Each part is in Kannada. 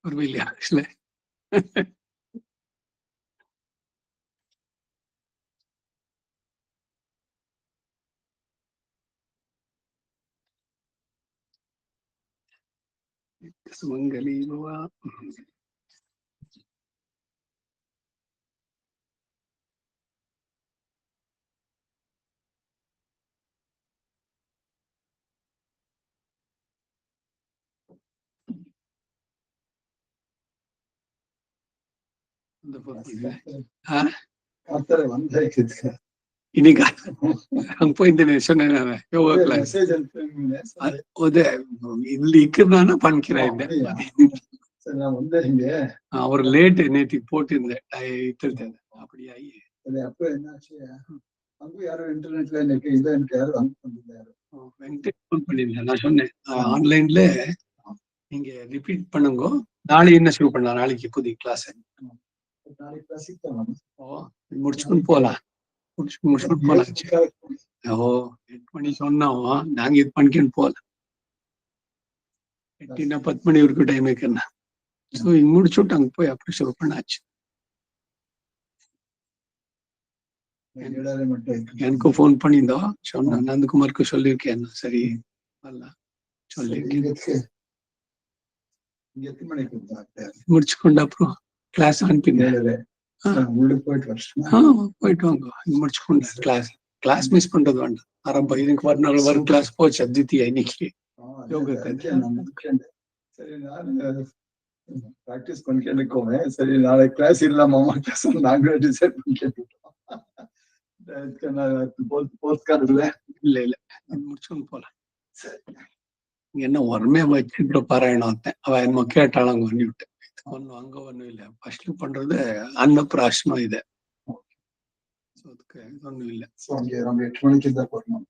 ഓർമ്മയില്ല അല്ലേ? സുമംഗലി ഭവ. இன்னைக்கு அங்க போயிருந்தேன் சொன்னேன் யோகா கிளாஸ். அதே ಇಲ್ಲಿ ಇಕ್ಕರ್ನಾನ ಪನ್ಕಿರಾಯಿದ್ದೆ. அவர் லேட் நேற்று போட்டிருந்தேன் இத்திருந்தேன் அப்படியாகி அப்ப என்னாச்சு அங்க யாரும் இன்டர்நெட்ல எனக்கு யாரும் வெங்கடேஷ் ஃபோன் பண்ணிருந்தேன். நான் சொன்னேன் ஆன்லைன்ல நீங்க ரிப்பீட் பண்ணுங்க, நாளைக்கு என்ன ஷூ பண்ணலாம், நாளைக்கு புதிய கிளாஸ் முடிச்சுக்கொண்டு போலாம், முடிச்சுக்கொண்டு போலாம். ஓ 8 மணி சொன்னோம், நாங்க இது பண்ணிக்கொண்டு போகலாம். 8 10 மணி வரைக்கும் டைம் இருக்குன்னா ஸோ இது முடிச்சுட்டு அங்க போய் அப்படி ஷூ பண்ணாச்சு. எனக்கும் ஃபோன் பண்ணியிருந்தோம், சொன்னேன் நந்தகுமாருக்கு சொல்லியிருக்கேன். சரி வரலாம் சொல்லியிருக்கேன். முடிச்சுக்கொண்டு அப்புறம் கிளாஸ் அனுப்பினேன். போயிட்டு வாங்க முடிச்சுக்கொண்டு கிளாஸ் மிஸ் பண்றது வேண்டாம். ஆரம்பம் இதுக்கு வரும் கிளாஸ் போச்சு அத்வித்தியா இன்னைக்கு யோகா. சரி நான் பிராக்டிஸ் பண்ணிக்கோங்க. சரி நாளைக்கு கிளாஸ் இல்லாம கிளாஸ் நாங்க டிசைட் பண்ணிக்கிட்டோம். இல்ல இல்ல முடிச்சுன்னு போலாம். என்ன ஒருமே வச்சு பாராயணம் அவ என்னமோ கேட்டாலும் பண்ணி விட்டேன். ஒன்னும் அங்க ஒண்ணும் இல்ல, ஃபர்ஸ்ட் பண்றது அன்னப்பிராசனம் இது. அதுக்கு ஒண்ணும் இல்ல. 8 மணிக்கு தான் போறோம்.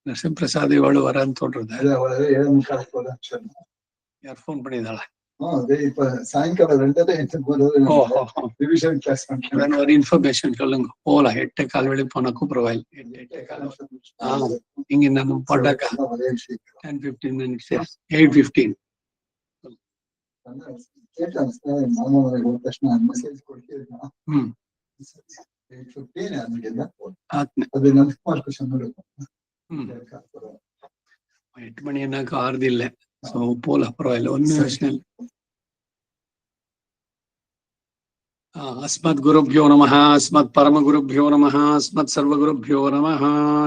நரசிம்பிரசாத் இவ்வளவு வரான்னு சொல்றது. யார் போன் பண்ணியதாளா? இப்ப சாயங்காலம் 2 ஒரு இன்ஃபர்மேஷன் சொல்லுங்க. போலாம் 8:15 வேலைக்கு போனா பரவாயில்ல. 8:15 இங்க நம்ம போட்டாக்கா 10-15 minutes 8:15. எட்டு மணி என்னாக்கு ஆறுது இல்லை. ஸோ போலாம் பரவாயில்ல, ஒன்றும் யோசனை இல்லை. अस्मत् गुरुभ्यो नमः, अस्मत् परम गुरुभ्यो नमः, अस्मत् सर्व गुरुभ्यो नमः.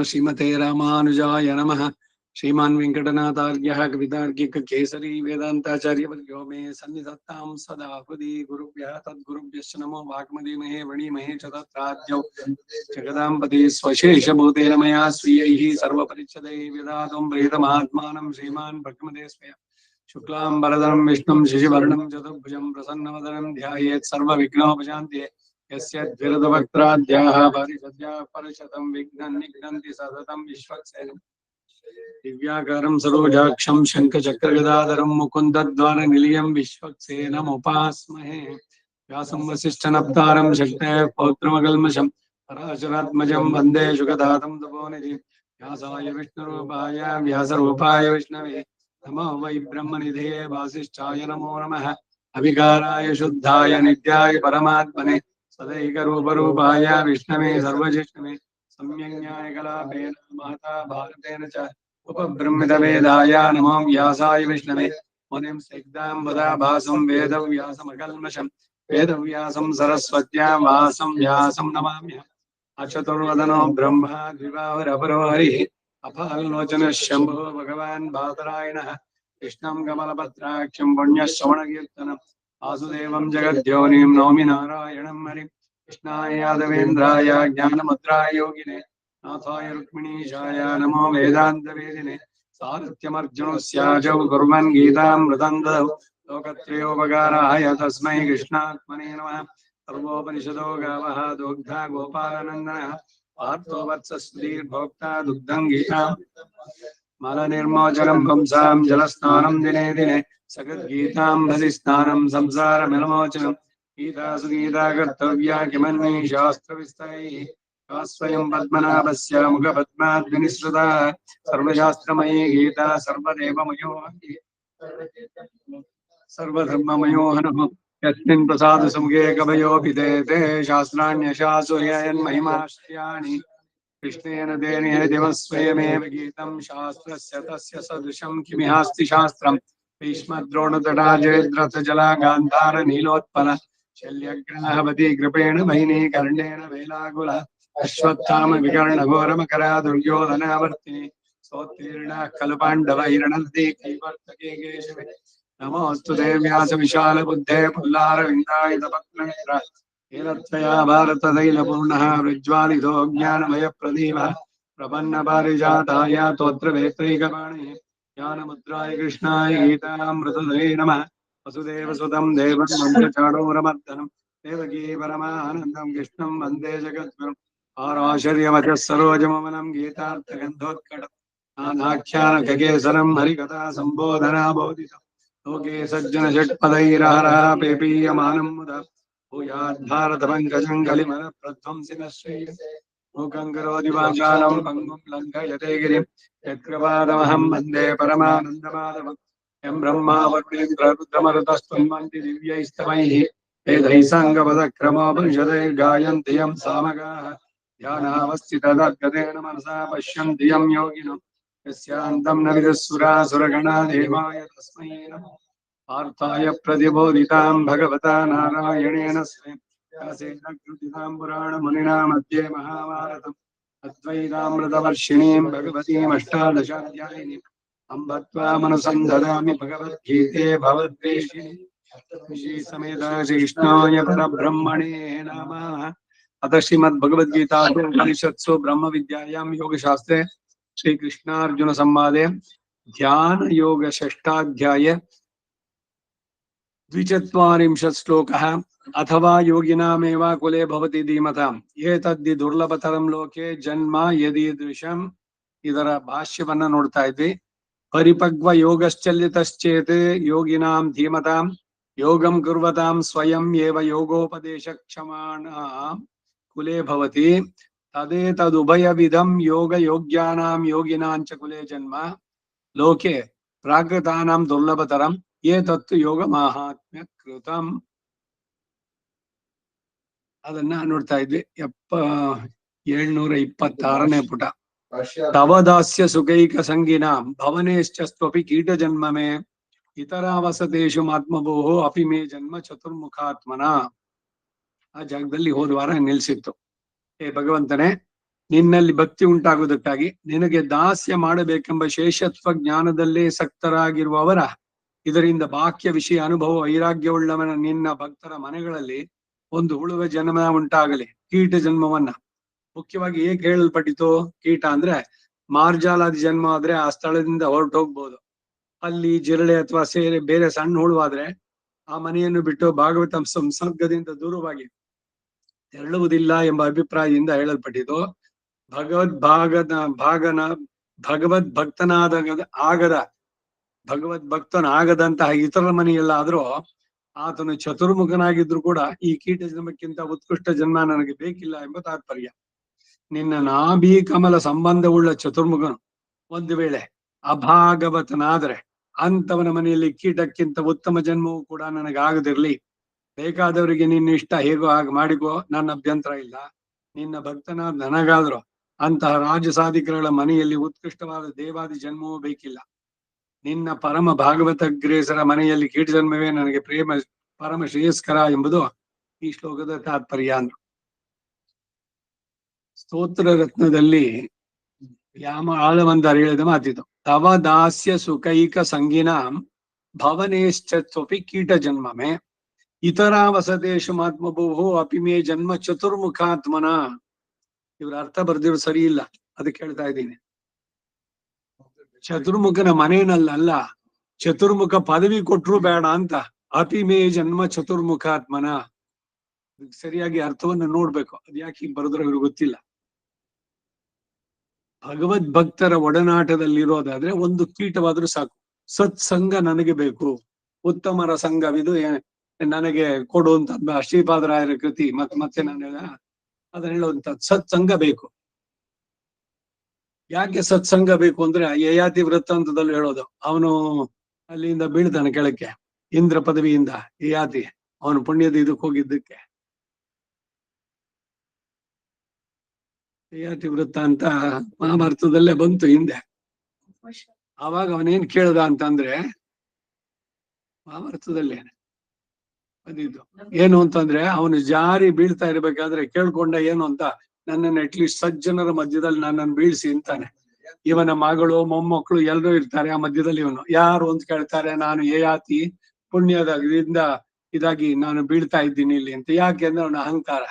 श्रीमते रामानुजाय नमः. श्रीमान् वेंकटनाथार्यः कवितार्किक केसरी वेदांताचार्यवर्यो मे सन्निधत्तां सदा हृदि. गुरुभ्यः तद्गुरुभ्यश्च नमो वाग्मदीमहे वणीमहे च तत्राद्यौ जगदाम्पति स्वशेषभूतेन मया स्वीयैः सर्वपरिच्छदैः विधातुं प्रीतमात्मानं श्रीमान् भक्तिमते स्मया. शुक्लांबरधरं विष्णुं शशिवर्णं चतुर्भुजं प्रसन्नवदनं ध्यायेत् सर्वविघ्नोपशान्तिये. यस्य द्विरदवक्त्राद्याः परिषद्याः परशतं विघ्नं निघ्नन्ति सततं विश्वक्सेनम्. दिव्याकारं सरोजाक्षं शङ्खचक्रगदाधरं मुकुन्दद्वारनिलयं विश्वक्सेनमुपास्महे. व्यासं वसिष्ठनप्तारं शक्तेः पौत्रमकल्मषं पराशरात्मजं वन्दे शुकदातं तपोनिधिं. व्यासाय विष्णुरूपाय व्यासरूपाय विष्णवे नमो वै ब्रह्मनिधये वासिष्ठाय नमो नमः. अविकाराय शुद्धाय नित्याय परमात्मने सदैकरूपरूपाय विष्णवे सर्वजिष्णवे सम्यज्ञायकलापेन महता भारतेन च उपब्रह्मितवेदाय नमो व्यासाय विष्णवे. मुनिं स्निग्धां वदाभासं वेदव्यासमकल्मषं वेदव्यासं सरस्वत्यां वासं व्यासं नमाम्यहम्. अचतुर्वदनो ब्रह्मा द्विबाहुरपरो हरिः अफाल्लोचन शम्भो भगवान् बादरायणः. कृष्णं कमलपत्राक्षं पुण्यश्रवणकीर्तनं वासुदेवं जगद्योनिं नौमि नारायणं हरिं. कृष्णाय यादवेन्द्राय ज्ञानमुद्राय योगिने नाथाय रुक्मिणीशाय नमो वेदान्तवेदिने. सारथ्यमर्जुनस्याजौ कुर्वन् गीतामृतं ददौ लोकत्रयोपकाराय तस्मै कृष्णात्मने नमः. सर्वोपनिषदो गावः दोग्धा गोपालनन्दनः पार्थो वत्सस्त्रीर्भोक्ता दुग्धं गीतां मलनिर्मोचनं पुंसां जलस्नानं दिने दिने सगद्गीतां भजिस्नानं संसारविमोचनं गीतासु गीता कर्तव्या किमन्ये शास्त्रविस्तरैः स्वयं पद्मनाभस्य मुखपद्माद्विनिसृता सर्वशास्त्रमयी गीता सर्वदेवमयो सर्वधर्ममयो हनुः यस्मिन् प्रसाद समुखे कवयोऽपि ते शास्त्राण्यशासुर्ययन्महिमाश्रियाणि कृष्णेन तेनेह दिवस्वयमेव गीतं शास्त्रस्य तस्य सदृशं किमिहास्ति शास्त्रम् भीष्मद्रोणतटा जयद्रथजला गान्धार नीलोत्पल शल्यग्राहवती कृपेण भगिनी कर्णेन वेलाकुल अश्वत्थाम विकर्ण घोरमकरा दुर्योधनावर्तिनि सोत्तीर्णः खलु पाण्डवैरणन्ति कैवर्तके केशवे नमोऽस्तु ते व्यास विशाल बुद्धे पुल्लारविन्दायितपत्नमित्र हेरत्वया भारततैलपूर्णः प्रज्वालितो ज्ञानमयप्रदीपः प्रपन्नपारिजाताय तोत्रवेत्रैकपाणिः ज्ञानमुद्राय कृष्णाय गीतामृतदये नमः वसुदेवसुतं देवं मन्त्रचाणूरमर्दनं देवकी परमानन्दं कृष्णं वन्दे जगद्गुरुम् आराश्चर्यमजः सरोजममलं गीतार्थगन्धोत्कटम् नानाख्यानखगेसरं हरिकथा सम्बोधना बोधितम् लोके सज्जन षट्पदैरहरः पेपीयमानं मुदा भूयाद्भारतपङ्कजं कलिमलप्रध्वंसिनः श्रेयसे मूकं करोति वाचालं पङ्गुं लङ्घयते गिरिं यत्कृपादमहं वन्दे परमानन्दमाधवम् यं ब्रह्मा वरुणेन्द्ररुद्रमरुतस्तुन्वन्ति दिव्यैस्तवैः वेदैः साङ्गपदक्रमोपनिषदैर्गायन्ति यं सामगाः ध्यानावस्थिततद्गतेन मनसा पश्यन्ति यं योगिनः यस्यान्तं न विदुःसुरासुरगणा देवाय तस्मै नमः पार्थाय प्रतिबोधितां भगवता नारायणेन स्वयं व्यासेन कृतितां पुराणमुनिना मध्ये महाभारतम् अद्वैतामृतवर्षिणीं भगवतीम् अष्टादशाध्यायिनीम् अम्ब त्वामनुसन्दधामि भगवद्गीते भवद्वेषिणी समेत श्रीकृष्णाय परब्रह्मणे नमः। अथ श्रीमद्भगवद्गीतासु उपनिषत्सु ब्रह्मविद्यायां योगशास्त्रे श्रीकृष्णार्जुन संवादे ध्यान योग षष्ठाध्याय 24 श्लोकः अथवा योगिनामेव कुले भवति धीमताम् एतद्धि दुर्लभतरं लोके जन्म यदीदृशम् ಇದರ ಭಾಷ್ಯವನ್ನ ನೋಡ್ತಾ ಇದ್ವಿ ಪರಿಪಕ್ವ ಯೋಗಶ್ಚಲಿತಶ್ಚೇತ್ ಯೋಗಿನಾಂ ಧೀಮತಾಂ ಯೋಗಂ ಕುರ್ವತಾಂ ಸ್ವಯಂ ಏವ ಯೋಗೋಪದೇಶ ಕ್ಷಮಾಣ ಕುಲೆ ಭವತಿ ತದೇತದುಭಯವಿಧಂ ಯೋಗ ಯೋಗ್ಯಾನಾಂ ಯೋಗಿನಾಂಚ ಕುಲೆ ಜನ್ಮ ಲೋಕೆ ಪ್ರಾಕೃತಾನಾಂ ದುರ್ಲಭತರಂ ಏತತ್ತು ಯೋಗ ಮಾಹಾತ್ಮ್ಯ ಕೃತಂ ಅದನ್ನ ನೋಡ್ತಾ ಇದ್ವಿ 726ನೇ ಪುಟ तवदास्य सुखैक संगिनां भवनेश्चस्त्वपि कीटजन्ममे इतरावसतेषु आत्मभोः अपि मे जन्म चतुर्मुखात्मನ ಆ ಜಾಗದಲ್ಲಿ ಹೋದ ವಾರ ನಿಲ್ಲಿಸಿತ್ತು. ಹೇ ಭಗವಂತನೇ, ನಿನ್ನಲ್ಲಿ ಭಕ್ತಿ ಉಂಟಾಗುವುದಕ್ಕಾಗಿ ನಿನಗೆ ದಾಸ್ಯ ಮಾಡಬೇಕೆಂಬ ಶೇಷತ್ವ ಜ್ಞಾನದಲ್ಲೇ ಸಕ್ತರಾಗಿರುವವರ ಇದರಿಂದ ಬಾಕ್ಯ ವಿಷಯ ಅನುಭವ ವೈರಾಗ್ಯವುಳ್ಳವನ ನಿನ್ನ ಭಕ್ತರ ಮನೆಗಳಲ್ಲಿ ಒಂದು ಉಳುವ ಜನ್ಮ ಉಂಟಾಗಲಿ. ಕೀಟ ಜನ್ಮವನ್ನ ಮುಖ್ಯವಾಗಿ ಏಕೆ ಹೇಳಲ್ಪಟ್ಟಿತು? ಕೀಟ ಅಂದ್ರೆ ಮಾರ್ಜಾಲಾದಿ ಜನ್ಮ ಆದ್ರೆ ಆ ಸ್ಥಳದಿಂದ ಹೊರಟೋಗ್ಬೋದು. ಅಲ್ಲಿ ಜಿರಳೆ ಅಥವಾ ಸೇರೆ ಬೇರೆ ಸಣ್ಣ ಹುಳುವಾದ್ರೆ ಆ ಮನೆಯನ್ನು ಬಿಟ್ಟು ಭಾಗವತ ಸಂಸರ್ಗದಿಂದ ದೂರವಾಗಿ ತೆರಳುವುದಿಲ್ಲ ಎಂಬ ಅಭಿಪ್ರಾಯದಿಂದ ಹೇಳಲ್ಪಟ್ಟಿತು. ಭಗವದ್ ಭಕ್ತನಾಗದಂತಹ ಇತರ ಮನೆಯಲ್ಲಾದ್ರೂ ಆತನು ಚತುರ್ಮುಖನಾಗಿದ್ರು ಕೂಡ ಈ ಕೀಟ ಜನ್ಮಕ್ಕಿಂತ ಉತ್ಕೃಷ್ಟ ಜನ್ಮ ನನಗೆ ಬೇಕಿಲ್ಲ ಎಂಬ ತಾತ್ಪರ್ಯ. ನಿನ್ನ ನಾಭಿ ಕಮಲ ಸಂಬಂಧವುಳ್ಳ ಚತುರ್ಮುಖನು ಒಂದು ವೇಳೆ ಅಭಾಗವತನಾದ್ರೆ ಅಂತವನ ಮನೆಯಲ್ಲಿ ಕೀಟಕ್ಕಿಂತ ಉತ್ತಮ ಜನ್ಮವೂ ಕೂಡ ನನಗಾಗದಿರ್ಲಿ. ಬೇಕಾದವರಿಗೆ ನಿನ್ನ ಇಷ್ಟ ಹೇಗೋ ಹಾಗೆ ಮಾಡಿಕೋ, ನನ್ನ ಅಭ್ಯಂತರ ಇಲ್ಲ. ನಿನ್ನ ಭಕ್ತನಾದ ನನಗಾದ್ರೂ ಅಂತಹ ರಾಜಸಾಧಿಕರುಗಳ ಮನೆಯಲ್ಲಿ ಉತ್ಕೃಷ್ಟವಾದ ದೇವಾದಿ ಜನ್ಮವೂ ಬೇಕಿಲ್ಲ. ನಿನ್ನ ಪರಮ ಭಾಗವತಗ್ರೇಸರ ಮನೆಯಲ್ಲಿ ಕೀಟ ಜನ್ಮವೇ ನನಗೆ ಪರಮ ಶ್ರೇಯಸ್ಕರ ಎಂಬುದು ಈ ಶ್ಲೋಕದ ತಾತ್ಪರ್ಯ ಅಂದ್ರು. ಸ್ತೋತ್ರ ರತ್ನದಲ್ಲಿ ಆಳವಂದಾರ ಹೇಳಿದ ಮಾತಿದು. ತವ ದಾಸ್ಯ ಸುಖೈಕ ಸಂಗಿನಾಂ ಭವನೇಶ್ಚತ್ವಪಿ ಕೀಟ ಜನ್ಮಮೇ ಇತರಾವಸತೇಷು ಆತ್ಮಭೂಹೋ ಅಪಿಮೇ ಜನ್ಮ ಚತುರ್ಮುಖಾತ್ಮನ. ಇವ್ರ ಅರ್ಥ ಬರ್ದಿರೋ ಸರಿ ಇಲ್ಲ, ಅದಕ್ಕೆ ಹೇಳ್ತಾ ಇದ್ದೀನಿ. ಚತುರ್ಮುಖನ ಮನೇನಲ್ಲ, ಚತುರ್ಮುಖ ಪದವಿ ಕೊಟ್ರು ಬೇಡ ಅಂತ. ಅಪಿಮೇ ಜನ್ಮ ಚತುರ್ಮುಖಾತ್ಮನ. ಸರಿಯಾಗಿ ಅರ್ಥವನ್ನು ನೋಡ್ಬೇಕು. ಅದ್ ಯಾಕೆ ಹೀಗೆ ಬರೆದ್ರೆ ಇವ್ರಿಗೆ ಗೊತ್ತಿಲ್ಲ. ಭಗವದ್ ಭಕ್ತರ ಒಡನಾಟದಲ್ಲಿರೋದಾದ್ರೆ ಒಂದು ಕೀಟವಾದ್ರೂ ಸಾಕು. ಸತ್ಸಂಗ ನನಗೆ ಬೇಕು, ಉತ್ತಮರ ಸಂಘವಿದು ನನಗೆ ಕೊಡುವಂತ ಶ್ರೀಪಾದರಾಯರ ಕೃತಿ ಮತ್ತೆ ನಾನು ಅದನ್ನ ಹೇಳುವಂತ ಸತ್ಸಂಗ ಬೇಕು. ಯಾಕೆ ಸತ್ಸಂಗ ಬೇಕು ಅಂದ್ರೆ ಯಯಾತಿ ವೃತ್ತಾಂತದಲ್ಲಿ ಹೇಳೋದು, ಅವನು ಅಲ್ಲಿಂದ ಬೀಳ್ತಾನೆ ಕೆಳಕ್ಕೆ ಇಂದ್ರ ಪದವಿಯಿಂದ. ಯಯಾತಿ ಅವನು ಪುಣ್ಯದ ಇದಕ್ಕೆ ಹೋಗಿದ್ದಕ್ಕೆ ಯಯಾತಿ ವೃತ್ತ ಅಂತ ಮಹಾಭಾರತದಲ್ಲೇ ಬಂತು ಹಿಂದೆ. ಆವಾಗ ಅವನೇನ್ ಕೇಳ್ದ ಅಂತಂದ್ರೆ, ಮಹಾಭಾರತದಲ್ಲೇ ಅದಿದ್ದು ಏನು ಅಂತಂದ್ರೆ, ಅವನು ಜಾರಿ ಬೀಳ್ತಾ ಇರ್ಬೇಕಾದ್ರೆ ಕೇಳ್ಕೊಂಡ ಏನು ಅಂತ, ನನ್ನನ್ನು ಅಟ್ಲೀಸ್ಟ್ ಸಜ್ಜನರ ಮಧ್ಯದಲ್ಲಿ ನನ್ನನ್ನು ಬೀಳ್ಸಿ ಅಂತಾನೆ. ಇವನ ಮಗಳು ಮೊಮ್ಮಕ್ಕಳು ಎಲ್ಲರೂ ಇರ್ತಾರೆ, ಆ ಮಧ್ಯದಲ್ಲಿ ಇವನು ಯಾರು ಅಂತ ಕೇಳ್ತಾರೆ. ನಾನು ಯಯಾತಿ ಪುಣ್ಯದಿಂದ ಇದಾಗಿ ನಾನು ಬೀಳ್ತಾ ಇದ್ದೀನಿ ಇಲ್ಲಿ ಅಂತ. ಯಾಕೆ ಅಂದ್ರೆ ಅವನ ಅಹಂಕಾರ,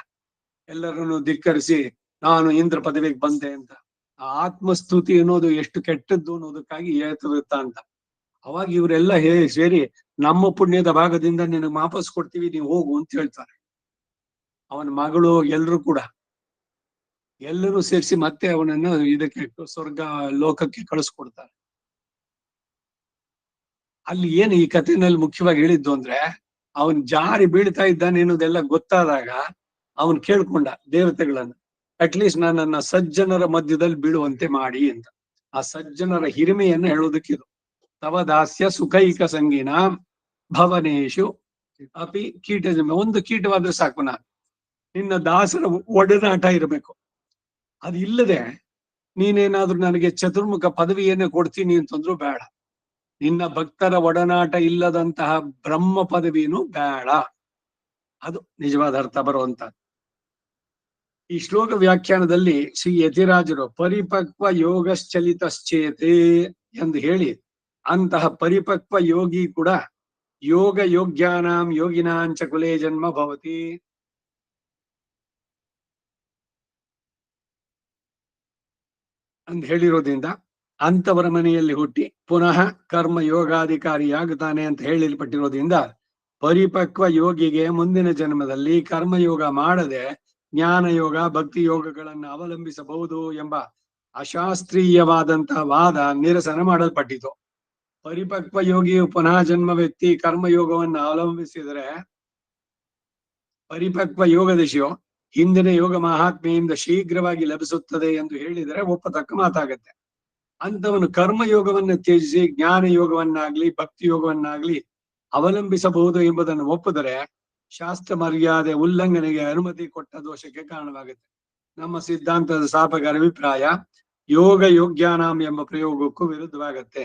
ಎಲ್ಲರನ್ನು ಧಿಕ್ಕರಿಸಿ ನಾನು ಇಂದ್ರ ಪದವಿಗೆ ಬಂದೆ ಅಂತ. ಆ ಆತ್ಮಸ್ತುತಿ ಅನ್ನೋದು ಎಷ್ಟು ಕೆಟ್ಟದ್ದು ಅನ್ನೋದಕ್ಕಾಗಿ ಹೇಳ್ತಿರುತ್ತ ಅಂತ. ಅವಾಗ ಇವರೆಲ್ಲ ಸೇರಿ ನಮ್ಮ ಪುಣ್ಯದ ಭಾಗದಿಂದ ನಿನಗೆ ವಾಪಸ್ ಕೊಡ್ತೀವಿ, ನೀವು ಹೋಗು ಅಂತ ಹೇಳ್ತಾರೆ. ಅವನ ಮಗಳು ಎಲ್ರು ಕೂಡ ಎಲ್ಲರೂ ಸೇರಿಸಿ ಮತ್ತೆ ಅವನನ್ನು ಇದಕ್ಕೆ ಸ್ವರ್ಗ ಲೋಕಕ್ಕೆ ಕಳಿಸ್ಕೊಡ್ತಾರೆ. ಅಲ್ಲಿ ಏನು ಈ ಕಥೆನಲ್ಲಿ ಮುಖ್ಯವಾಗಿ ಹೇಳಿದ್ದು ಅಂದ್ರೆ, ಅವನ್ ಜಾರಿ ಬೀಳ್ತಾ ಇದ್ದಾನೆ ಅನ್ನೋದೆಲ್ಲ ಗೊತ್ತಾದಾಗ ಅವನ್ ಕೇಳ್ಕೊಂಡ ದೇವತೆಗಳನ್ನು, ಅಟ್ಲೀಸ್ಟ್ ನನ್ನನ್ನ ಸಜ್ಜನರ ಮಧ್ಯದಲ್ಲಿ ಬೀಳುವಂತೆ ಮಾಡಿ ಅಂತ. ಆ ಸಜ್ಜನರ ಹಿರಿಮೆಯನ್ನು ಹೇಳೋದಕ್ಕಿದು. ತವ ದಾಸ್ಯ ಸುಖೈಕ ಸಂಗೀನ ಭವನೇಶು ಅಪಿ ಕೀಟ, ಒಂದು ಕೀಟವಾದ್ರೆ ಸಾಕು, ನಾನು ನಿನ್ನ ದಾಸರ ಒಡನಾಟ ಇರಬೇಕು. ಅದು ಇಲ್ಲದೆ ನೀನೇನಾದ್ರೂ ನನಗೆ ಚತುರ್ಮುಖ ಪದವಿಯನ್ನೇ ಕೊಡ್ತೀನಿ ಅಂತಂದ್ರು ಬೇಡ. ನಿನ್ನ ಭಕ್ತರ ಒಡನಾಟ ಇಲ್ಲದಂತಹ ಬ್ರಹ್ಮ ಪದವಿನೂ ಬೇಡ. ಅದು ನಿಜವಾದ ಅರ್ಥ ಬರುವಂತ. ಈ ಶ್ಲೋಕ ವ್ಯಾಖ್ಯಾನದಲ್ಲಿ ಶ್ರೀ ಯತಿರಾಜರು ಪರಿಪಕ್ವ ಯೋಗಶ್ಚಲಿತಶ್ಚೇತೆ ಎಂದು ಹೇಳಿ, ಅಂತಹ ಪರಿಪಕ್ವ ಯೋಗಿ ಕೂಡ ಯೋಗ ಯೋಗ್ಯಾನಾಂ ಯೋಗಿನಾಂಚ ಕುಲೇ ಜನ್ಮ ಭವತಿ. ಅಂತ ಹೇಳಿರೋದ್ರಿಂದ ಅಂತವರ ಮನೆಯಲ್ಲಿ ಹುಟ್ಟಿ ಪುನಃ ಕರ್ಮ ಯೋಗಾಧಿಕಾರಿಯಾಗುತ್ತಾನೆ ಅಂತ ಹೇಳಿಲ್ಪಟ್ಟಿರೋದ್ರಿಂದ, ಪರಿಪಕ್ವ ಯೋಗಿಗೆ ಮುಂದಿನ ಜನ್ಮದಲ್ಲಿ ಕರ್ಮಯೋಗ ಮಾಡದೆ ಜ್ಞಾನ ಯೋಗ ಭಕ್ತಿ ಯೋಗಗಳನ್ನು ಅವಲಂಬಿಸಬಹುದು ಎಂಬ ಅಶಾಸ್ತ್ರೀಯವಾದಂತಹ ವಾದ ನಿರಸನ ಮಾಡಲ್ಪಟ್ಟಿತು. ಪರಿಪಕ್ವ ಯೋಗಿಯು ಪುನಃ ಜನ್ಮವೆತ್ತಿ ಕರ್ಮಯೋಗವನ್ನು ಅವಲಂಬಿಸಿದರೆ ಪರಿಪಕ್ವ ಯೋಗ ದಿಶೆಯು ಹಿಂದಿನ ಯೋಗ ಮಹಾತ್ಮೆಯಿಂದ ಶೀಘ್ರವಾಗಿ ಲಭಿಸುತ್ತದೆ ಎಂದು ಹೇಳಿದರೆ ಒಪ್ಪತಕ್ಕ ಮಾತಾಗತ್ತೆ. ಅಂತವನು ಕರ್ಮಯೋಗವನ್ನು ತ್ಯಜಿಸಿ ಜ್ಞಾನ ಯೋಗವನ್ನಾಗ್ಲಿ ಭಕ್ತಿ ಯೋಗವನ್ನಾಗ್ಲಿ ಅವಲಂಬಿಸಬಹುದು ಎಂಬುದನ್ನು ಒಪ್ಪಿದರೆ ಶಾಸ್ತ್ರ ಮರ್ಯಾದೆ ಉಲ್ಲಂಘನೆಗೆ ಅನುಮತಿ ಕೊಟ್ಟ ದೋಷಕ್ಕೆ ಕಾರಣವಾಗುತ್ತೆ. ನಮ್ಮ ಸಿದ್ಧಾಂತದ ಸ್ಥಾಪಕರ ಅಭಿಪ್ರಾಯ ಯೋಗ ಯೋಗ್ಯಾನಾಂ ಎಂಬ ಪ್ರಯೋಗಕ್ಕೂ ವಿರುದ್ಧವಾಗತ್ತೆ.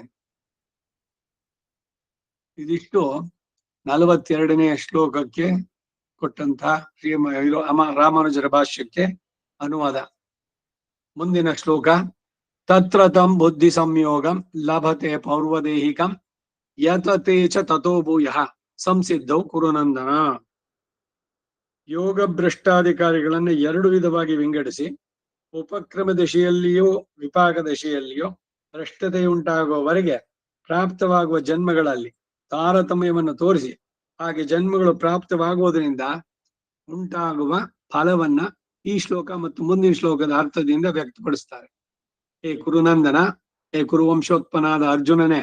ಇದಿಷ್ಟು 42ನೇ ಶ್ಲೋಕಕ್ಕೆ ಕೊಟ್ಟಂತಹ ರಾಮಾನುಜರ ಭಾಷ್ಯಕ್ಕೆ ಅನುವಾದ. ಮುಂದಿನ ಶ್ಲೋಕ, ತತ್ರ ತಂ ಬುದ್ಧಿ ಸಂಯೋಗಂ ಲಭತೆ ಪೌರ್ವದೇಹಿಕಂ ಯತತೆ ಚ ತಥೋ ಭೂಯಃ ಸಂಸಿದ್ಧೌ ಕುರುನಂದನ. ಯೋಗ ಭ್ರಷ್ಟಾಧಿಕಾರಿಗಳನ್ನು 2 ವಿಧವಾಗಿ ವಿಂಗಡಿಸಿ, ಉಪಕ್ರಮ ದಶೆಯಲ್ಲಿಯೋ ವಿಪಾಕ ದಶೆಯಲ್ಲಿಯೋ ಭ್ರಷ್ಟತೆಯುಂಟಾಗುವವರೆಗೆ ಪ್ರಾಪ್ತವಾಗುವ ಜನ್ಮಗಳಲ್ಲಿ ತಾರತಮ್ಯವನ್ನು ತೋರಿಸಿ, ಹಾಗೆ ಜನ್ಮಗಳು ಪ್ರಾಪ್ತವಾಗುವುದರಿಂದ ಉಂಟಾಗುವ ಫಲವನ್ನ ಈ ಶ್ಲೋಕ ಮತ್ತು ಮುಂದಿನ ಶ್ಲೋಕದ ಅರ್ಥದಿಂದ ವ್ಯಕ್ತಪಡಿಸ್ತಾರೆ. ಹೇ ಕುರುನಂದನ, ಹೇ ಕುರುವಂಶೋತ್ಪನ್ನಾದ ಅರ್ಜುನನೇ,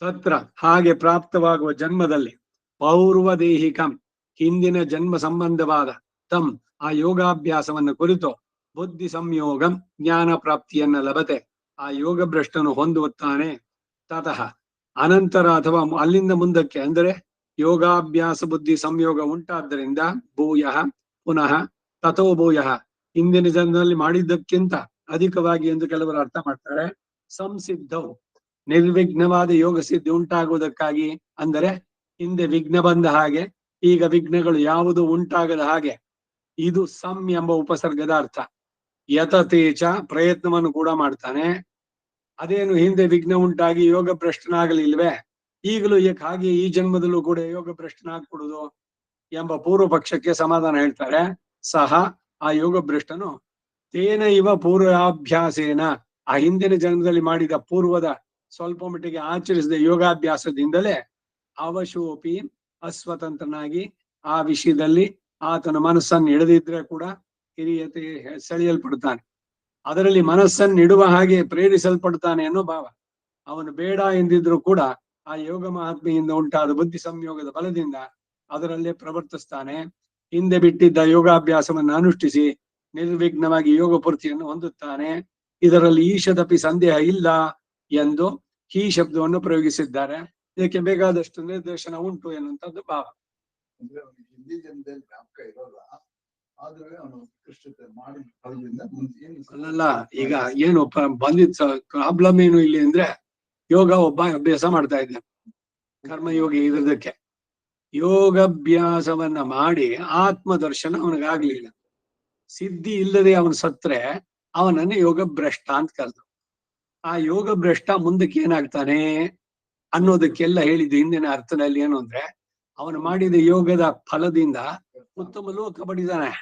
ತತ್ರ ಹಾಗೆ ಪ್ರಾಪ್ತವಾಗುವ ಜನ್ಮದಲ್ಲಿ ಪೌರ್ವದೇಹಿಕಂ ಹಿಂದಿನ ಜನ್ಮ ಸಂಬಂಧವಾದ ತಂ ಆ ಯೋಗಾಭ್ಯಾಸವನ್ನು ಕುರಿತು ಬುದ್ಧಿ ಸಂಯೋಗಂ ಜ್ಞಾನ ಪ್ರಾಪ್ತಿಯನ್ನ ಲಭತೆ ಆ ಯೋಗ ಭ್ರಷ್ಟನು ಹೊಂದುತ್ತಾನೆ. ತತಃ ಅನಂತರ ಅಥವಾ ಅಲ್ಲಿಂದ ಮುಂದಕ್ಕೆ ಅಂದರೆ ಯೋಗಾಭ್ಯಾಸ ಬುದ್ಧಿ ಸಂಯೋಗ ಉಂಟಾದ್ದರಿಂದ ಭೂಯಃ ಪುನಃ ತಥೋ ಭೂಯಃ ಹಿಂದಿನ ಜನ್ಮದಲ್ಲಿ ಮಾಡಿದ್ದಕ್ಕಿಂತ ಅಧಿಕವಾಗಿ ಎಂದು ಕೆಲವರು ಅರ್ಥ ಮಾಡ್ತಾರೆ. ಸಂಸಿದ್ಧವು ನಿರ್ವಿಘ್ನವಾದ ಯೋಗ ಸಿದ್ಧಿ ಉಂಟಾಗುವುದಕ್ಕಾಗಿ, ಅಂದರೆ ಹಿಂದೆ ವಿಘ್ನ ಬಂದ ಹಾಗೆ ಈಗ ವಿಘ್ನಗಳು ಯಾವುದು ಉಂಟಾಗದ ಹಾಗೆ. ಇದು ಸಂ ಎಂಬ ಉಪಸರ್ಗದ ಅರ್ಥ. ಯತತೇಚ ಪ್ರಯತ್ನವನ್ನು ಕೂಡ ಮಾಡ್ತಾನೆ. ಅದೇನು ಹಿಂದೆ ವಿಘ್ನ ಉಂಟಾಗಿ ಯೋಗ ಭ್ರಷ್ಟನಾಗಲಿಲ್ವೇ, ಈಗಲೂ ಹಾಗೆ ಈ ಜನ್ಮದಲ್ಲೂ ಕೂಡ ಯೋಗ ಭ್ರಷ್ಟನಾಗ್ಬಿಡುದು ಎಂಬ ಪೂರ್ವ ಪಕ್ಷಕ್ಕೆ ಸಮಾಧಾನ ಹೇಳ್ತಾರೆ. ಸಹ ಆ ಯೋಗ ಭ್ರಷ್ಟನು ತೇನ ಇವ ಪೂರ್ವಾಭ್ಯಾಸೇನ ಆ ಹಿಂದಿನ ಜನ್ಮದಲ್ಲಿ ಮಾಡಿದ ಪೂರ್ವದ ಸ್ವಲ್ಪ ಮಟ್ಟಿಗೆ ಆಚರಿಸಿದ ಯೋಗಾಭ್ಯಾಸದಿಂದಲೇ ಅವಶೋಪಿ ಅಸ್ವತಂತ್ರನಾಗಿ ಆ ವಿಷಯದಲ್ಲಿ ಆತನ ಮನಸ್ಸನ್ನು ಎಳೆದಿದ್ರೆ ಕೂಡ ಹಿರಿಯತೆ ಸೆಳೆಯಲ್ಪಡ್ತಾನೆ. ಅದರಲ್ಲಿ ಮನಸ್ಸನ್ನಿಡುವ ಹಾಗೆ ಪ್ರೇರಿಸಲ್ಪಡ್ತಾನೆ ಅನ್ನೋ ಭಾವ. ಅವನು ಬೇಡ ಎಂದಿದ್ರು ಕೂಡ ಆ ಯೋಗ ಮಹಾತ್ಮೆಯಿಂದ ಉಂಟಾದ ಬುದ್ಧಿ ಸಂಯೋಗದ ಬಲದಿಂದ ಅದರಲ್ಲೇ ಪ್ರವರ್ತಿಸ್ತಾನೆ. ಹಿಂದೆ ಬಿಟ್ಟಿದ್ದ ಯೋಗಾಭ್ಯಾಸವನ್ನು ಅನುಷ್ಠಿಸಿ ನಿರ್ವಿಘ್ನವಾಗಿ ಯೋಗ ಪೂರ್ತಿಯನ್ನು ಹೊಂದುತ್ತಾನೆ. ಇದರಲ್ಲಿ ಈಶದಪಿ ಸಂದೇಹ ಇಲ್ಲ ಎಂದು ಈ ಶಬ್ದವನ್ನು ಪ್ರಯೋಗಿಸಿದ್ದಾರೆ. ಇದಕ್ಕೆ ಬೇಕಾದಷ್ಟು ನಿರ್ದೇಶನ ಉಂಟು ಎನ್ನುವಂಥದ್ದು ಭಾವ. ಅಂದ್ರೆ ಅವನಿಗೆ ಹಿಂದಿ ಜನದಲ್ಲಿ ಜ್ಞಾಪಕ ಇರೋಲ್ಲ, ಆದ್ರೆ ಅವನು ಉತ್ಕೃಷ್ಟತೆ ಮಾಡಿ ಫಲದಿಂದ ಅಲ್ಲಲ್ಲ, ಈಗ ಏನು ಬಂದಿದ್ ಪ್ರಾಬ್ಲಮ್ ಏನು ಇಲ್ಲಿ ಅಂದ್ರೆ, ಯೋಗ ಒಬ್ಬ ಅಭ್ಯಾಸ ಮಾಡ್ತಾ ಇದ್ದಾನೆ, ಕರ್ಮಯೋಗಿ. ಇರೋದಕ್ಕೆ ಯೋಗಾಭ್ಯಾಸವನ್ನ ಮಾಡಿ ಆತ್ಮ ದರ್ಶನ ಅವನಿಗಾಗ್ಲಿಲ್ಲ. ಸಿದ್ಧಿ ಇಲ್ಲದೆ ಅವನು ಸತ್ರೆ ಅವನನ್ನು ಯೋಗ ಭ್ರಷ್ಟ ಅಂತ ಕರೆದು. ಆ ಯೋಗ ಭ್ರಷ್ಟ ಮುಂದಕ್ಕೆ ಏನಾಗ್ತಾನೆ ಅನ್ನೋದಕ್ಕೆಲ್ಲ ಹೇಳಿದ್ದು ಹಿಂದಿನ ಅರ್ಥದಲ್ಲಿ ಏನು ಅಂದ್ರೆ, ಅವನು ಮಾಡಿದ ಯೋಗದ ಫಲದಿಂದ ಉತ್ತಮ ಲೋಕ ಪಡಿತಾನೆ.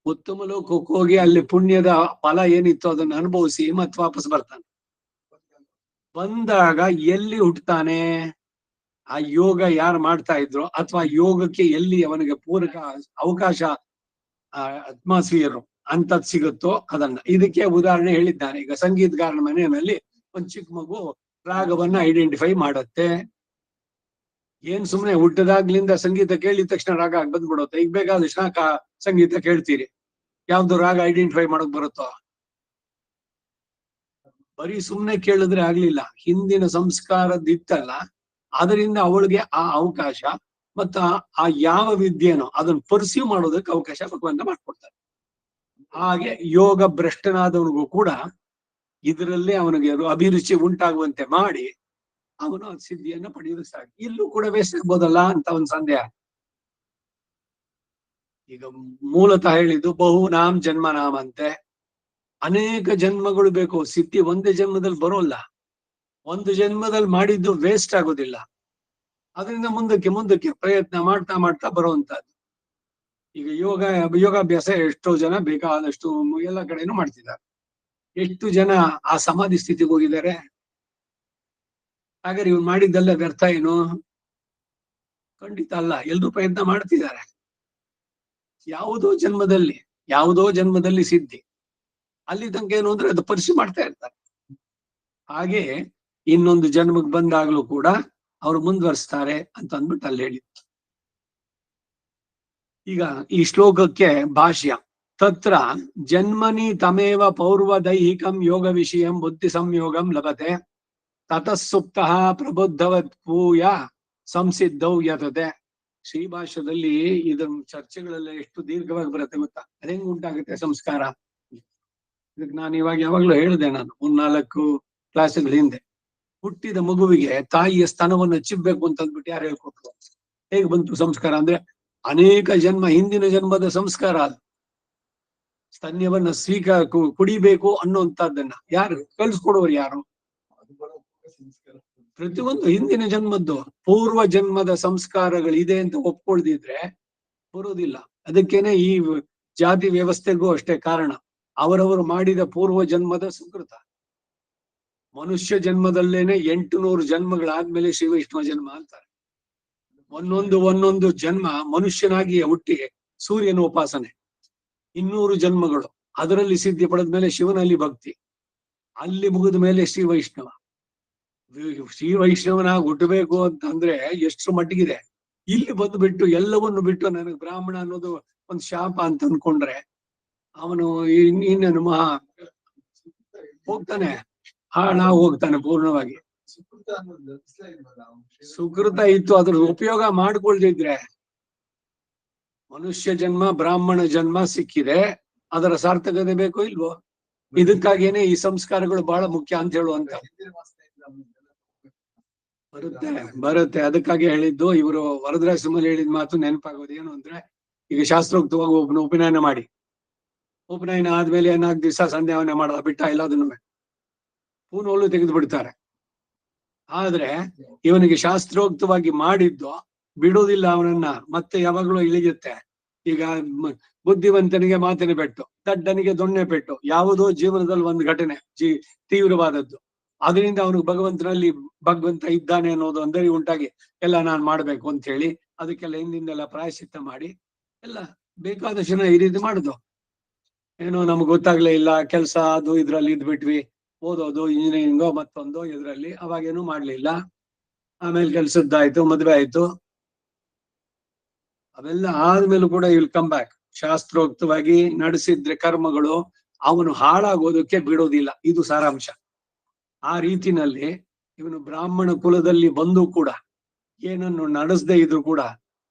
ಉತ್ತಮ ಲೋಕಕ್ಕೆ ಹೋಗಿ ಅಲ್ಲಿ ಪುಣ್ಯದ ಫಲ ಏನಿತ್ತು ಅದನ್ನು ಅನುಭವಿಸಿ ಮತ್ತೆ ವಾಪಸ್ ಬರ್ತಾನೆ. ಬಂದಾಗ ಎಲ್ಲಿ ಹುಟ್ಟುತ್ತಾನೆ? ಆ ಯೋಗ ಯಾರು ಮಾಡ್ತಾ ಇದ್ರು ಅಥವಾ ಯೋಗಕ್ಕೆ ಎಲ್ಲಿ ಅವನಿಗೆ ಪೂರಕ ಅವಕಾಶ ಅಟ್ಮಾಸ್ಫಿಯರ್ ಅಂತದ್ ಸಿಗುತ್ತೋ ಅದನ್ನ. ಇದಕ್ಕೆ ಉದಾಹರಣೆ ಹೇಳಿದ್ದಾನೆ. ಈಗ ಸಂಗೀತಗಾರನ ಮನೆಯಲ್ಲಿ ಒಂದ್ ಚಿಕ್ಕ ಮಗು ರಾಗವನ್ನ ಐಡೆಂಟಿಫೈ ಮಾಡತ್ತೆ. ಏನ್ ಸುಮ್ನೆ ಹುಟ್ಟದಾಗ್ಲಿಂದ ಸಂಗೀತ ಕೇಳಿದ ತಕ್ಷಣ ರಾಗ ಬಂದ್ಬಿಡುತ್ತೆ? ಈಗ ಬೇಕಾದಷ್ಟು ಸಂಗೀತ ಕೇಳ್ತೀರಿ, ಯಾವ್ದು ರಾಗ ಐಡೆಂಟಿಫೈ ಮಾಡಕ್ ಬರುತ್ತೋ? ಬರೀ ಸುಮ್ನೆ ಕೇಳಿದ್ರೆ ಆಗ್ಲಿಲ್ಲ. ಹಿಂದಿನ ಸಂಸ್ಕಾರದಿತ್ತಲ್ಲ, ಅದರಿಂದ ಅವಳಿಗೆ ಆ ಅವಕಾಶ ಮತ್ತ ಆ ಯಾವ ವಿದ್ಯೆನೋ ಅದನ್ನ ಪರ್ಸ್ಯೂ ಮಾಡೋದಕ್ಕೆ ಅವಕಾಶ ಭಗವಂತ ಮಾಡ್ಕೊಡ್ತಾರೆ. ಹಾಗೆ ಯೋಗ ಭ್ರಷ್ಟನಾದವನಿಗೂ ಕೂಡ ಇದರಲ್ಲೇ ಅವನಿಗೆ ಅಭಿರುಚಿ ಉಂಟಾಗುವಂತೆ ಮಾಡಿ ಅವನು ಸಿದ್ಧಿಯನ್ನು ಪಡೆಯುವುದು ಸಾಕು. ಇಲ್ಲೂ ಕೂಡ ವೇಸ್ಟ್ ಆಗ್ಬೋದಲ್ಲ ಅಂತ ಒಂದು ಸಂದೇಹ. ಈಗ ಮೂಲತಃ ಹೇಳಿದ್ದು ಬಹುನಾಮ್ ಜನ್ಮನಾಮ್ ಅಂತೆ, ಅನೇಕ ಜನ್ಮಗಳು ಬೇಕು. ಸಿದ್ಧಿ ಒಂದೇ ಜನ್ಮದಲ್ಲಿ ಬರೋಲ್ಲ. ಒಂದು ಜನ್ಮದಲ್ಲಿ ಮಾಡಿದ್ದು ವೇಸ್ಟ್ ಆಗೋದಿಲ್ಲ. ಅದರಿಂದ ಮುಂದಕ್ಕೆ ಪ್ರಯತ್ನ ಮಾಡ್ತಾ ಮಾಡ್ತಾ ಬರುವಂತಹದ್ದು. ಈಗ ಯೋಗಾಭ್ಯಾಸ ಎಷ್ಟೋ ಜನ ಬೇಕಾದಷ್ಟು ಎಲ್ಲ ಕಡೆನೂ ಮಾಡ್ತಿದ್ದಾರೆ. ಎಷ್ಟು ಜನ ಆ ಸಮಾಧಿ ಸ್ಥಿತಿಗೆ ಹೋಗಿದ್ದಾರೆ? ಹಾಗಾದ್ರೆ ಇವ್ರು ಮಾಡಿದ್ದೆಲ್ಲ ವ್ಯರ್ಥ ಏನು? ಖಂಡಿತ ಅಲ್ಲ. ಎಲ್ರೂ ಪ್ರಯತ್ನ ಮಾಡ್ತಿದ್ದಾರೆ. ಯಾವುದೋ ಜನ್ಮದಲ್ಲಿ ಸಿದ್ಧಿ. ಅಲ್ಲಿ ತನಕ ಏನು ಅಂದ್ರೆ ಅದು ಪರಿಶೀಲನೆ ಮಾಡ್ತಾ ಇರ್ತಾರೆ. ಹಾಗೆ ಇನ್ನೊಂದು ಜನ್ಮಕ್ಕೆ ಬಂದಾಗ್ಲೂ ಕೂಡ ಅವ್ರು ಮುಂದುವರಿಸ್ತಾರೆ ಅಂತ ಅಂದ್ಬಿಟ್ಟು ಅಲ್ಲಿ ಹೇಳಿ. ಈಗ ಈ ಶ್ಲೋಕಕ್ಕೆ ಭಾಷ್ಯ: ತತ್ರ ಜನ್ಮನಿ ತಮೇವ ಪೌರ್ವ ದೈಹಿಕಂ ಯೋಗ ವಿಷಯಂ ಬುದ್ಧಿ ಸಂಯೋಗಂ ಲಭತೆ ತತಃಸುಪ್ತಃ ಪ್ರಬುದ್ಧವತ್ ಭೂಯ ಸಂಸಿದ್ಧೌ ಯತತೆ. ಶ್ರೀಭಾಷ್ಯದಲ್ಲಿ ಇದರ ಚರ್ಚೆಗಳೆಲ್ಲ ಎಷ್ಟು ದೀರ್ಘವಾಗಿ ಬರುತ್ತೆ ಗೊತ್ತಾ? ಅದೇಂಗ್ ಉಂಟಾಗುತ್ತೆ ಸಂಸ್ಕಾರ? ಇದಕ್ಕೆ ನಾನು ಇವಾಗ ಯಾವಾಗ್ಲೂ ಹೇಳಿದೆ, ನಾನು 3-4 ಕ್ಲಾಸ್ಗಳ ಹಿಂದೆ, ಹುಟ್ಟಿದ ಮಗುವಿಗೆ ತಾಯಿಯ ಸ್ತನವನ್ನು ಚಿಬ್ಬೇಕು ಅಂತ ಅಂದ್ಬಿಟ್ಟು ಯಾರು ಹೇಳ್ಕೊಟ್ರು? ಹೇಗೆ ಬಂತು ಸಂಸ್ಕಾರ ಅಂದ್ರೆ, ಅನೇಕ ಜನ್ಮ ಹಿಂದಿನ ಜನ್ಮದ ಸಂಸ್ಕಾರ ಅದು. ಸ್ತನ್ಯವನ್ನ ಕುಡಿಬೇಕು ಅನ್ನುವಂಥದ್ದನ್ನ ಯಾರು ಕಲ್ಸ್ಕೊಡೋರು? ಯಾರು? ಪ್ರತಿಯೊಂದು ಹಿಂದಿನ ಜನ್ಮದ್ದು ಪೂರ್ವ ಜನ್ಮದ ಸಂಸ್ಕಾರಗಳಿದೆ ಅಂತ ಒಪ್ಕೊಳ್ದಿದ್ರೆ ಬರೋದಿಲ್ಲ. ಅದಕ್ಕೇನೆ ಈ ಜಾತಿ ವ್ಯವಸ್ಥೆಗೂ ಅಷ್ಟೇ ಕಾರಣ. ಅವರವರು ಮಾಡಿದ ಪೂರ್ವ ಜನ್ಮದ ಸುಕೃತ. ಮನುಷ್ಯ ಜನ್ಮದಲ್ಲೇನೆ 800 ಜನ್ಮಗಳಾದ್ಮೇಲೆ ಶ್ರೀ ವೈಷ್ಣವ ಜನ್ಮ ಅಂತಾರೆ. ಒಂದೊಂದು ಜನ್ಮ ಮನುಷ್ಯನಾಗಿ ಹುಟ್ಟಿ ಸೂರ್ಯನ ಉಪಾಸನೆ, 200 ಜನ್ಮಗಳು. ಅದರಲ್ಲಿ ಸಿದ್ಧಿ ಪಡೆದ್ಮೇಲೆ ಶಿವನಲ್ಲಿ ಭಕ್ತಿ, ಅಲ್ಲಿ ಮುಗಿದ ಮೇಲೆ ಶ್ರೀ ವೈಷ್ಣವ. ಶ್ರೀ ವೈಷ್ಣವನಾಗಿ ಹುಟ್ಟಬೇಕು ಅಂತಂದ್ರೆ ಎಷ್ಟು ಮಟ್ಟಿಗಿದೆ. ಇಲ್ಲಿ ಬಂದ್ಬಿಟ್ಟು ಎಲ್ಲವನ್ನು ಬಿಟ್ಟು ನನಗೆ ಬ್ರಾಹ್ಮಣ ಅನ್ನೋದು ಒಂದು ಶಾಪ ಅಂತ ಅನ್ಕೊಂಡ್ರೆ ಅವನು ಇನ್ನೇನು ಮಹಾ ಹೋಗ್ತಾನೆ, ಹಾಳಾಗಿ ಹೋಗ್ತಾನೆ ಪೂರ್ಣವಾಗಿ. ಸುಕೃತ ಇತ್ತು, ಅದ್ರ ಉಪಯೋಗ ಮಾಡ್ಕೊಳ್ದಿದ್ರೆ. ಮನುಷ್ಯ ಜನ್ಮ ಬ್ರಾಹ್ಮಣ ಜನ್ಮ ಸಿಕ್ಕಿದೆ, ಅದರ ಸಾರ್ಥಕತೆ ಬೇಕೋ ಇಲ್ವೋ? ಇದಕ್ಕಾಗೇನೆ ಈ ಸಂಸ್ಕಾರಗಳು ಬಹಳ ಮುಖ್ಯ ಅಂತ ಹೇಳುವಂತ ಬರುತ್ತೆ. ಅದಕ್ಕಾಗಿ ಹೇಳಿದ್ದು, ಇವರು ವರದರಾಜರಲ್ಲಿ ಹೇಳಿದ ಮಾತು ನೆನಪಾಗೋದು ಏನು ಅಂದ್ರೆ, ಈಗ ಶಾಸ್ತ್ರೋಕ್ತವಾಗಿ ಒಬ್ಬನ ಉಪನಯನ ಮಾಡಿ, ಉಪನಯನ ಆದ್ಮೇಲೆ 4 ದಿವಸ ಸಂಧ್ಯಾವನೆ ಮಾಡದ ಬಿಟ್ಟ ಇಲ್ಲ, ಅದನ್ನು ಪೂರ್ಣವಲ್ಲೂ ತೆಗೆದು ಬಿಡ್ತಾರೆ. ಆದ್ರೆ ಇವನಿಗೆ ಶಾಸ್ತ್ರೋಕ್ತವಾಗಿ ಮಾಡಿದ್ದು ಬಿಡೋದಿಲ್ಲ, ಅವನನ್ನ ಮತ್ತೆ ಯಾವಾಗ್ಲೂ ಇಳಿಯುತ್ತೆ. ಈಗ ಬುದ್ಧಿವಂತನಿಗೆ ಮಾತಿನ ಪೆಟ್ಟು, ದಡ್ಡನಿಗೆ ದೊಣ್ಣೆ ಪೆಟ್ಟು, ಯಾವುದೋ ಜೀವನದಲ್ಲಿ ಒಂದು ಘಟನೆ ತೀವ್ರವಾದದ್ದು, ಅದರಿಂದ ಅವನಿಗೆ ಭಗವಂತ ಇದ್ದಾನೆ ಅನ್ನೋದು ಅಂದರೆ ಉಂಟಾಗಿ ಎಲ್ಲ ನಾನು ಮಾಡ್ಬೇಕು ಅಂತ ಹೇಳಿ ಅದಕ್ಕೆಲ್ಲ ಹಿಂದಿಂದೆಲ್ಲ ಪ್ರಾಯಶ್ಚಿತ್ತ ಮಾಡಿ ಎಲ್ಲ ಬೇಕಾದಷ್ಟು ಈ ರೀತಿ ಮಾಡುದು. ಏನೋ ನಮ್ಗೆ ಗೊತ್ತಾಗ್ಲೇ ಇಲ್ಲ, ಕೆಲಸ ಅದು ಇದ್ರಲ್ಲಿ ಇದ್ಬಿಟ್ವಿ, ಓದೋದು ಇಂಜಿನಿಯರಿಂಗೋ ಮತ್ತೊಂದು ಇದ್ರಲ್ಲಿ, ಅವಾಗೇನು ಮಾಡ್ಲಿಲ್ಲ. ಆಮೇಲೆ ಕೆಲ್ಸದ್ದಾಯ್ತು, ಮದ್ವೆ ಆಯ್ತು. ಅವೆಲ್ಲ ಆದ್ಮೇಲೂ ಕೂಡ ವಿಲ್ ಕಮ್ ಬ್ಯಾಕ್. ಶಾಸ್ತ್ರೋಕ್ತವಾಗಿ ನಡೆಸಿದ್ರೆ ಕರ್ಮಗಳು ಅವನು ಹಾಳಾಗೋದಕ್ಕೆ ಬಿಡೋದಿಲ್ಲ, ಇದು ಸಾರಾಂಶ. ಆ ರೀತಿನಲ್ಲಿ ಇವನು ಬ್ರಾಹ್ಮಣ ಕುಲದಲ್ಲಿ ಬಂದು ಕೂಡ ಏನನ್ನು ನಡೆಸದೇ ಇದ್ರು ಕೂಡ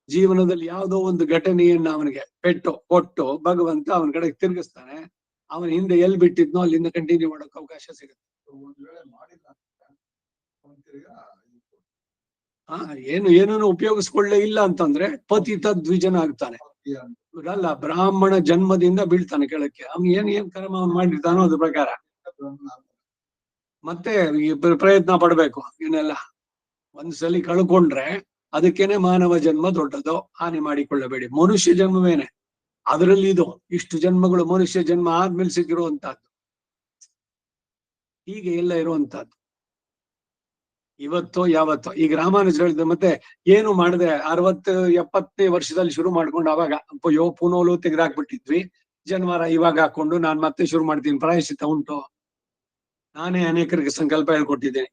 ಜೀವನದಲ್ಲಿ ಯಾವುದೋ ಒಂದು ಘಟನೆಯನ್ನ ಅವನಿಗೆ ಪೆಟ್ಟು ಕೊಟ್ಟು ಭಗವಂತ ಅವನ ಕಡೆ ತಿರುಗಿಸ್ತಾನೆ. ಅವನ ಹಿಂದೆ ಎಲ್ಲಿ ಬಿಟ್ಟಿದ್ನೋ ಅಲ್ಲಿಂದ ಕಂಟಿನ್ಯೂ ಮಾಡೋಕೆ ಅವಕಾಶ ಸಿಗುತ್ತೆ. ಒಂದ್ ವೇಳೆ ಮಾಡಿಲ್ಲ ಏನನ್ನು ಉಪಯೋಗಿಸ್ಕೊಳ್ಳೇ ಇಲ್ಲ ಅಂತಂದ್ರೆ ಪತಿತ ದ್ವಿಜನ ಆಗ್ತಾನೆ. ಅಲ್ಲ, ಬ್ರಾಹ್ಮಣ ಜನ್ಮದಿಂದ ಬೀಳ್ತಾನೆ ಕೆಳಕ್ಕೆ. ಅವ್ನು ಏನ್ ಕರ್ಮ ಅವ್ನು ಮಾಡಿರ್ತಾನೋ ಅದ್ರ ಪ್ರಕಾರ ಮತ್ತೆ ಈ ಪ್ರಯತ್ನ ಪಡ್ಬೇಕು. ಇವನ್ನೆಲ್ಲ ಒಂದ್ಸಲಿ ಕಳ್ಕೊಂಡ್ರೆ ಅದಕ್ಕೇನೆ ಮಾನವ ಜನ್ಮ ದೊಡ್ಡದು, ಹಾನಿ ಮಾಡಿಕೊಳ್ಳಬೇಡಿ. ಮನುಷ್ಯ ಜನ್ಮವೇನೆ, ಅದರಲ್ಲಿ ಇದು ಇಷ್ಟು ಜನ್ಮಗಳು ಮನುಷ್ಯ ಜನ್ಮ ಆದ್ಮೇಲೆ ಸಿಕ್ಕಿರುವಂತಹದ್ದು, ಹೀಗೆ ಎಲ್ಲ ಇರುವಂತಹದ್ದು. ಇವತ್ತು ಯಾವತ್ತೋ ಈಗ ರಾಮಾನುಜರು ಹೇಳಿದ ಮತ್ತೆ ಏನು ಮಾಡದೆ 60-70ನೇ ವರ್ಷದಲ್ಲಿ ಶುರು ಮಾಡ್ಕೊಂಡು ಅವಾಗ ಪುನೋಲು ತೆಗೆದಾಕ್ಬಿಟ್ಟಿದ್ವಿ, ಜನವಾರ ಇವಾಗ ಹಾಕೊಂಡು ನಾನ್ ಮತ್ತೆ ಶುರು ಮಾಡ್ತೀನಿ, ಪ್ರಾಯಶ್ಚಿತ್ತ ಉಂಟು. ನಾನೇ ಅನೇಕರಿಗೆ ಸಂಕಲ್ಪ ಹೇಳ್ಕೊಟ್ಟಿದ್ದೇನೆ.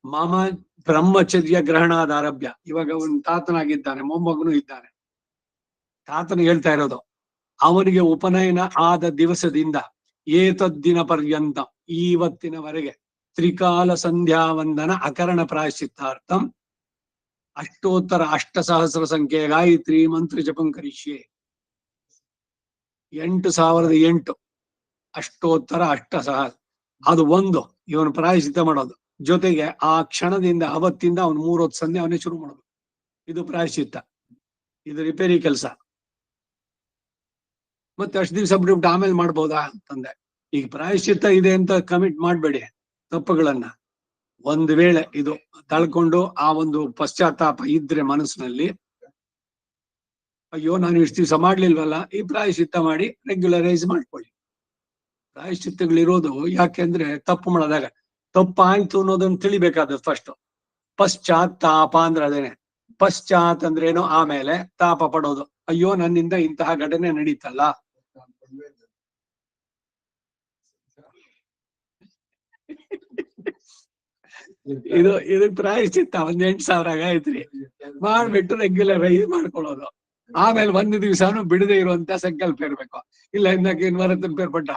ಮಾಮ ಬ್ರಹ್ಮಚರ್ಯ ಗ್ರಹಣಾದಾರಭ್ಯ. ಇವಾಗ ಅವನು ತಾತನಾಗಿದ್ದಾನೆ, ಮೊಮ್ಮಗನು ಇದ್ದಾನೆ. ತಾತನು ಹೇಳ್ತಾ ಇರೋದು, ಅವನಿಗೆ ಉಪನಯನ ಆದ ದಿವಸದಿಂದ ಏತದ್ದಿನ ಪರ್ಯಂತ, ಇವತ್ತಿನವರೆಗೆ ತ್ರಿಕಾಲ ಸಂಧ್ಯಾ ವಂದನ ಅಕರಣ ಪ್ರಾಯಶ್ಚಿತ್ತಾರ್ಥಂ ಅಷ್ಟೋತ್ತರ 8,000 ಸಂಖ್ಯೆ ಗಾಯತ್ರಿ ಮಂತ್ರ ಜಪಂ ಕರಿಷ್ಯೆ. 8,008 ಅಷ್ಟೋತ್ತರ 8,000 ಅದು ಒಂದು ಇವನು ಪ್ರಾಯಶ್ಚಿತ್ತ ಮಾಡೋದು. ಜೊತೆಗೆ ಆ ಕ್ಷಣದಿಂದ ಅವತ್ತಿಂದ ಅವನು 3 ಹೊತ್ತು ಸಂಧ್ಯೆ ಅವನೇ ಶುರು ಮಾಡೋದು. ಇದು ಪ್ರಾಯಶ್ಚಿತ್ತ, ಇದು ರಿಪೇರಿ ಕೆಲಸ. ಮತ್ತೆ ಅಷ್ಟು ದಿವಸ ಬಿಟ್ಬಿಟ್ಟು ಆಮೇಲೆ ಮಾಡ್ಬೋದಾ ಅಂತಂದೆ. ಈಗ ಪ್ರಾಯಶ್ಚಿತ್ತ ಇದೆ ಅಂತ ಕಮಿಟ್ ಮಾಡ್ಬೇಡಿ ತಪ್ಪುಗಳನ್ನ. ಒಂದು ವೇಳೆ ಇದು ತಳ್ಕೊಂಡು ಆ ಒಂದು ಪಶ್ಚಾತ್ತಾಪ ಇದ್ರೆ ಮನಸ್ಸಿನಲ್ಲಿ, ಅಯ್ಯೋ ನಾನು ಇಷ್ಟು ದಿವಸ ಮಾಡ್ಲಿಲ್ವಲ್ಲ, ಈ ಪ್ರಾಯಶ್ಚಿತ್ತ ಮಾಡಿ ರೆಗ್ಯುಲರೈಸ್ ಮಾಡ್ಕೊಳ್ಳಿ. ಪ್ರಾಯಶ್ಚಿತ್ತಗಳಿರೋದು ಯಾಕೆಂದ್ರೆ ತಪ್ಪು ಮಾಡೋದಾಗ ತಪ್ಪಾಯ್ತು ಅನ್ನೋದನ್ನ ತಿಳಿಬೇಕಾದ ಫಸ್ಟ್. ಪಶ್ಚಾತ್ತಾಪ ಅಂದ್ರೆ ಅದೇನೆ. ಪಶ್ಚಾತ್ ಅಂದ್ರೆ ಏನೋ ಆಮೇಲೆ, ತಾಪ ಪಡೋದು, ಅಯ್ಯೋ ನನ್ನಿಂದ ಇಂತಹ ಘಟನೆ ನಡೀತಲ್ಲ. ಇದು ಪ್ರಾಯಶ್ಚಿತ್ತ 8,000 ಗಾಯತ್ರಿ ಮಾಡ್ಬಿಟ್ಟು ರೆಗ್ಯುಲರೈಸ್ ಮಾಡ್ಕೊಳ್ಳೋದು. ಆಮೇಲೆ ಒಂದು ದಿವಸನು ಬಿಡದೆ ಇರುವಂತ ಸಂಕಲ್ಪ ಇರ್ಬೇಕು. ಇಲ್ಲ ಇನ್ನಕ್ಕೆ ವರತನ ಪೇರ್ಪಟ್ಟ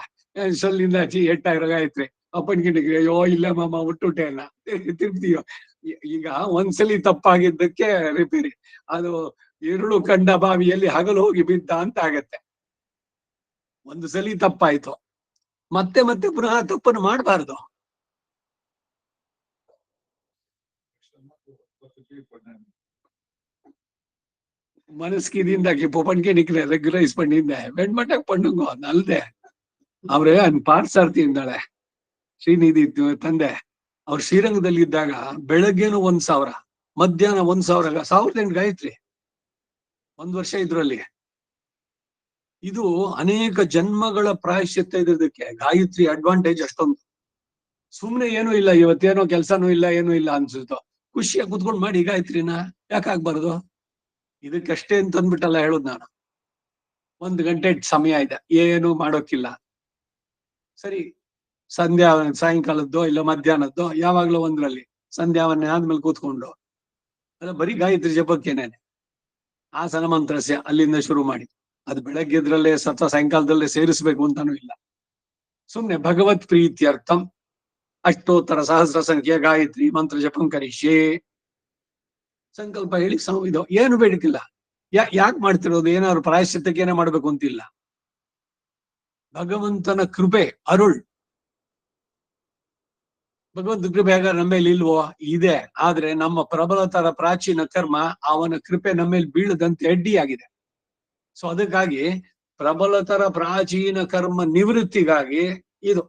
ಸಲ್ಲಿಂದ ಆಚಿ 8,000 ಗಾಯತ್ರಿ ಅಪ್ಪನ್ಗಿಂಡಿಗೆ, ಅಯ್ಯೋ ಇಲ್ಲ ಮಾಮ ಹುಟ್ಟುಟೆ ಅಲ್ಲ ತಿರ್ತೀಯೋ. ಈಗ ಒಂದ್ಸಲಿ ತಪ್ಪಾಗಿದ್ದಕ್ಕೆ ರಿಪೇರಿ, ಅದು ഇരുಳು ಕಂಡ ಬಾವಿಯಲ್ಲಿ ಹಗಲು ಹೋಗಿ ಬಿದ್ದ ಅಂತ ಆಗತ್ತೆ. ಒಂದು ಸಲಿ ತಪ್ಪಾಯ್ತು, ಮತ್ತೆ ಮತ್ತೆ ಪುನಃ ತಪ್ಪನ್ನು ಮಾಡಬಾರ್ದು. மனசுக்கு இருந்தாக்கி இப்போ பண்ணிக்க நிக்கிறேன் ரெகுலரைஸ் பண்ணியிருந்தேன் வெண்மட்டக்கு பண்ணுங்க நல்லதே. ಅವ್ರೆ ಪಾರ್ಥಸಾರಥಿ ಇದ್ದಾಳೆ ಶ್ರೀನಿಧಿ ತಂದೆ, ಅವ್ರು ಶ್ರೀರಂಗದಲ್ಲಿ ಇದ್ದಾಗ ಬೆಳಗ್ಗೆನು 1,000, ಮಧ್ಯಾಹ್ನ 1,000, 1,008 ಗಾಯತ್ರಿ 1 ವರ್ಷ ಇದ್ರಲ್ಲಿ. ಇದು ಅನೇಕ ಜನ್ಮಗಳ ಪ್ರಾಯಶ್ಚಿತ್ತ ಇದ್ರದಕ್ಕೆ ಗಾಯತ್ರಿ ಅಡ್ವಾಂಟೇಜ್ ಅಷ್ಟೊಂದು. ಸುಮ್ನೆ ಏನೂ ಇಲ್ಲ, ಇವತ್ತೇನೋ ಕೆಲ್ಸನೂ ಇಲ್ಲ ಏನೂ ಇಲ್ಲ ಅನ್ಸುತ್ತೋ, ಖುಷಿಯಾಗಿ ಕುತ್ಕೊಂಡು ಮಾಡಿ ಗಾಯತ್ರಿನ, ಯಾಕಾಗ್ಬಾರ್ದು? ಇದಕ್ಕಷ್ಟೇ ಅಂತ ಅಂದ್ಬಿಟ್ಟಲ್ಲ ಹೇಳುದು ನಾನು. 1 ಗಂಟೆ ಸಮಯ ಇದೆ, ಏನು ಮಾಡೋಕ್ಕಿಲ್ಲ, ಸರಿ ಸಂಧ್ಯಾ ಸಾಯಂಕಾಲದ್ದೋ ಇಲ್ಲ ಮಧ್ಯಾಹ್ನದ್ದೋ ಯಾವಾಗ್ಲೋ ಒಂದ್ರಲ್ಲಿ ಸಂಧ್ಯಾವನ್ನೇ ಆದ್ಮೇಲೆ ಕೂತ್ಕೊಂಡು ಅಲ್ಲ ಬರೀ ಗಾಯತ್ರಿ ಜಪಕ್ಕೇನೇನೆ ಆಸನ ಮಂತ್ರಸ್ಯ ಅಲ್ಲಿಂದ ಶುರು ಮಾಡಿ, ಅದು ಬೆಳಗ್ಗೆದ್ರಲ್ಲೇ ಸಾಯಂಕಾಲದಲ್ಲೇ ಸೇರಿಸ್ಬೇಕು ಅಂತಾನೂ ಇಲ್ಲ. ಸುಮ್ನೆ ಭಗವತ್ ಪ್ರೀತ್ಯರ್ಥಂ ಅಷ್ಟೋತ್ತರ 1,000 ಸಂಖ್ಯೆ ಗಾಯತ್ರಿ ಮಂತ್ರ ಜಪಂ ಕರಿಷ್ಯೆ ಸಂಕಲ್ಪ ಹೇಳಿ ಇದು ಏನು ಬೇಡಿಕಿಲ್ಲ. ಯಾಕೆ ಮಾಡ್ತಿರೋದು? ಏನಾದ್ರು ಪ್ರಾಯಶ್ಚಿತ್ತಕ್ಕೆ ಏನೇ ಮಾಡ್ಬೇಕು ಅಂತಿಲ್ಲ. ಭಗವಂತನ ಕೃಪೆ ಅರುಳ್, ಭಗವಂತ ಕೃಪೆ ಹಾಗಾದ್ರೆ ನಮ್ಮೇಲೆ ಇಲ್ವೋ? ಇದೆ, ಆದ್ರೆ ನಮ್ಮ ಪ್ರಬಲತರ ಪ್ರಾಚೀನ ಕರ್ಮ ಅವನ ಕೃಪೆ ನಮ್ಮೇಲೆ ಬೀಳದಂತೆ ಅಡ್ಡಿಯಾಗಿದೆ. ಸೊ ಅದಕ್ಕಾಗಿ ಪ್ರಬಲತರ ಪ್ರಾಚೀನ ಕರ್ಮ ನಿವೃತ್ತಿಗಾಗಿ ಇದು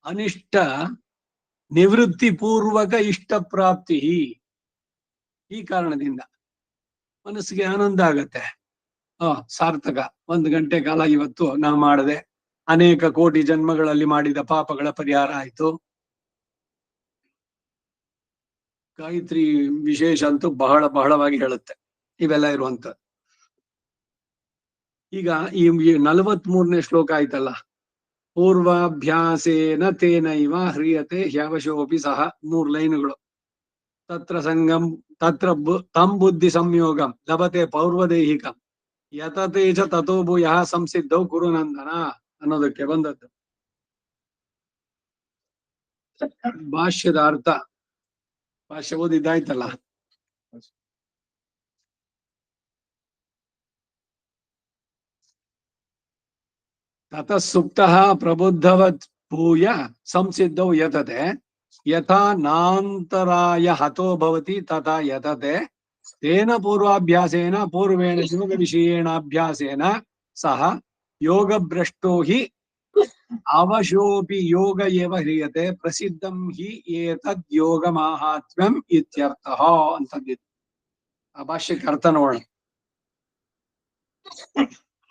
ಅನಿಷ್ಟ ನಿವೃತ್ತಿ ಪೂರ್ವಕ ಇಷ್ಟ ಪ್ರಾಪ್ತಿ. ಈ ಕಾರಣದಿಂದ ಮನಸ್ಸಿಗೆ ಆನಂದ ಆಗತ್ತೆ. ಸಾರ್ಥಕ 1 ಗಂಟೆ ಕಾಲ ಇವತ್ತು ನಾ ಮಾಡದೆ, ಅನೇಕ ಕೋಟಿ ಜನ್ಮಗಳಲ್ಲಿ ಮಾಡಿದ ಪಾಪಗಳ ಪರಿಹಾರ ಆಯ್ತು. ಗಾಯತ್ರಿ ವಿಶೇಷ ಅಂತೂ ಬಹಳವಾಗಿ ಹೇಳುತ್ತೆ ಇವೆಲ್ಲ ಇರುವಂತ. ಈಗ ಈ 43ನೇ ಶ್ಲೋಕ ಆಯ್ತಲ್ಲ, ಪೂರ್ವಾಭ್ಯಾಸೇನ ತೇನೈವ ಹ್ರಿಯತೆ ಹ್ಯವಶೋಪಿ ಸಹ, 3 ಲೈನ್ಗಳು. ತತ್ರ ಸಂಗಂ ತತ್ರ ತಂ ಬುದ್ಧಿ ಸಂಯೋಗಂ ಲಭತೆ ಪೌರ್ವದೇಹಿಕಂ ಯತತೆ ಚ ತಥೋ ಭೂಯಃ ಸಂಸಿದ್ಧೌ ಕುರುನಂದನ ಅನ್ನೋದಕ್ಕೆ ಬಂದದ್ದು. ಭಾಷ್ಯದ ಅರ್ಥ, ಭಾಷ್ಯ ಓದಿದ್ದಾಯ್ತಲ್ಲ. ತತಃ ಸುಪ್ತಃ ಪ್ರಬುದ್ಧವತ್ ಭೂಯ ಸಂಸಿದ್ಧೌ ಯತತೆ ಯಥಾ ನಾಂತರಾಯ ಹತೋ ಭವತಿ ತಥಾ ಯತತೆ ತೇನ ಪೂರ್ವಾಭ್ಯಾಸೇನ ಪೂರ್ವೇಣ ಯೋಗ ವಿಷಯೇಣಾಭ್ಯಾಸೇನ ಸಹ ಯೋಗ ಭ್ರಷ್ಟೋ ಹಿ ಅವಶೋಪಿ ಯೋಗ ಏವ ಹ್ರಿಯತೆ ಪ್ರಸಿದ್ಧಂ ಹಿ ಏತದ್ ಯೋಗ ಮಾಹಾತ್ಮ್ಯಂ ಇತ್ಯರ್ಥಃ ಅಂತಂದಿದ್ದು. ಆ ಭಾಷ್ಯಕ್ಕೆ ಅರ್ಥ ನೋಡೋಣ.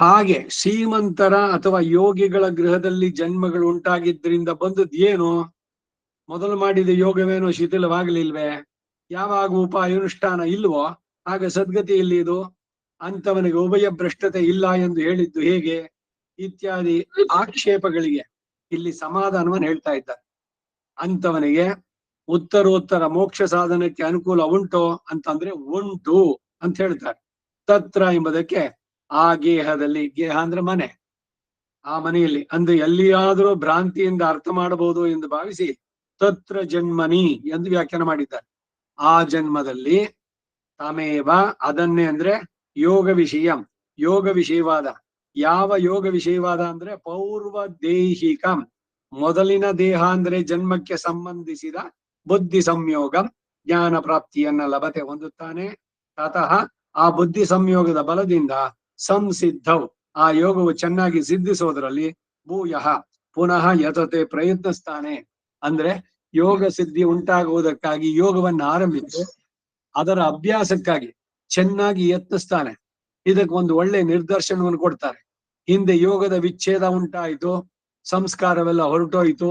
ಹಾಗೆ ಶ್ರೀಮಂತರ ಅಥವಾ ಯೋಗಿಗಳ ಗೃಹದಲ್ಲಿ ಜನ್ಮಗಳು ಉಂಟಾಗಿದ್ದರಿಂದ ಬಂದದ್ದು ಏನು? ಮೊದಲು ಮಾಡಿದ ಯೋಗವೇನೋ ಶಿಥಿಲವಾಗಲಿಲ್ವೇ? ಯಾವಾಗ ಉಪಾಯಾನುಷ್ಠಾನ ಇಲ್ವೋ ಆಗ ಸದ್ಗತಿ ಇಲ್ಲಿ ಇದು ಅಂತವನಿಗೆ ಉಭಯ ಭ್ರಷ್ಟತೆ ಇಲ್ಲ ಎಂದು ಹೇಳಿದ್ದು ಹೇಗೆ? ಇತ್ಯಾದಿ ಆಕ್ಷೇಪಗಳಿಗೆ ಇಲ್ಲಿ ಸಮಾಧಾನವನ್ನು ಹೇಳ್ತಾ ಇದ್ದಾರೆ. ಅಂತವನಿಗೆ ಉತ್ತರೋತ್ತರ ಮೋಕ್ಷ ಸಾಧನಕ್ಕೆ ಅನುಕೂಲ ಉಂಟು ಅಂತಂದ್ರೆ ಉಂಟು ಅಂತ ಹೇಳ್ತಾರೆ. ತತ್ರ ಎಂಬುದಕ್ಕೆ ಆ ಗೇಹದಲ್ಲಿ, ಗೇಹ ಅಂದ್ರೆ ಮನೆ, ಆ ಮನೆಯಲ್ಲಿ ಅಂದ್ರೆ ಎಲ್ಲಿಯಾದರೂ ಭ್ರಾಂತಿಯಿಂದ ಅರ್ಥ ಮಾಡಬಹುದು ಎಂದು ಭಾವಿಸಿ ತತ್ರ ಜನ್ಮನಿ ಎಂದು ವ್ಯಾಖ್ಯಾನ ಮಾಡಿದ್ದಾರೆ. ಆ ಜನ್ಮದಲ್ಲಿ ತಮೇವ, ಅದನ್ನೇ ಅಂದ್ರೆ ಯೋಗ ವಿಷಯಂ, ಯೋಗ ವಿಷಯವಾದ. ಯಾವ ಯೋಗ ವಿಷಯವಾದ ಅಂದ್ರೆ ಪೌರ್ವ ದೇಹಿಕಂ, ಮೊದಲಿನ ದೇಹ ಅಂದ್ರೆ ಜನ್ಮಕ್ಕೆ ಸಂಬಂಧಿಸಿದ ಬುದ್ಧಿ ಸಂಯೋಗಂ, ಜ್ಞಾನ ಪ್ರಾಪ್ತಿಯನ್ನ ಲಭತೆ ಹೊಂದುತ್ತಾನೆ. ತತಃ ಆ ಬುದ್ಧಿ ಸಂಯೋಗದ ಬಲದಿಂದ ಸಂಸಿದ್ಧವು, ಆ ಯೋಗವು ಚೆನ್ನಾಗಿ ಸಿದ್ಧಿಸೋದ್ರಲ್ಲಿ ಭೂಯಃ ಪುನಃ ಯತತೆ ಪ್ರಯತ್ನಿಸ್ತಾನೆ. ಅಂದ್ರೆ ಯೋಗ ಸಿದ್ಧಿ ಉಂಟಾಗುವುದಕ್ಕಾಗಿ ಯೋಗವನ್ನು ಆರಂಭಿಸಿ ಅದರ ಅಭ್ಯಾಸಕ್ಕಾಗಿ ಚೆನ್ನಾಗಿ ಯತ್ನಿಸ್ತಾನೆ. ಇದಕ್ಕೆ ಒಂದು ಒಳ್ಳೆ ನಿರ್ದರ್ಶನವನ್ನು ಕೊಡ್ತಾರೆ. ಹಿಂದೆ ಯೋಗದ ವಿಚ್ಛೇದ ಉಂಟಾಯಿತು, ಸಂಸ್ಕಾರವೆಲ್ಲ ಹೊರಟೋಯ್ತು,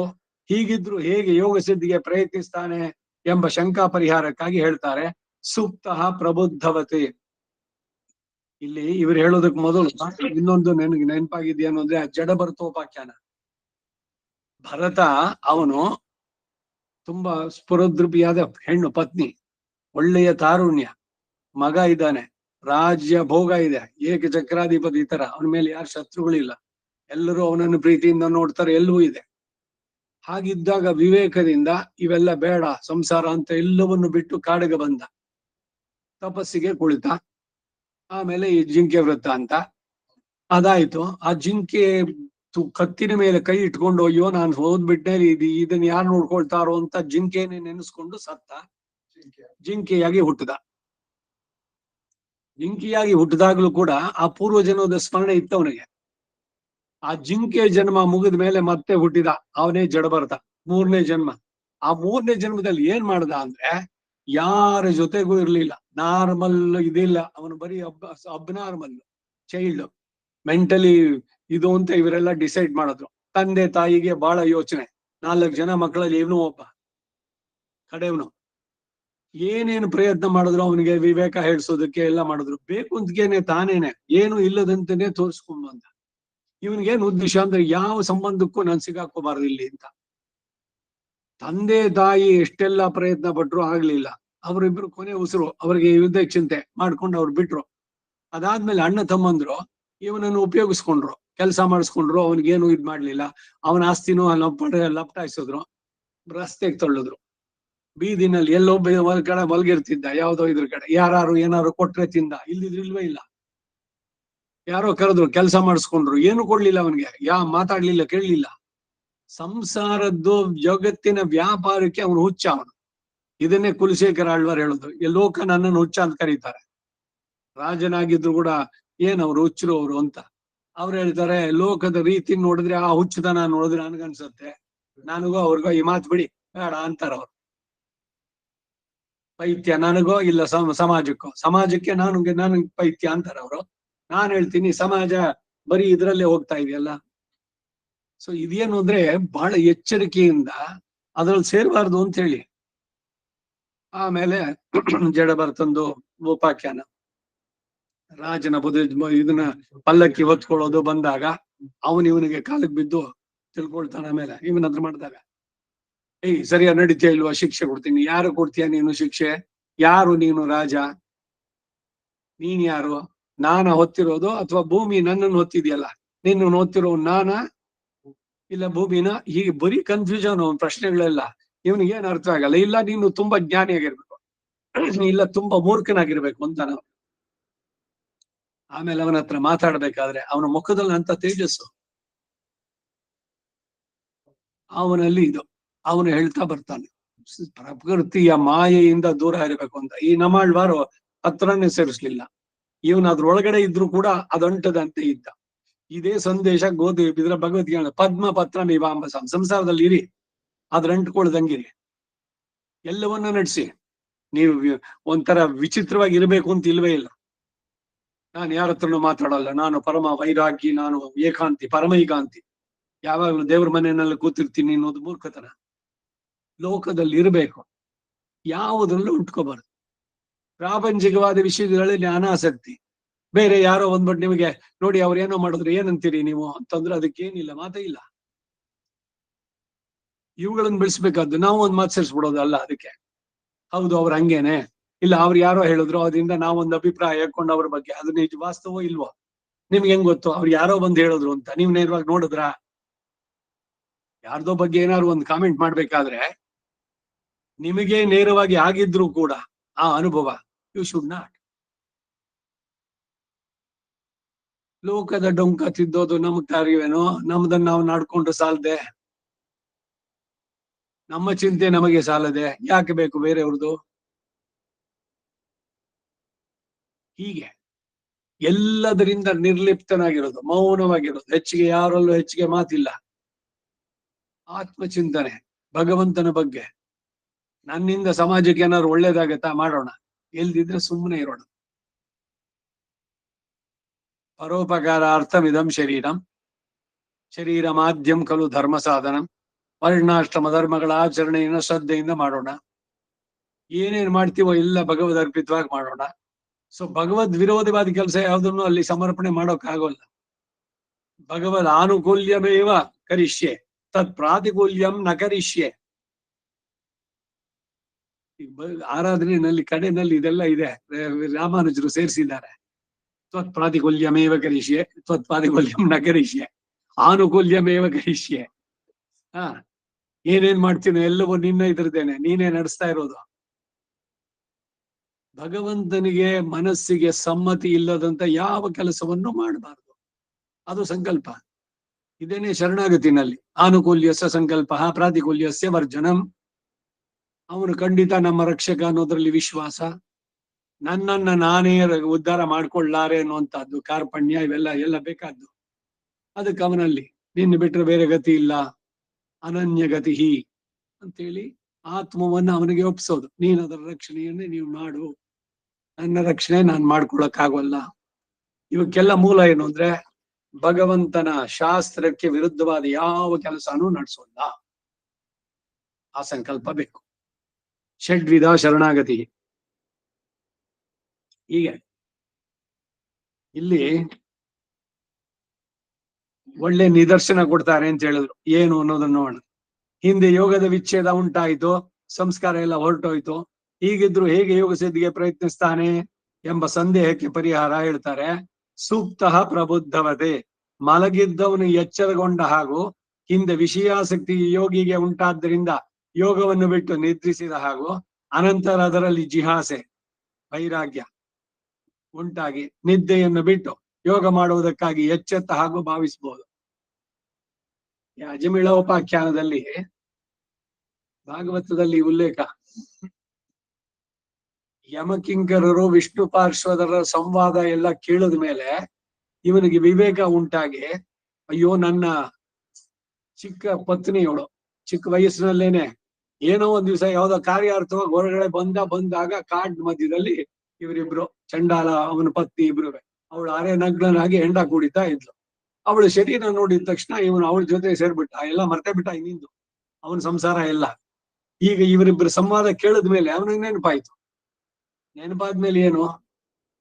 ಹೀಗಿದ್ರು ಹೇಗೆ ಯೋಗ ಸಿದ್ಧಿಗೆ ಪ್ರಯತ್ನಿಸ್ತಾನೆ ಎಂಬ ಶಂಕಾ ಪರಿಹಾರಕ್ಕಾಗಿ ಹೇಳ್ತಾರೆ ಸುಪ್ತಃ ಪ್ರಬುದ್ಧವತೆ. ಇಲ್ಲಿ ಇವರು ಹೇಳೋದಕ್ಕೆ ಮೊದಲು ಇನ್ನೊಂದು ನನಗೆ ನೆನಪಾಗಿದೆಯೇನು ಅಂದ್ರೆ ಜಡಭರತೋಪಾಖ್ಯಾನ. ಭರತ ಅವನು ತುಂಬಾ ಸ್ಫುರದ್ರೂಪಿಯಾದ ಹೆಣ್ಣು ಪತ್ನಿ, ಒಳ್ಳೆಯ ತಾರುಣ್ಯ, ಮಗ ಇದ್ದಾನೆ, ರಾಜ್ಯ ಭೋಗ ಇದೆ, ಏಕಚಕ್ರಾಧಿಪತಿ ಈ ತರ, ಅವನ ಮೇಲೆ ಯಾರು ಶತ್ರುಗಳಿಲ್ಲ, ಎಲ್ಲರೂ ಅವನನ್ನು ಪ್ರೀತಿಯಿಂದ ನೋಡ್ತಾರೆ, ಎಲ್ಲವೂ ಇದೆ. ಹಾಗಿದ್ದಾಗ ವಿವೇಕದಿಂದ ಇವೆಲ್ಲ ಬೇಡ ಸಂಸಾರ ಅಂತ ಎಲ್ಲವನ್ನು ಬಿಟ್ಟು ಕಾಡಿಗೆ ಬಂದ, ತಪಸ್ಸಿಗೆ ಕುಳಿತ. ಆಮೇಲೆ ಈ ಜಿಂಕೆ ವೃತ್ತ ಅಂತ ಅದಾಯ್ತು. ಆ ಜಿಂಕೆ ಕತ್ತಿನ ಮೇಲೆ ಕೈ ಇಟ್ಕೊಂಡು ಅಯ್ಯೋ ನಾನು ಹೋದ್ಬಿಟ್ಟೆ, ಇದನ್ನ ಯಾರು ನೋಡ್ಕೊಳ್ತಾರೋ ಅಂತ ಜಿಂಕೆನೆ ನೆನೆಸ್ಕೊಂಡು ಸತ್ತ. ಜಿಂಕೆಯಾಗಿ ಹುಟ್ಟದ. ಜಿಂಕೆಯಾಗಿ ಹುಟ್ಟಿದಾಗ್ಲೂ ಕೂಡ ಆ ಪೂರ್ವ ಜನ್ಮದ ಸ್ಮರಣೆ ಇತ್ತು ಅವನಿಗೆ. ಆ ಜಿಂಕೆ ಜನ್ಮ ಮುಗಿದ ಮೇಲೆ ಮತ್ತೆ ಹುಟ್ಟಿದ, ಅವನೇ ಜಡಭರತ, 3ನೇ ಜನ್ಮ. ಆ 3ನೇ ಜನ್ಮದಲ್ಲಿ ಏನ್ ಮಾಡ್ದ ಅಂದ್ರೆ ಯಾರ ಜೊತೆಗೂ ಇರ್ಲಿಲ್ಲ, ನಾರ್ಮಲ್ ಇದಿಲ್ಲ, ಅವನು ಬರೀ ಅಬ್ನಾರ್ಮಲ್ ಚೈಲ್ಡ್, ಮೆಂಟಲಿ ಇದು ಅಂತ ಇವರೆಲ್ಲ ಡಿಸೈಡ್ ಮಾಡಿದ್ರು. ತಂದೆ ತಾಯಿಗೆ ಬಹಳ ಯೋಚನೆ, 4 ಜನ ಮಕ್ಕಳಲ್ಲಿ ಇವನು ಒಬ್ಬ ಕಡೆಯವನು. ಏನೇನು ಪ್ರಯತ್ನ ಮಾಡಿದ್ರು ಅವನಿಗೆ ವಿವೇಕ ಹೇಳ್ಸೋದಕ್ಕೆ ಎಲ್ಲ ಮಾಡಿದ್ರು, ಬೇಕು ಅಂತಗೇನೆ ತಾನೇನೆ ಏನು ಇಲ್ಲದಂತೆನೆ ತೋರಿಸ್ಕೊಂಡ್ ಬಂದ. ಇವನ್ಗೇನ್ ಉದ್ದೇಶ ಅಂದ್ರೆ ಯಾವ ಸಂಬಂಧಕ್ಕೂ ನಾನು ಸಿಗಾಕೋಬಾರ್ದು ಇಲ್ಲಿ ಅಂತ. ತಂದೆ ತಾಯಿ ಎಷ್ಟೆಲ್ಲ ಪ್ರಯತ್ನ ಪಟ್ರು ಆಗ್ಲಿಲ್ಲ, ಅವರಿಬ್ರು ಕೊನೆ ಉಸಿರು, ಅವ್ರಿಗೆ ಯುದ್ಧ ಚಿಂತೆ ಮಾಡ್ಕೊಂಡು ಅವ್ರು ಬಿಟ್ರು. ಅದಾದ್ಮೇಲೆ ಅಣ್ಣ ತಮ್ಮಂದ್ರು ಇವನನ್ನು ಉಪಯೋಗಿಸ್ಕೊಂಡ್ರು, ಕೆಲಸ ಮಾಡಿಸ್ಕೊಂಡ್ರು, ಅವನಿಗೇನು ಇದ್ ಮಾಡ್ಲಿಲ್ಲ. ಅವನ ಆಸ್ತಿನೂ ಲಪಟಾಯಿಸಿದ್ರು, ರಸ್ತೆಗೆ ತಳ್ಳಿದ್ರು. ಬೀದಿನಲ್ಲಿ ಎಲ್ಲೊಬ್ಬ ಕಡೆ ಮಲ್ಗಿರ್ತಿದ್ದ, ಯಾವ್ದೋ ಇದ್ರ ಕಡೆ, ಯಾರು ಏನಾರು ಕೊಟ್ರೆ ತಿಂದ, ಇಲ್ದಿದ್ರು ಇಲ್ವೇ ಇಲ್ಲ. ಯಾರೋ ಕರೆದ್ರು, ಕೆಲಸ ಮಾಡಿಸ್ಕೊಂಡ್ರು, ಏನು ಕೊಡ್ಲಿಲ್ಲ ಅವನಿಗೆ, ಮಾತಾಡ್ಲಿಲ್ಲ, ಕೇಳಲಿಲ್ಲ. ಸಂಸಾರದ್ದು ಜಗತ್ತಿನ ವ್ಯಾಪಾರಕ್ಕೆ ಅವನು ಹುಚ್ಚ. ಅವನು ಇದನ್ನೇ ಕುಲಶೇಖರ ಆಳ್ವಾರ್ ಹೇಳುದು, ಲೋಕ ನನ್ನನ್ನು ಹುಚ್ಚ ಅಂತ ಕರೀತಾರೆ. ರಾಜನಾಗಿದ್ರು ಕೂಡ ಅವ್ರು ಹುಚ್ಚರು ಅವರು ಅಂತ. ಅವ್ರು ಹೇಳ್ತಾರೆ ಲೋಕದ ರೀತಿ ನೋಡಿದ್ರೆ ಆ ಹುಚ್ಚುತನ ನೋಡಿದ್ರೆ ನನ್ಗನ್ಸತ್ತೆ, ನನಗೋ ಅವ್ರಿಗೋ ಈ ಮಾತು ಬಿಡಿ ಬೇಡ ಅಂತಾರ ಅವ್ರು. ಪೈತ್ಯ ನನಗೋ ಇಲ್ಲ ಸಮಾಜಕ್ಕೆ ನನಗೆ ಪೈತ್ಯ ಅಂತಾರ ಅವರು. ನಾನ್ ಹೇಳ್ತೀನಿ ಸಮಾಜ ಬರೀ ಇದ್ರಲ್ಲೇ ಹೋಗ್ತಾ ಇದೆಯಲ್ಲ. ಸೊ ಇದೇನು ಅಂದ್ರೆ ಬಹಳ ಎಚ್ಚರಿಕೆಯಿಂದ ಅದ್ರಲ್ಲಿ ಸೇರ್ಬಾರ್ದು ಅಂತ ಹೇಳಿ. ಆಮೇಲೆ ಜಡಭರತಂದು ಉಪಾಖ್ಯಾನ, ರಾಜನ ಇದನ್ನ ಪಲ್ಲಕ್ಕಿ ಹೊತ್ಕೊಳ್ಳೋದು ಬಂದಾಗ ಇವನಿಗೆ ಕಾಲಕ್ಕೆ ಬಿದ್ದು ತಿಳ್ಕೊಳ್ತಾನ. ಆಮೇಲೆ ಇವನ್ ಹತ್ರ ಮಾಡಿದಾಗ ಸರಿಯಾಗಿ ನಡೀತಾ ಇಲ್ವಾ, ಶಿಕ್ಷೆ ಕೊಡ್ತೀನಿ. ಯಾರು ಕೊಡ್ತೀಯ ನೀನು ಶಿಕ್ಷೆ? ಯಾರು ನೀನು? ರಾಜ ನೀನ್ ಯಾರು? ನಾನ ಹೊತ್ತಿರೋದು ಅಥವಾ ಭೂಮಿ ನನ್ನನ್ನು ಹೊತ್ತಿದ್ಯಲ್ಲ? ನಿನ್ನ ಹೊತ್ತಿರೋ ನಾನ ಇಲ್ಲ ಭೂಮಿನ? ಹೀಗೆ ಬರೀ ಕನ್ಫ್ಯೂಷನ್ ಪ್ರಶ್ನೆಗಳೆಲ್ಲ. ಇವನಿಗೆ ಏನ್ ಅರ್ಥ ಆಗಲ್ಲ. ಇಲ್ಲ ನೀನು ತುಂಬಾ ಜ್ಞಾನಿಯಾಗಿರ್ಬೇಕು, ಇಲ್ಲ ತುಂಬಾ ಮೂರ್ಖನಾಗಿರ್ಬೇಕು ಅಂತ ನಾವು. ಆಮೇಲೆ ಅವನ ಹತ್ರ ಮಾತಾಡ್ಬೇಕಾದ್ರೆ ಅವನ ಮುಖದಲ್ಲಿ ಅಂತ ತೇಜಸ್ಸು ಅವನಲ್ಲಿ ಇದು. ಅವನು ಹೇಳ್ತಾ ಬರ್ತಾನೆ, ಪ್ರಕೃತಿಯ ಮಾಯೆಯಿಂದ ದೂರ ಇರಬೇಕು ಅಂತ. ಈ ನಮಾಳ್ವಾರು ಹತ್ರನೇ ಸೇರಿಸ್ಲಿಲ್ಲ. ಇವನ್ ಅದ್ರೊಳಗಡೆ ಇದ್ರು ಕೂಡ ಅದಂಟದಂತೆ ಇದ್ದ. ಇದೇ ಸಂದೇಶ ಗೋಧಿ ಬಿದ್ರ ಭಗವದ್ಗೀತೆ ಪದ್ಮ ಪತ್ರ ಮೀವಾಂಬಸ, ಸಂಸಾರದಲ್ಲಿ ಇರಿ, ಅದ್ರ ಅಂಟ್ಕೊಳ್ದಂಗಿರಿ, ಎಲ್ಲವನ್ನ ನಡೆಸಿ. ನೀವು ಒಂಥರ ವಿಚಿತ್ರವಾಗಿ ಇರ್ಬೇಕು ಅಂತ ಇಲ್ವೇ ಇಲ್ಲ. ನಾನು ಯಾರ ಹತ್ರನೂ ಮಾತಾಡಲ್ಲ, ನಾನು ಪರಮ ವೈರಾಗಿ, ನಾನು ಏಕಾಂತಿ, ಪರಮೈಕಾಂತಿ, ಯಾವಾಗಲೂ ದೇವ್ರ ಮನೆಯಲ್ಲಿ ಕೂತಿರ್ತೀನಿ ಅನ್ನೋದು ಮೂರ್ಖತನ. ಲೋಕದಲ್ಲಿ ಇರಬೇಕು, ಯಾವುದ್ರಲ್ಲೂ ಉಂಟ್ಕೋಬಾರ್ದು. ಪ್ರಾಪಂಚಿಕವಾದ ವಿಷಯಗಳಲ್ಲಿ ಅನಾಸಕ್ತಿ. ಬೇರೆ ಯಾರೋ ಒಂದ್ಬಿಟ್ಟು ನಿಮಗೆ ನೋಡಿ ಅವ್ರು ಏನೋ ಮಾಡಿದ್ರು ಏನಂತೀರಿ ನೀವು ಅಂತಂದ್ರೆ ಅದಕ್ಕೇನಿಲ್ಲ, ಮಾತೇ ಇಲ್ಲ. ಇವುಗಳನ್ನು ಬೆಳೆಸ್ಬೇಕಾದ್ದು ನಾವು ಒಂದ್ ಮಾತು ಸೇರಿಸ್ಬಿಡೋದು ಅಲ್ಲ. ಅದಕ್ಕೆ ಹೌದು ಅವ್ರು ಹಂಗೇನೆ, ಇಲ್ಲ ಅವ್ರು ಯಾರೋ ಹೇಳಿದ್ರು ಅದರಿಂದ ನಾವೊಂದು ಅಭಿಪ್ರಾಯ ಹಾಕೊಂಡು ಅವ್ರ ಬಗ್ಗೆ, ಅದು ನಿಜ ವಾಸ್ತವೋ ಇಲ್ವೋ ನಿಮ್ಗೆ ಹೆಂಗ್ ಗೊತ್ತು? ಅವ್ರು ಯಾರೋ ಬಂದು ಹೇಳಿದ್ರು ಅಂತ ನೀವ್ ನೇರವಾಗಿ ನೋಡಿದ್ರ? ಯಾರ್ದೋ ಬಗ್ಗೆ ಏನಾದ್ರು ಒಂದು ಕಾಮೆಂಟ್ ಮಾಡ್ಬೇಕಾದ್ರೆ ನಿಮಗೆ ನೇರವಾಗಿ ಆಗಿದ್ರು ಕೂಡ ಆ ಅನುಭವ, ಯು ಶುಡ್ ನಾಟ್. ಲೋಕದ ಡೊಂಕ ತಿದ್ದೋದು ನಮ್ ಕಾರ್ಯವೇನೋ? ನಮ್ದನ್ನ ನಾವು ನಾಡ್ಕೊಂಡು ಸಾಲದೆ, ನಮ್ಮ ಚಿಂತೆ ನಮಗೆ ಸಾಲದೆ, ಯಾಕೆ ಬೇಕು ಬೇರೆಯವ್ರದ್ದು? ಹೀಗೆ ಎಲ್ಲದರಿಂದ ನಿರ್ಲಿಪ್ತನಾಗಿರೋದು, ಮೌನವಾಗಿರೋದು, ಹೆಚ್ಚಿಗೆ ಯಾರಲ್ಲೂ ಹೆಚ್ಚಿಗೆ ಮಾತಿಲ್ಲ. ಆತ್ಮಚಿಂತನೆ, ಭಗವಂತನ ಬಗ್ಗೆ. ನನ್ನಿಂದ ಸಮಾಜಕ್ಕೆ ಏನಾದ್ರು ಒಳ್ಳೇದಾಗತ್ತಾ ಮಾಡೋಣ, ಎಲ್ದಿದ್ರೆ ಸುಮ್ಮನೆ ಇರೋಣ. ಪರೋಪಕಾರ ಅರ್ಥಮಿದಂ ಶರೀರಂ, ಶರೀರ ಮಾಧ್ಯಂ ಖಲು ಧರ್ಮ ಸಾಧನಂ. ವರ್ಣಾಶ್ರಮ ಧರ್ಮಗಳ ಆಚರಣೆಯನ್ನು ಶ್ರದ್ಧೆಯಿಂದ ಮಾಡೋಣ. ಏನೇನ್ ಮಾಡ್ತೀವೋ ಎಲ್ಲ ಭಗವದ್ ಅರ್ಪಿತವಾಗಿ ಮಾಡೋಣ. ಸೊ ಭಗವದ್ ವಿರೋಧವಾದ ಕೆಲಸ ಯಾವುದನ್ನು ಅಲ್ಲಿ ಸಮರ್ಪಣೆ ಮಾಡೋಕ್ಕಾಗೋಲ್ಲ. ಭಗವದ್ ಆನುಕೂಲ್ಯಮೇವ ಕರಿಷ್ಯೆ, ತತ್ ಪ್ರಾತಿಕೂಲ್ಯಂ ನ ಕರಿಷ್ಯೆ. ಆರಾಧನೆಯಲ್ಲಿ ಕಡೆನಲ್ಲಿ ಇದೆಲ್ಲ ಇದೆ, ರಾಮಾನುಜರು ಸೇರಿಸಿದ್ದಾರೆ. ತ್ವತ್ ಪ್ರಾತಿಕೂಲ್ಯಮೇವ ಕರಿಷ್ಯೆ, ತ್ವತ್ ಪ್ರಾತಿಕೂಲ್ಯಂ ನ ಕರಿಷ್ಯೆ, ಆನುಕೂಲ್ಯಮೇವ ಕರಿಷ್ಯೆ. ಏನೇನ್ ಮಾಡ್ತೀನೋ ಎಲ್ಲವೂ ನಿನ್ನ ಇದ್ರದ್ದೇನೆ, ನೀನೇ ನಡೆಸ್ತಾ ಇರೋದು. ಭಗವಂತನಿಗೆ ಮನಸ್ಸಿಗೆ ಸಮ್ಮತಿ ಇಲ್ಲದಂತ ಯಾವ ಕೆಲಸವನ್ನು ಮಾಡಬಾರದು, ಅದು ಸಂಕಲ್ಪ. ಇದೇನೆ ಶರಣಾಗತಿನಲ್ಲಿ ಆನುಕೂಲ್ಯಸ್ಯ ಸಂಕಲ್ಪ ಪ್ರಾತಿಕೂಲ್ಯಸ್ಯ ವರ್ಜನಂ. ಅವನು ಖಂಡಿತ ನಮ್ಮ ರಕ್ಷಕ ಅನ್ನೋದ್ರಲ್ಲಿ ವಿಶ್ವಾಸ. ನನ್ನನ್ನ ನಾನೇ ಉದ್ಧಾರ ಮಾಡ್ಕೊಳ್ಳಾರೆ ಅನ್ನುವಂಥದ್ದು ಕಾರ್ಪಣ್ಯ, ಇವೆಲ್ಲ ಎಲ್ಲ ಬೇಕಾದ್ದು. ಅದಕ್ಕೆ ಅವನಲ್ಲಿ ನಿನ್ನ ಬಿಟ್ಟರೆ ಬೇರೆ ಗತಿ ಇಲ್ಲ, ಅನನ್ಯ ಗತಿ ಅಂತೇಳಿ ಆತ್ಮವನ್ನ ಅವನಿಗೆ ಒಪ್ಸೋದು. ನೀನ್ ಅದರ ರಕ್ಷಣೆಯನ್ನೇ ನೀವು ಮಾಡು, ನನ್ನ ರಕ್ಷಣೆ ನಾನ್ ಮಾಡ್ಕೊಳಕ್ಕಾಗಲ್ಲ. ಇವಕ್ಕೆಲ್ಲ ಮೂಲ ಏನು ಅಂದ್ರೆ ಭಗವಂತನ ಶಾಸ್ತ್ರಕ್ಕೆ ವಿರುದ್ಧವಾದ ಯಾವ ಕೆಲಸನೂ ನಡೆಸೋಲ್ಲ. ಆ ಸಂಕಲ್ಪ ಬೇಕು. ಷಡ್ವಿಧ ಶರಣಾಗತಿ. ಹೀಗೆ ಇಲ್ಲಿ ಒಳ್ಳೆ ನಿದರ್ಶನ ಕೊಡ್ತಾರೆ ಅಂತ ಹೇಳಿದ್ರು. ಏನು ಅನ್ನೋದನ್ನ ನೋಡೋಣ. ಹಿಂದೆ ಯೋಗದ ವಿಚ್ಛೇದ ಉಂಟಾಯಿತು, ಸಂಸ್ಕಾರ ಎಲ್ಲ ಹೊರಟೋಯ್ತು. ಹೀಗಿದ್ರು ಹೇಗೆ ಯೋಗ ಸಿದ್ಧಿಗೆ ಪ್ರಯತ್ನಿಸ್ತಾನೆ ಎಂಬ ಸಂದೇಹಕ್ಕೆ ಪರಿಹಾರ ಹೇಳ್ತಾರೆ. ಸೂಕ್ತ ಪ್ರಬುದ್ಧವತೆ, ಮಲಗಿದ್ದವನು ಎಚ್ಚರಗೊಂಡ ಹಾಗೂ ಹಿಂದೆ ವಿಷಯಾಸಕ್ತಿ ಯೋಗಿಗೆ ಉಂಟಾದ್ದರಿಂದ ಯೋಗವನ್ನು ಬಿಟ್ಟು ನಿದ್ರಿಸಿದ ಹಾಗೂ ಅನಂತರ ಅದರಲ್ಲಿ ಜಿಹಾಸೆ ವೈರಾಗ್ಯ ಉಂಟಾಗಿ ನಿದ್ದೆಯನ್ನು ಬಿಟ್ಟು ಯೋಗ ಮಾಡುವುದಕ್ಕಾಗಿ ಎಚ್ಚೆತ್ತ ಹಾಗೂ ಭಾವಿಸಬಹುದು. ಅಜಮಿಳ ಉಪಾಖ್ಯಾನದಲ್ಲಿ ಭಾಗವತದಲ್ಲಿ ಉಲ್ಲೇಖ, ಯಮಕಿಂಕರರು ವಿಷ್ಣು ಪಾರ್ಶ್ವದರ ಸಂವಾದ ಎಲ್ಲ ಕೇಳಿದ ಮೇಲೆ ಇವನಿಗೆ ವಿವೇಕ ಉಂಟಾಗಿ, ಅಯ್ಯೋ ನನ್ನ ಚಿಕ್ಕ ಪತ್ನಿಯವಳು ಚಿಕ್ಕ ವಯಸ್ಸಿನಲ್ಲೇನೆ ಏನೋ ಒಂದ್ ದಿವಸ ಯಾವ್ದೋ ಕಾರ್ಯಾರ್ಥವಾಗಿ ಹೊರಗಡೆ ಬಂದಾಗ ಕಾಡ್ ಮಧ್ಯದಲ್ಲಿ ಇವರಿಬ್ರು, ಚಂಡಾಲ ಅವನ ಪತ್ನಿ ಇಬ್ರು, ಅವಳು ಅರೆ ನಗ್ನನಾಗಿ ಹೆಂಡ ಕುಡಿತಾ ಇದ್ಲು. ಅವಳು ಶರೀರ ನೋಡಿದ ತಕ್ಷಣ ಇವನು ಅವಳ ಜೊತೆ ಸೇರ್ಬಿಟ್ಟ, ಎಲ್ಲ ಮರ್ತೇ ಬಿಟ್ಟ ಇನ್ನಿಂದು ಅವನ ಸಂಸಾರ ಎಲ್ಲ. ಈಗ ಇವರಿಬ್ಬರು ಸಂವಾದ ಕೇಳಿದ್ಮೇಲೆ ಅವನಿಗೆ ನೆನಪಾಯ್ತು. ನೆನಪಾದ್ಮೇಲೆ ಏನು,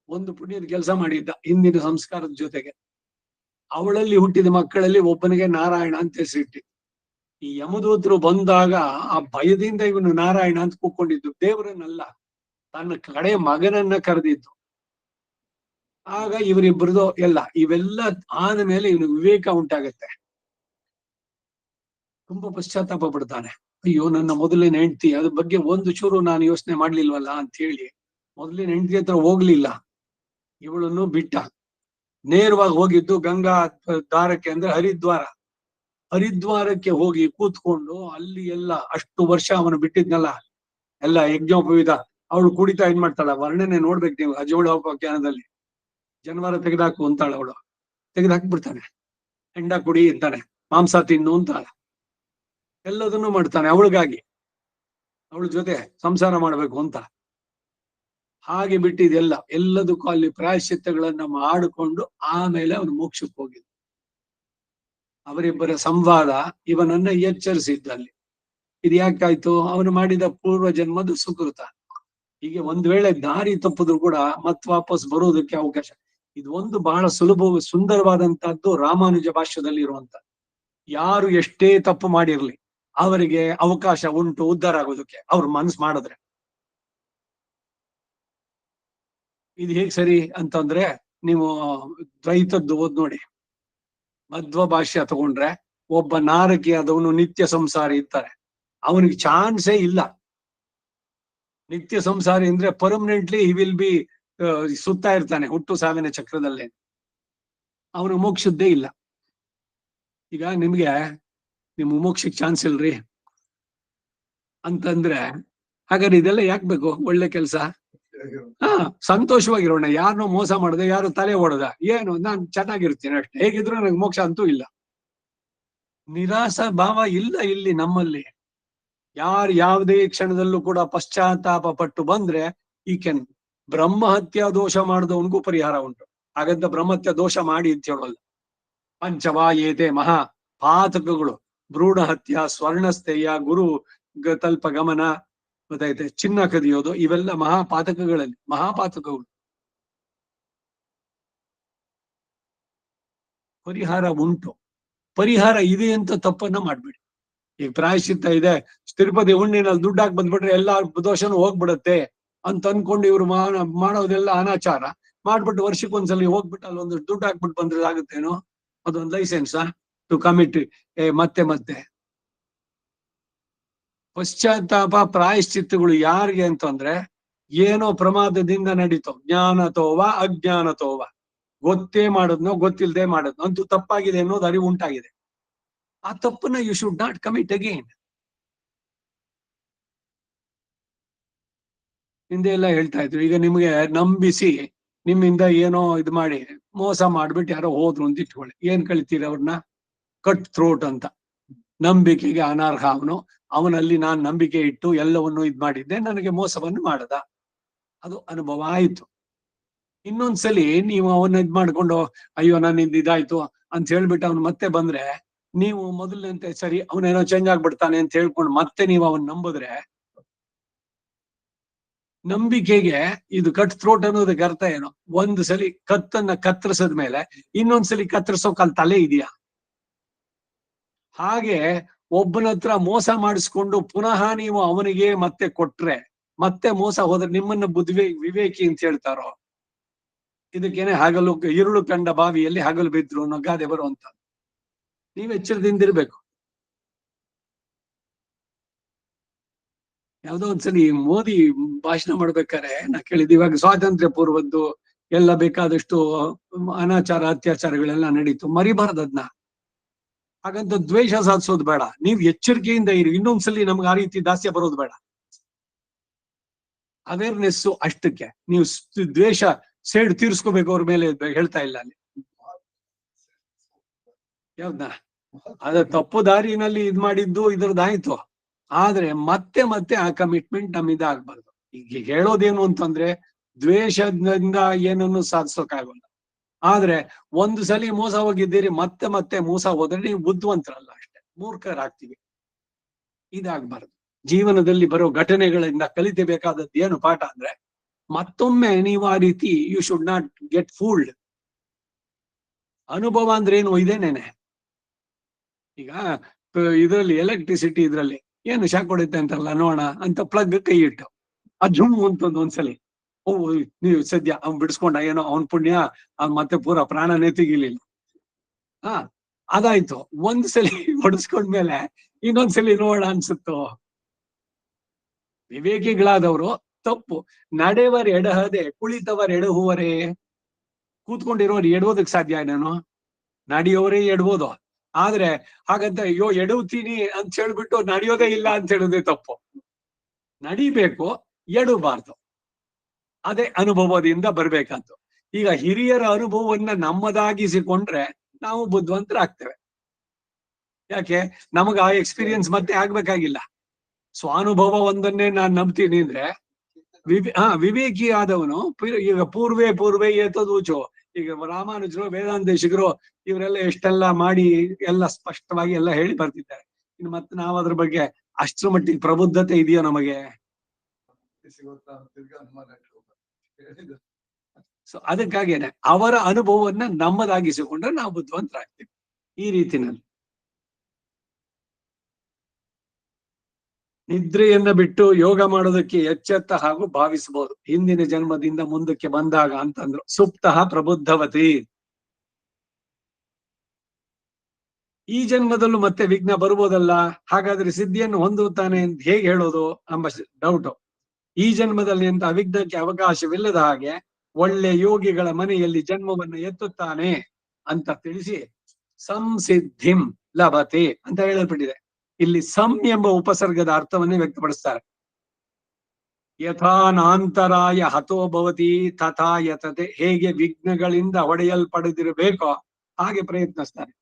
ಒಂದು ಪುಣ್ಯದ ಕೆಲಸ ಮಾಡಿದ್ದ ಹಿಂದಿನ ಸಂಸ್ಕಾರದ ಜೊತೆಗೆ. ಅವಳಲ್ಲಿ ಹುಟ್ಟಿದ ಮಕ್ಕಳಲ್ಲಿ ಒಬ್ಬನಿಗೆ ನಾರಾಯಣ ಅಂತ ಹೆಸರಿಟ್ಟಿ. ಈ ಯಮದೂತರು ಬಂದಾಗ ಆ ಭಯದಿಂದ ಇವನು ನಾರಾಯಣ ಅಂತ ಕೂತ್ಕೊಂಡಿದ್ದು, ದೇವರನ್ನಲ್ಲ, ತನ್ನ ಕಡೆ ಮಗನನ್ನ ಕರೆದಿದ್ದು. ಆಗ ಇವರಿಬ್ಬರದು ಇವೆಲ್ಲ ಆದ ಮೇಲೆ ಇವನು ವಿವೇಕ ಉಂಟಾಗತ್ತೆ. ತುಂಬಾ ಪಶ್ಚಾತ್ತಾಪ ಪಡ್ತಾನೆ. ಅಯ್ಯೋ, ನನ್ನ ಮೊದಲಿನ ಹೆಂಡತಿ, ಅದ್ರ ಬಗ್ಗೆ ಒಂದು ಚೂರು ನಾನು ಯೋಚನೆ ಮಾಡ್ಲಿಲ್ವಲ್ಲ ಅಂತ ಹೇಳಿ ಮೊದಲಿನ ಹೆಂಡತಿ ಹತ್ರ ಹೋಗ್ಲಿಲ್ಲ. ಇವಳನ್ನು ಬಿಟ್ಟ. ನೇರವಾಗಿ ಹೋಗಿದ್ದು ಗಂಗಾ ದಾರಕ್ಕೆ, ಅಂದ್ರೆ ಹರಿದ್ವಾರಕ್ಕೆ ಹೋಗಿ ಕೂತ್ಕೊಂಡು ಅಲ್ಲಿ ಅಷ್ಟು ವರ್ಷ ಅವನು ಬಿಟ್ಟಿದ್ನಲ್ಲ ಯಜ್ಞೋಪವೀತ, ಅವಳು ಕುಡಿತಾ ಏನ್ ಮಾಡ್ತಾಳ, ವರ್ಣನೆ ನೋಡ್ಬೇಕು ನೀವು ಅಜೋಳೋಪಾಖ್ಯಾನದಲ್ಲಿ. ಜನವಾರ ತೆಗೆದಾಕು ಅಂತಾಳ ಅವಳು, ತೆಗೆದಾಕ್ಬಿಡ್ತಾನೆ. ಹೆಂಡ ಕುಡಿ ಅಂತಾನೆ, ಮಾಂಸ ತಿನ್ನು ಅಂತಾಳ. ಎಲ್ಲದನ್ನು ಮಾಡ್ತಾನೆ ಅವಳಿಗಾಗಿ, ಅವಳ ಜೊತೆ ಸಂಸಾರ ಮಾಡ್ಬೇಕು ಅಂತ. ಹಾಗೆ ಎಲ್ಲದಕ್ಕೂ ಅಲ್ಲಿ ಪ್ರಾಯಶ್ಚಿತ್ತಗಳನ್ನ ಮಾಡಿಕೊಂಡು ಆಮೇಲೆ ಅವನು ಮೋಕ್ಷಕ್ಕೆ ಹೋಗಿದ್ದ. ಅವರಿಬ್ಬರ ಸಂವಾದ ಇವನನ್ನ ಎಚ್ಚರಿಸಿದ್ದಲ್ಲಿ. ಇದು ಯಾಕಾಯ್ತು? ಅವನು ಮಾಡಿದ ಪೂರ್ವ ಜನ್ಮದ ಸುಕೃತ. ಹೀಗೆ ಒಂದ್ ವೇಳೆ ದಾರಿ ತಪ್ಪಿದ್ರು ಕೂಡ ಮತ್ ವಾಪಸ್ ಬರೋದಕ್ಕೆ ಅವಕಾಶ. ಇದು ಒಂದು ಬಹಳ ಸುಂದರವಾದಂತಹದ್ದು ರಾಮಾನುಜ ಭಾಷ್ಯದಲ್ಲಿ ಇರುವಂತ. ಯಾರು ಎಷ್ಟೇ ತಪ್ಪು ಮಾಡಿರ್ಲಿ ಅವರಿಗೆ ಅವಕಾಶ ಉಂಟು ಉದ್ಧಾರ ಆಗೋದಕ್ಕೆ, ಅವ್ರ ಮನ್ಸು ಮಾಡಿದ್ರೆ. ಇದು ಹೇಗ್ ಸರಿ ಅಂತಂದ್ರೆ, ನೀವು ದ್ವೈತದ್ದು ಓದ್ ನೋಡಿ. ಮಧ್ವ ಭಾಷ್ಯ ತಗೊಂಡ್ರೆ ಒಬ್ಬ ನಾರಕಿ ಆದವನು ನಿತ್ಯ ಸಂಸಾರಿ ಇರ್ತಾರೆ, ಅವನಿಗೆ ಚಾನ್ಸೇ ಇಲ್ಲ. ನಿತ್ಯ ಸಂಸಾರಿ ಅಂದ್ರೆ ಪರ್ಮನೆಂಟ್ಲಿ ಹಿ ವಿಲ್ ಬಿ ಸುತ್ತಾ ಇರ್ತಾನೆ ಹುಟ್ಟು ಸಾವಿನ ಚಕ್ರದಲ್ಲೇ, ಅವನು ಮೋಕ್ಷದ್ದೇ ಇಲ್ಲ. ಈಗ ನಿಮ್ ಮೋಕ್ಷಕ್ಕೆ ಚಾನ್ಸ್ ಇಲ್ರಿ ಅಂತಂದ್ರೆ ಹಾಗಾದ್ರೆ ಇದೆಲ್ಲ ಯಾಕೆ ಬೇಕು? ಒಳ್ಳೆ ಕೆಲಸ, ಸಂತೋಷವಾಗಿರೋಣ. ಯಾರನ್ನೋ ಮೋಸ ಮಾಡದೆ, ಯಾರು ತಲೆ ಓಡದ, ಏನು ನಾನ್ ಚೆನ್ನಾಗಿರ್ತೀನಿ ಅಷ್ಟೇ, ಹೇಗಿದ್ರು ನನಗೆ ಮೋಕ್ಷ ಅಂತೂ ಇಲ್ಲ. ನಿರಾಸ ಭಾವ ಇಲ್ಲ ಇಲ್ಲಿ ನಮ್ಮಲ್ಲಿ. ಯಾವುದೇ ಕ್ಷಣದಲ್ಲೂ ಕೂಡ ಪಶ್ಚಾತ್ತಾಪ ಪಟ್ಟು ಬಂದ್ರೆ ಈ ಬ್ರಹ್ಮಹತ್ಯಾ ದೋಷ ಮಾಡಿದವನಿಗೂ ಪರಿಹಾರ ಉಂಟು. ಹಾಗಂತ ಬ್ರಹ್ಮಹತ್ಯಾ ದೋಷ ಮಾಡಿ ಅಂತ ಹೇಳೋಲ್ಲ. ಪಂಚವಾಯೇತೆ ಮಹಾ ಪಾತಕಗಳು, ಭ್ರೂಣ ಹತ್ಯ, ಸ್ವರ್ಣಸ್ಥೇಯ, ಗುರು ತಲ್ಪ ಗಮನ, ಗೊತ್ತಾಯ್ತೆ, ಚಿನ್ನ ಕದಿಯೋದು, ಇವೆಲ್ಲ ಮಹಾಪಾತಕಗಳು. ಪರಿಹಾರ ಉಂಟು. ಪರಿಹಾರ ಇದೆ ಅಂತ ತಪ್ಪನ್ನ ಮಾಡ್ಬೇಡಿ. ಈಗ ಪ್ರಾಯಶ್ಚಿತ್ತ ಇದೆ, ತಿರುಪತಿ ಹುಣ್ಣಿನಲ್ಲಿ ದುಡ್ಡು ಹಾಕಿ ಬಂದ್ಬಿಟ್ರೆ ಎಲ್ಲಾ ದೋಷನೂ ಹೋಗ್ಬಿಡತ್ತೆ ಅಂತ ಅನ್ಕೊಂಡು ಇವ್ರು ಮಾಡೋದೆಲ್ಲ ಅನಾಚಾರ ಮಾಡ್ಬಿಟ್ಟು ವರ್ಷಕ್ಕೊಂದ್ಸಲಿ ಹೋಗ್ಬಿಟ್ಟು ಅಲ್ಲಿ ಒಂದು ದುಡ್ಡು ಹಾಕ್ಬಿಟ್ಟು ಬಂದ್ರೆ ಆಗುತ್ತೇನೋ? ಅದೊಂದು ಲೈಸೆನ್ಸಾ ಟು ಕಮಿಟ್ ಮತ್ತೆ ಪಶ್ಚಾತ್ತಾಪ ಪ್ರಾಯಶ್ಚಿತ್ತಗಳು ಯಾರಿಗೆ ಅಂತಂದ್ರೆ, ಏನೋ ಪ್ರಮಾದದಿಂದ ನಡೀತೋ, ಜ್ಞಾನತೋವ ಅಜ್ಞಾನತೋವ, ಗೊತ್ತೇ ಮಾಡೋದ್ನೋ ಗೊತ್ತಿಲ್ಲದೆ ಮಾಡೋದ್ನೋ, ಅಂತೂ ತಪ್ಪಾಗಿದೆ ಅನ್ನೋದು ಅರಿವು ಉಂಟಾಗಿದೆ. ಆ ತಪ್ಪನ್ನ you should not commit again. ಹಿಂದೆ ಎಲ್ಲ ಹೇಳ್ತಾ ಇದ್ರು, ಈಗ ನಿಮ್ಗೆ ನಂಬಿಸಿ ನಿಮ್ಮಿಂದ ಏನೋ ಇದು ಮಾಡಿ ಮೋಸ ಮಾಡ್ಬಿಟ್ಟು ಯಾರೋ ಹೋದ್ರು ಅಂತ ಇಟ್ಕೊಳ್ಳಿ, ಏನ್ ಕಳಿತೀರಿ ಅವ್ರನ್ನ? ಕಟ್ ಥ್ರೋಟ್ ಅಂತ. ನಂಬಿಕೆಗೆ ಅನರ್ಹ ಅವನಲ್ಲಿ ನಾನು ನಂಬಿಕೆ ಇಟ್ಟು ಎಲ್ಲವನ್ನು ಇದ್ ಮಾಡಿದ್ದೆ, ನನಗೆ ಮೋಸವನ್ನು ಮಾಡದ, ಅದು ಅನುಭವ ಆಯ್ತು. ಇನ್ನೊಂದ್ಸಲಿ ನೀವು ಅವನ್ನ ಇದ್ ಮಾಡ್ಕೊಂಡು ಅಯ್ಯೋ ನನ್ನಿಂದ ಇದಾಯ್ತು ಅಂತ ಹೇಳ್ಬಿಟ್ಟು ಅವ್ನು ಮತ್ತೆ ಬಂದ್ರೆ, ನೀವು ಮೊದಲಂತೆ ಸರಿ ಅವನೇನೋ ಚೇಂಜ್ ಆಗ್ಬಿಡ್ತಾನೆ ಅಂತ ಹೇಳ್ಕೊಂಡು ಮತ್ತೆ ನೀವು ಅವನ್ ನಂಬಿದ್ರೆ, ನಂಬಿಕೆಗೆ ಇದು ಕಟ್ ಥ್ರೋಟ್ ಅನ್ನೋದಕ್ಕೆ ಅರ್ಥ ಏನು? ಒಂದು ಸಲಿ ಕತ್ತನ್ನ ಕತ್ತರಿಸದ ಮೇಲೆ ಇನ್ನೊಂದ್ಸಲಿ ಕತ್ತರಿಸೋಕ್ ಅಲ್ಲಿ ತಲೆ ಇದೆಯಾ? ಹಾಗೆ ಒಬ್ಬನ ಹತ್ರ ಮೋಸ ಮಾಡಿಸ್ಕೊಂಡು ಪುನಃ ನೀವು ಅವನಿಗೆ ಮತ್ತೆ ಕೊಟ್ರೆ, ಮತ್ತೆ ಮೋಸ ಹೋದ್ರೆ ನಿಮ್ಮನ್ನ ವಿವೇಕಿ ಅಂತ ಹೇಳ್ತಾರೋ? ಇದಕ್ಕೇನೆ ಹಗಲು ഇരുಳು ಕಂಡ ಬಾವಿಯಲ್ಲಿ ಹಗಲು ಬಿದ್ರು ಅನ್ನೋ ಗಾದೆ ಬರುವಂತ. ನೀವ್ ಎಚ್ಚರದಿಂದಿರ್ಬೇಕು. ಯಾವ್ದೋ ಒಂದ್ಸಲಿ ಮೋದಿ ಭಾಷಣ ಮಾಡ್ಬೇಕಾರೆ ನಾ ಕೇಳಿದ್, ಇವಾಗ ಸ್ವಾತಂತ್ರ್ಯ ಪೂರ್ವದ್ದು ಎಲ್ಲ ಬೇಕಾದಷ್ಟು ಅನಾಚಾರ ಅತ್ಯಾಚಾರಗಳೆಲ್ಲ ನಡೀತು, ಮರಿಬಾರ್ದು ಅದನ್ನ. ಹಾಗಂತ ದ್ವೇಷ ಸಾಧಿಸೋದು ಬೇಡ, ನೀವ್ ಎಚ್ಚರಿಕೆಯಿಂದ ಇರಿ. ಇನ್ನೊಂದ್ಸಲಿ ನಮ್ಗೆ ಆ ರೀತಿ ದಾಸ್ಯ ಬರೋದು ಬೇಡ. ಅವೇರ್ನೆಸ್ ಅಷ್ಟಕ್ಕೆ. ನೀವು ದ್ವೇಷ ಸೇಡ್ ತೀರ್ಸ್ಕೋಬೇಕು ಅವ್ರ ಮೇಲೆ ಹೇಳ್ತಾ ಇಲ್ಲ ಅಲ್ಲಿ. ಯಾವ್ದಾ ಅದ ತಪ್ಪು ದಾರಿನಲ್ಲಿ ಇದ್ ಮಾಡಿದ್ದು ಇದ್ರದ್ದಾಯ್ತು, ಆದ್ರೆ ಮತ್ತೆ ಮತ್ತೆ ಆ ಕಮಿಟ್ಮೆಂಟ್ ನಮ್ಮಿಂದ ಆಗ್ಬಾರ್ದು. ಈಗ ಹೇಳೋದೇನು ಅಂತಂದ್ರೆ, ದ್ವೇಷದಿಂದ ಏನನ್ನು ಸಾಧಿಸೋಕಾಗಲ್ಲ. ಆದ್ರೆ ಒಂದು ಸಲಿ ಮೋಸ ಹೋಗಿದ್ದೀರಿ, ಮತ್ತೆ ಮತ್ತೆ ಮೋಸ ಹೋದ್ರೆ ನೀವು ಬುದ್ಧಿವಂತರಲ್ಲ, ಅಷ್ಟೇ ಮೂರ್ಖರಾಗ್ತೀವಿ. ಇದಾಗಬಾರ್ದು. ಜೀವನದಲ್ಲಿ ಬರೋ ಘಟನೆಗಳಿಂದ ಕಲಿತಬೇಕಾದದ್ದು ಏನು ಪಾಠ ಅಂದ್ರೆ, ಮತ್ತೊಮ್ಮೆ ನೀವು ಆ ರೀತಿ you should not get fooled. ಅನುಭವ ಅಂದ್ರೆ ಏನು ಇದೇನೇನೆ. ಈಗ ಇದರಲ್ಲಿ ಎಲೆಕ್ಟ್ರಿಸಿಟಿ ಇದ್ರಲ್ಲಿ ಏನು ಶಾಕ್ ಹೊಡುತ್ತೆ ಅಂತಾರಲ್ಲ, ನೋಡೋಣ ಅಂತ ಪ್ಲಗ್ ಕೈ ಇಟ್ಟು ಅದು ಜುಮ್ ಅಂತಂದು ಒಂದ್ಸಲಿ, ಓ ನೀವು ಸದ್ಯ ಅವ್ನ್ ಬಿಡಿಸ್ಕೊಂಡ, ಏನೋ ಅವನ್ ಪುಣ್ಯ, ಅವ್ನ್ ಮತ್ತೆ ಪೂರ ಪ್ರಾಣನೇ ತೆಗಿಲಿಲ್ಲ. ಅದಾಯ್ತು. ಒಂದ್ಸಲಿ ಹೊಡಿಸ್ಕೊಂಡ್ಮೇಲೆ ಇನ್ನೊಂದ್ಸಲಿ ನೋಡೋಣ ಅನ್ಸುತ್ತೋ. ವಿವೇಕಿಗಳಾದವರು ತಪ್ಪು. ನಡೆವರ್ ಎಡಹದೆ ಕುಳಿತವರ್ ಎಡಹುವರೇ. ಕೂತ್ಕೊಂಡಿರೋರು ಎಡುವುದಕ್ಕೆ ಸಾಧ್ಯ ಏನೇನು? ನಡೆಯೋರೇ ಎಡ್ಬೋದು. ಆದ್ರೆ ಹಾಗಂತ ಅಯ್ಯೋ ಎಡುತ್ತೀನಿ ಅಂತ ಹೇಳ್ಬಿಟ್ಟು ನಡೆಯೋದೇ ಇಲ್ಲ ಅಂತ ಹೇಳೋದೇ ತಪ್ಪು. ನಡಿಬೇಕು, ಎಡಬಾರ್ದು. ಅದೇ ಅನುಭವದಿಂದ ಬರ್ಬೇಕಂತ. ಈಗ ಹಿರಿಯರ ಅನುಭವವನ್ನ ನಮ್ಮದಾಗಿಸಿಕೊಂಡ್ರೆ ನಾವು ಬುದ್ಧಿವಂತರಾಗ್ತೇವೆ. ಯಾಕೆ? ನಮಗ ಆ ಎಕ್ಸ್ಪೀರಿಯನ್ಸ್ ಮತ್ತೆ ಆಗ್ಬೇಕಾಗಿಲ್ಲ. ಸ್ವಾನುಭವ ಒಂದನ್ನೇ ನಾನ್ ನಂಬ್ತೀನಿ ಅಂದ್ರೆ ವಿವೇಕಿ ಆದವನು ಈಗ ಪೂರ್ವೇ ಏತದೂಚೋ. ಈಗ ರಾಮಾನುಜರು, ವೇದಾಂತೇಶಿಗರು ಇವರೆಲ್ಲ ಎಷ್ಟೆಲ್ಲ ಮಾಡಿ ಎಲ್ಲ ಸ್ಪಷ್ಟವಾಗಿ ಎಲ್ಲ ಹೇಳಿ ಬರ್ತಿದ್ದಾರೆ. ಇನ್ನು ಮತ್ತೆ ನಾವು ಅದ್ರ ಬಗ್ಗೆ ಅಷ್ಟರ ಮಟ್ಟಿಗೆ ಪ್ರಬುದ್ಧತೆ ಇದೆಯೋ ನಮಗೆ? ಸೊ ಅದಕ್ಕಾಗೇನೆ ಅವರ ಅನುಭವವನ್ನ ನಮ್ಮದಾಗಿಸಿಕೊಂಡ್ರೆ ನಾವು ಬುದ್ಧಿವಂತರಾಗ್ತೀವಿ. ಈ ರೀತಿನಲ್ಲಿ ನಿದ್ರೆಯನ್ನ ಬಿಟ್ಟು ಯೋಗ ಮಾಡೋದಕ್ಕೆ ಎಚ್ಚೆತ್ತ ಹಾಗೂ ಭಾವಿಸಬಹುದು. ಹಿಂದಿನ ಜನ್ಮದಿಂದ ಮುಂದಕ್ಕೆ ಬಂದಾಗ ಅಂತಂದ್ರು. ಸುಪ್ತಃ ಪ್ರಬುದ್ಧವತಿ. ಈ ಜನ್ಮದಲ್ಲೂ ಮತ್ತೆ ವಿಘ್ನ ಬರ್ಬೋದಲ್ಲ, ಹಾಗಾದ್ರೆ ಸಿದ್ಧಿಯನ್ನು ಹೊಂದುತ್ತಾನೆ ಅಂತ ಹೇಗೆ ಹೇಳೋದು ಎಂಬ ಡೌಟ್. ಈ ಜನ್ಮದಲ್ಲಿ ಅಂತ ಅವಿಘ್ನಕ್ಕೆ ಅವಕಾಶವಿಲ್ಲದ ಹಾಗೆ ಒಳ್ಳೆ ಯೋಗಿಗಳ ಮನೆಯಲ್ಲಿ ಜನ್ಮವನ್ನು ಎತ್ತುತ್ತಾನೆ ಅಂತ ತಿಳಿಸಿ ಸಂಸಿದ್ಧಿಂ ಲಭತೆ ಅಂತ ಹೇಳಲ್ಪಟ್ಟಿದೆ. ಇಲ್ಲಿ ಸಂ ಎಂಬ ಉಪಸರ್ಗದ ಅರ್ಥವನ್ನೇ ವ್ಯಕ್ತಪಡಿಸ್ತಾರೆ. ಯಥಾ ನಾಂತರಾಯ ಹತೋ ಭವತಿ ತಥಾ ಯತತೆ. ಹೇಗೆ ವಿಘ್ನಗಳಿಂದ ಹೊಡೆಯಲ್ಪಡದಿರಬೇಕೋ ಹಾಗೆ ಪ್ರಯತ್ನಿಸ್ತಾನೆ.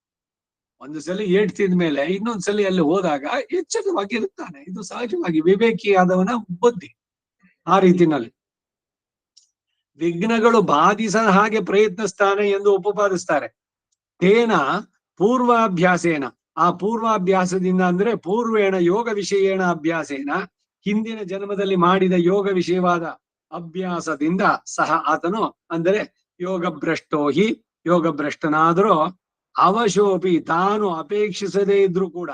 ಒಂದು ಸಲ ಏಟ್ತಿದ ಮೇಲೆ ಇನ್ನೊಂದ್ಸಲಿ ಅಲ್ಲಿ ಹೋದಾಗ ಎಚ್ಚರವಾಗಿರುತ್ತಾನೆ. ಇದು ಸಹಜವಾಗಿ ವಿವೇಕಿಯಾದವನ ಬುದ್ಧಿ. ಆ ರೀತಿನಲ್ಲಿ ವಿಘ್ನಗಳು ಬಾಧಿಸದ ಹಾಗೆ ಪ್ರಯತ್ನಿಸ್ತಾನೆ ಎಂದು ಉಪಪಾದಿಸ್ತಾರೆ. ತೇನ ಪೂರ್ವಾಭ್ಯಾಸೇನ. ಆ ಪೂರ್ವಾಭ್ಯಾಸದಿಂದ ಅಂದ್ರೆ ಪೂರ್ವೇಣ ಯೋಗ ವಿಷಯೇಣ ಅಭ್ಯಾಸೇನ, ಹಿಂದಿನ ಜನ್ಮದಲ್ಲಿ ಮಾಡಿದ ಯೋಗ ವಿಷಯವಾದ ಅಭ್ಯಾಸದಿಂದ ಸಹ ಆತನು ಅಂದರೆ ಯೋಗ ಭ್ರಷ್ಟೋ ಹಿ, ಯೋಗ ಭ್ರಷ್ಟನಾದರೂ ಅವಶೋಪಿ ತಾನು ಅಪೇಕ್ಷಿಸದೇ ಇದ್ರೂ ಕೂಡ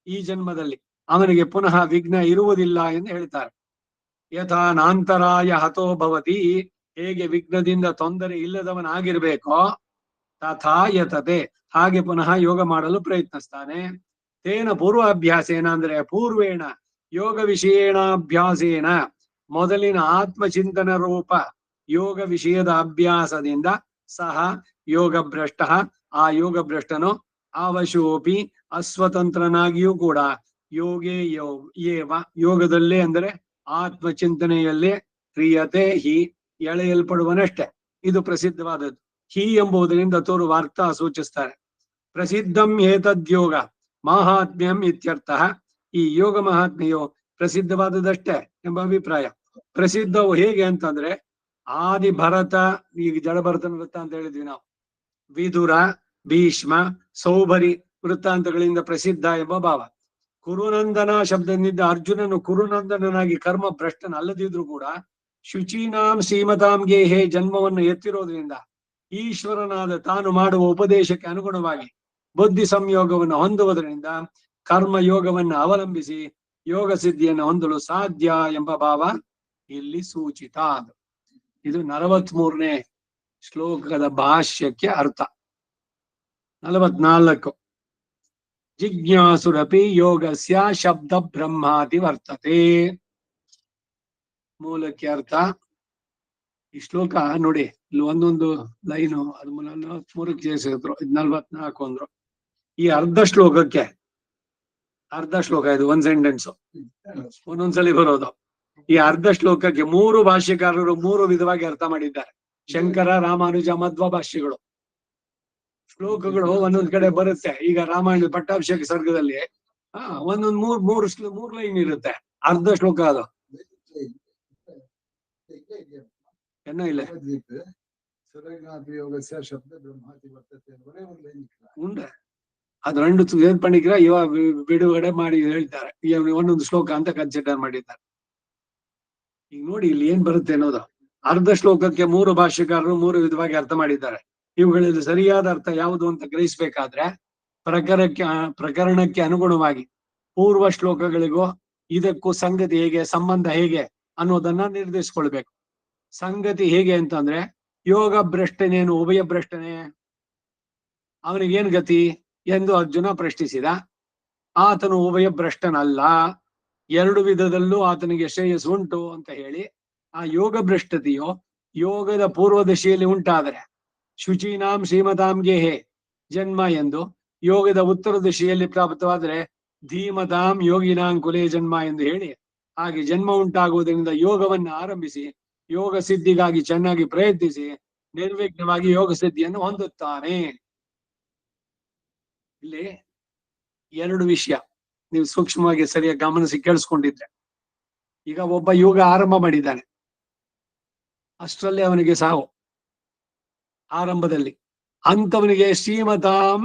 ಈ ಜನ್ಮದಲ್ಲಿ ಅವನಿಗೆ ಪುನಃ ವಿಘ್ನ ಇರುವುದಿಲ್ಲ ಎಂದು ಹೇಳ್ತಾರೆ. ಯಥಾ ನಾಂತರಾಯ ಹತೋ ಭವತಿ. ಹೇಗೆ ವಿಘ್ನದಿಂದ ತೊಂದರೆ ಇಲ್ಲದವನಾಗಿರ್ಬೇಕೋ ತಥಾ ಯತತೆ, ಹಾಗೆ ಪುನಃ ಯೋಗ ಮಾಡಲು ಪ್ರಯತ್ನಿಸ್ತಾನೆ. ತೇನ ಪೂರ್ವಾಭ್ಯಾಸೇನ ಅಂದ್ರೆ ಪೂರ್ವೇಣ ಯೋಗ ವಿಷಯೇಣಾಭ್ಯಾಸೇನ, ಮೊದಲಿನ ಆತ್ಮಚಿಂತನ ರೂಪ ಯೋಗ ವಿಷಯದ ಅಭ್ಯಾಸದಿಂದ ಸಹ ಯೋಗ ಭ್ರಷ್ಟ, ಆ ಯೋಗ ಭ್ರಷ್ಟನು ಅವಶೋಪಿ ಅಸ್ವತಂತ್ರನಾಗಿಯೂ ಕೂಡ ಯೋಗೇ ಏವ, ಯೋಗದಲ್ಲೇ ಅಂದರೆ ಆತ್ಮಚಿಂತನೆಯಲ್ಲೇ ಕ್ರಿಯತೆ ಹಿ, ಎಳೆಯಲ್ಪಡುವನಷ್ಟೇ. ಇದು ಪ್ರಸಿದ್ಧವಾದದ್ದು. ಹಿ ಎಂಬುದರಿಂದ ತೋರುವ ಅರ್ಥ ಸೂಚಿಸ್ತಾರೆ. ಪ್ರಸಿದ್ಧಂ ಏತದ್ಯೋಗ ಮಹಾತ್ಮ್ಯಂ ಇತ್ಯರ್ಥ. ಈ ಯೋಗ ಮಹಾತ್ಮೆಯು ಪ್ರಸಿದ್ಧವಾದದಷ್ಟೇ ಎಂಬ ಅಭಿಪ್ರಾಯ. ಪ್ರಸಿದ್ಧವು ಹೇಗೆ ಅಂತಂದ್ರೆ ಆದಿ ಭರತ, ಈಗ ಜಡಭರತನ ವೃತ್ತ ಅಂತ ಹೇಳಿದ್ವಿ ನಾವು, ವಿದುರ, ಭೀಷ್ಮ, ಸೌಭರಿ ವೃತ್ತಾಂತಗಳಿಂದ ಪ್ರಸಿದ್ಧ ಎಂಬ ಭಾವ. ಕುರುನಂದನ ಶಬ್ದದಿಂದ ಅರ್ಜುನನು ಕುರುನಂದನನಾಗಿ ಕರ್ಮ ಭ್ರಷ್ಟನಲ್ಲದಿದ್ರು ಕೂಡ ಶುಚೀನಾಂ ಶ್ರೀಮತಾಂ ಗೇಹೆ ಜನ್ಮವನ್ನು ಎತ್ತಿರೋದ್ರಿಂದ ಈಶ್ವರನಾದ ತಾನು ಮಾಡುವ ಉಪದೇಶಕ್ಕೆ ಅನುಗುಣವಾಗಿ ಬುದ್ಧಿ ಸಂಯೋಗವನ್ನು ಹೊಂದುವುದರಿಂದ ಕರ್ಮ ಯೋಗವನ್ನು ಅವಲಂಬಿಸಿ ಯೋಗ ಸಿದ್ಧಿಯನ್ನು ಹೊಂದಲು ಸಾಧ್ಯ ಎಂಬ ಭಾವ ಇಲ್ಲಿ ಸೂಚಿತ. ಇದು 43ನೇ ಶ್ಲೋಕದ ಭಾಷ್ಯಕ್ಕೆ ಅರ್ಥ. 44 ಜಿಜ್ಞಾಸುರಪಿ ಯೋಗಸ್ಯ ಶಬ್ದ ಬ್ರಹ್ಮಾತಿ ವರ್ತತೆ. ಮೂಲಕ್ಕೆ ಅರ್ಥ. ಈ ಶ್ಲೋಕ ನೋಡಿ, ಇಲ್ಲಿ ಒಂದೊಂದು ಲೈನು ಅದು 43ಕ್ಕೆ ಸೇರಿಸಿದ್ರು, 44 ಅಂದ್ರು. ಈ ಅರ್ಧ ಶ್ಲೋಕಕ್ಕೆ, ಅರ್ಧ ಶ್ಲೋಕ ಇದು ಒಂದ್ ಸೆಂಟೆನ್ಸ್ ಒಂದೊಂದ್ಸಲಿ ಬರೋದು. ಈ ಅರ್ಧ ಶ್ಲೋಕಕ್ಕೆ 3 ಭಾಷ್ಯಕಾರರು 3 ವಿಧವಾಗಿ ಅರ್ಥ ಮಾಡಿದ್ದಾರೆ. ಶಂಕರ, ರಾಮಾನುಜ, ಮಧ್ವ ಭಾಷ್ಯಗಳು. ಶ್ಲೋಕಗಳು ಒಂದೊಂದ್ ಕಡೆ ಬರುತ್ತೆ. ಈಗ ರಾಮಾಯಣ ಪಟ್ಟಾಭಿಷೇಕ ಸರ್ಗದಲ್ಲಿ ಒಂದೊಂದ್ ಮೂರ್ ಲೈನ್ ಇರುತ್ತೆ. ಅರ್ಧ ಶ್ಲೋಕ ಅದು ಏನೋ ಇಲ್ಲ ಉಂಡೆ ಅದು 2 ಏರ್ಪಣಿಗ್ರ ಇವಾಗ ಬಿಡುಗಡೆ ಮಾಡಿ ಹೇಳ್ತಾರೆ. ಒಂದೊಂದು ಶ್ಲೋಕ ಅಂತ ಕನ್ಸಿಡರ್ ಮಾಡಿದ್ದಾರೆ. ಈಗ ನೋಡಿ ಇಲ್ಲಿ ಏನ್ ಬರುತ್ತೆ ಅನ್ನೋದು. ಅರ್ಧ ಶ್ಲೋಕಕ್ಕೆ 3 ಭಾಷ್ಯಕಾರರು 3 ವಿಧವಾಗಿ ಅರ್ಥ ಮಾಡಿದ್ದಾರೆ. ಇವುಗಳಲ್ಲಿ ಸರಿಯಾದ ಅರ್ಥ ಯಾವುದು ಅಂತ ಗ್ರಹಿಸ್ಬೇಕಾದ್ರೆ ಪ್ರಕರಣಕ್ಕೆ ಅನುಗುಣವಾಗಿ ಪೂರ್ವ ಶ್ಲೋಕಗಳಿಗೂ ಇದಕ್ಕೂ ಸಂಗತಿ ಹೇಗೆ, ಸಂಬಂಧ ಹೇಗೆ ಅನ್ನೋದನ್ನ ನಿರ್ದೇಶಿಸ್ಕೊಳ್ಬೇಕು. ಸಂಗತಿ ಹೇಗೆ ಅಂತಂದ್ರೆ, ಯೋಗ ಭ್ರಷ್ಟನೇನು ಉಭಯ ಭ್ರಷ್ಟನೇ, ಅವನಿಗೇನು ಗತಿ ಎಂದು ಅರ್ಜುನ ಪ್ರಶ್ನಿಸಿದ. ಆತನು ಉಭಯ ಭ್ರಷ್ಟನಲ್ಲ, 2 ವಿಧದಲ್ಲೂ ಆತನಿಗೆ ಶ್ರೇಯಸ್ಸು ಉಂಟು ಅಂತ ಹೇಳಿ, ಆ ಯೋಗ ಭ್ರಷ್ಟತೆಯು ಯೋಗದ ಪೂರ್ವ ದಶೆಯಲ್ಲಿ ಉಂಟಾದರೆ ಶುಚೀನಾಂ ಶ್ರೀಮತಾಂ ಗೇಹೆ ಜನ್ಮ ಎಂದು, ಯೋಗದ ಉತ್ತರ ದಿಶೆಯಲ್ಲಿ ಪ್ರಾಪ್ತವಾದರೆ ಧೀಮತಾಂ ಯೋಗಿನಾಂ ಕುಲೇ ಜನ್ಮ ಎಂದು ಹೇಳಿ, ಹಾಗೆ ಜನ್ಮ ಉಂಟಾಗುವುದರಿಂದ ಯೋಗವನ್ನು ಆರಂಭಿಸಿ ಯೋಗ ಸಿದ್ಧಿಗಾಗಿ ಚೆನ್ನಾಗಿ ಪ್ರಯತ್ನಿಸಿ ನಿರ್ವಿಘ್ನವಾಗಿ ಯೋಗ ಸಿದ್ಧಿಯನ್ನು ಹೊಂದುತ್ತಾನೆ. ಇಲ್ಲಿ 2 ವಿಷಯ ನೀವು ಸೂಕ್ಷ್ಮವಾಗಿ ಸರಿಯಾಗಿ ಗಮನಿಸಿ ಕೇಳಿಸ್ಕೊಂಡಿದ್ರೆ, ಈಗ ಒಬ್ಬ ಯೋಗ ಆರಂಭ ಮಾಡಿದ್ದಾನೆ, ಅಷ್ಟರಲ್ಲಿ ಅವನಿಗೆ ಸಾವು ಆರಂಭದಲ್ಲಿ. ಅಂತವನಿಗೆ ಶ್ರೀಮತಾಂ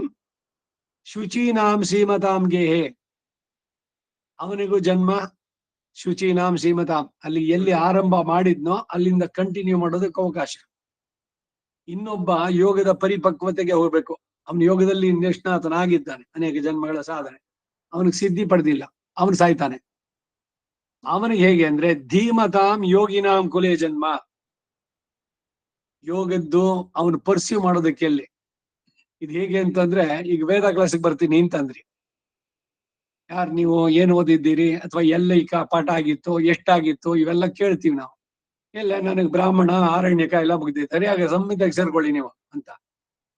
ಶುಚೀನಾಂ ಶ್ರೀಮತಾಂ ಗೇಹೆ, ಅವನಿಗೂ ಜನ್ಮ ಶುಚೀನಾಂ ಶ್ರೀಮತಾಂ, ಅಲ್ಲಿ ಎಲ್ಲಿ ಆರಂಭ ಮಾಡಿದ್ನೋ ಅಲ್ಲಿಂದ ಕಂಟಿನ್ಯೂ ಮಾಡೋದಕ್ಕೆ ಅವಕಾಶ. ಇನ್ನೊಬ್ಬ ಯೋಗದ ಪರಿಪಕ್ವತೆಗೆ ಹೋಗ್ಬೇಕು, ಅವನ ಯೋಗದಲ್ಲಿ ನಿಷ್ಣಾತನಾಗಿದ್ದಾನೆ, ಅನೇಕ ಜನ್ಮಗಳ ಸಾಧನೆ, ಅವನಿಗೆ ಸಿದ್ಧಿ ಪಡೆದಿಲ್ಲ, ಅವನು ಸಾಯ್ತಾನೆ. ಅವನಿಗೆ ಹೇಗೆ ಅಂದ್ರೆ ಧೀಮತಾಂ ಯೋಗಿನಾಂ ಕುಲೇ ಜನ್ಮ, ಯೋಗದ್ದು ಅವನು ಪರ್ಸ್ಯೂ ಮಾಡೋದಕ್ಕೆ ಎಲ್ಲಿ. ಇದು ಹೇಗೆ ಅಂತಂದ್ರೆ, ಈಗ ವೇದ ಕ್ಲಾಸಿಗೆ ಬರ್ತೀನಿ ಅಂತಂದ್ರಿ, ಯಾರು ನೀವು ಏನು ಓದಿದ್ದೀರಿ ಅಥವಾ ಎಲ್ಲ ಈಗ ಪಾಠ ಆಗಿತ್ತು, ಎಷ್ಟಾಗಿತ್ತು, ಇವೆಲ್ಲ ಕೇಳ್ತೀವಿ ನಾವು. ಇಲ್ಲ ನನಗೆ ಬ್ರಾಹ್ಮಣ ಆರಣ್ಯಕ ಎಲ್ಲ ಮುಗ್ದಿದ್ದಾರೆ, ಹಾಗೆ ಸಂಹಿತೆಗೆ ಸೇರ್ಕೊಳ್ಳಿ ನೀವು ಅಂತ.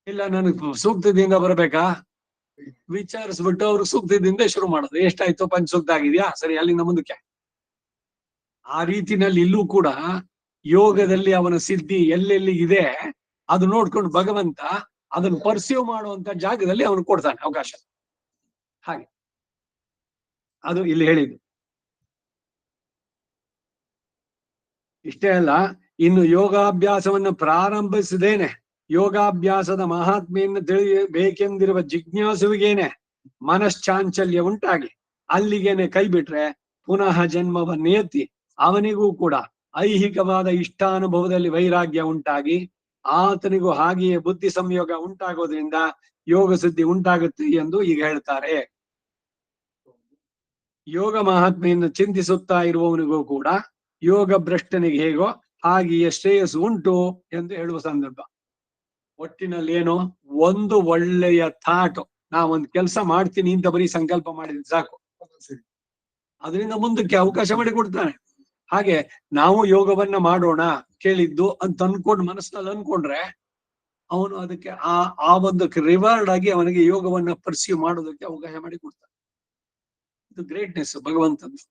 ಇಲ್ಲ ನನಗೆ ಸೂಕ್ತದಿಂದ ಬರ್ಬೇಕಾ, ವಿಚಾರಿಸ್ಬಿಟ್ಟು ಅವ್ರಿಗೆ ಸೂಕ್ತದಿಂದ ಶುರು ಮಾಡೋದು. ಎಷ್ಟಾಯ್ತು, ಪಂಚಸೂಕ್ತ ಆಗಿದ್ಯಾ, ಸರಿ ಅಲ್ಲಿಂದ ಮುಂದಕ್ಕೆ. ಆ ರೀತಿನಲ್ಲಿ ಇಲ್ಲೂ ಕೂಡ ಯೋಗದಲ್ಲಿ ಅವನ ಸಿದ್ಧಿ ಎಲ್ಲೆಲ್ಲಿ ಇದೆ ಅದು ನೋಡ್ಕೊಂಡು ಭಗವಂತ ಅದನ್ನು ಪರ್ಸ್ಯೂ ಮಾಡುವಂತ ಜಾಗದಲ್ಲಿ ಅವನು ಕೊಡ್ತಾನೆ ಅವಕಾಶ. ಹಾಗೆ ಅದು ಇಲ್ಲಿ ಹೇಳಿದ್ದು. ಇಷ್ಟೇ ಅಲ್ಲ, ಇನ್ನು ಯೋಗಾಭ್ಯಾಸವನ್ನು ಪ್ರಾರಂಭಿಸಿದೇನೆ ಯೋಗಾಭ್ಯಾಸದ ಮಹಾತ್ಮೆಯನ್ನು ತಿಳಿಯಬೇಕೆಂದಿರುವ ಜಿಜ್ಞಾಸುವಿಗೇನೆ ಮನಶ್ಚಾಂಚಲ್ಯ ಉಂಟಾಗಿ ಅಲ್ಲಿಗೇನೆ ಕೈ ಬಿಟ್ರೆ ಪುನಃ ಜನ್ಮವನ್ನು ಎತ್ತಿ ಅವನಿಗೂ ಕೂಡ ಐಹಿಕವಾದ ಇಷ್ಟಾನುಭವದಲ್ಲಿ ವೈರಾಗ್ಯ ಉಂಟಾಗಿ ಆತನಿಗೂ ಹಾಗೆಯೇ ಬುದ್ಧಿ ಸಂಯೋಗ ಉಂಟಾಗೋದ್ರಿಂದ ಯೋಗ ಸಿದ್ಧಿ ಉಂಟಾಗುತ್ತೆ ಎಂದು ಈಗ ಹೇಳ್ತಾರೆ. ಯೋಗ ಮಹಾತ್ಮೆಯನ್ನು ಚಿಂತಿಸುತ್ತಾ ಇರುವವನಿಗೂ ಕೂಡ ಯೋಗ ಭ್ರಷ್ಟನಿಗೆ ಹೇಗೋ ಹಾಗೆಯೇ ಶ್ರೇಯಸ್ಸು ಉಂಟು ಎಂದು ಹೇಳುವ ಸಂದರ್ಭ. ಒಟ್ಟಿನಲ್ಲಿ ಏನು, ಒಂದು ಒಳ್ಳೆಯ ಥಾಟ್, ನಾವೊಂದು ಕೆಲಸ ಮಾಡ್ತೀನಿ ಅಂತ ಬರೀ ಸಂಕಲ್ಪ ಮಾಡಿದ್ರೆ ಸಾಕು, ಅದರಿಂದ ಮುಂದಕ್ಕೆ ಅವಕಾಶ ಮಾಡಿ ಕೊಡ್ತಾನೆ. ಹಾಗೆ ನಾವು ಯೋಗವನ್ನ ಮಾಡೋಣ ಕೇಳಿದ್ದು ಅಂತ ಅನ್ಕೊಂಡು ಮನಸ್ಸಿನಲ್ಲಿ ಅನ್ಕೊಂಡ್ರೆ ಅವನು ಅದಕ್ಕೆ ಆ ಒಂದು ರಿವಾರ್ಡ್ ಆಗಿ ಅವನಿಗೆ ಯೋಗವನ್ನ ಪರ್ಸ್ಯೂ ಮಾಡೋದಕ್ಕೆ ಅವಕಾಶ ಮಾಡಿ ಕೊಡ್ತಾನೆ. ಇದು ಗ್ರೇಟ್ನೆಸ್ ಭಗವಂತಂದು.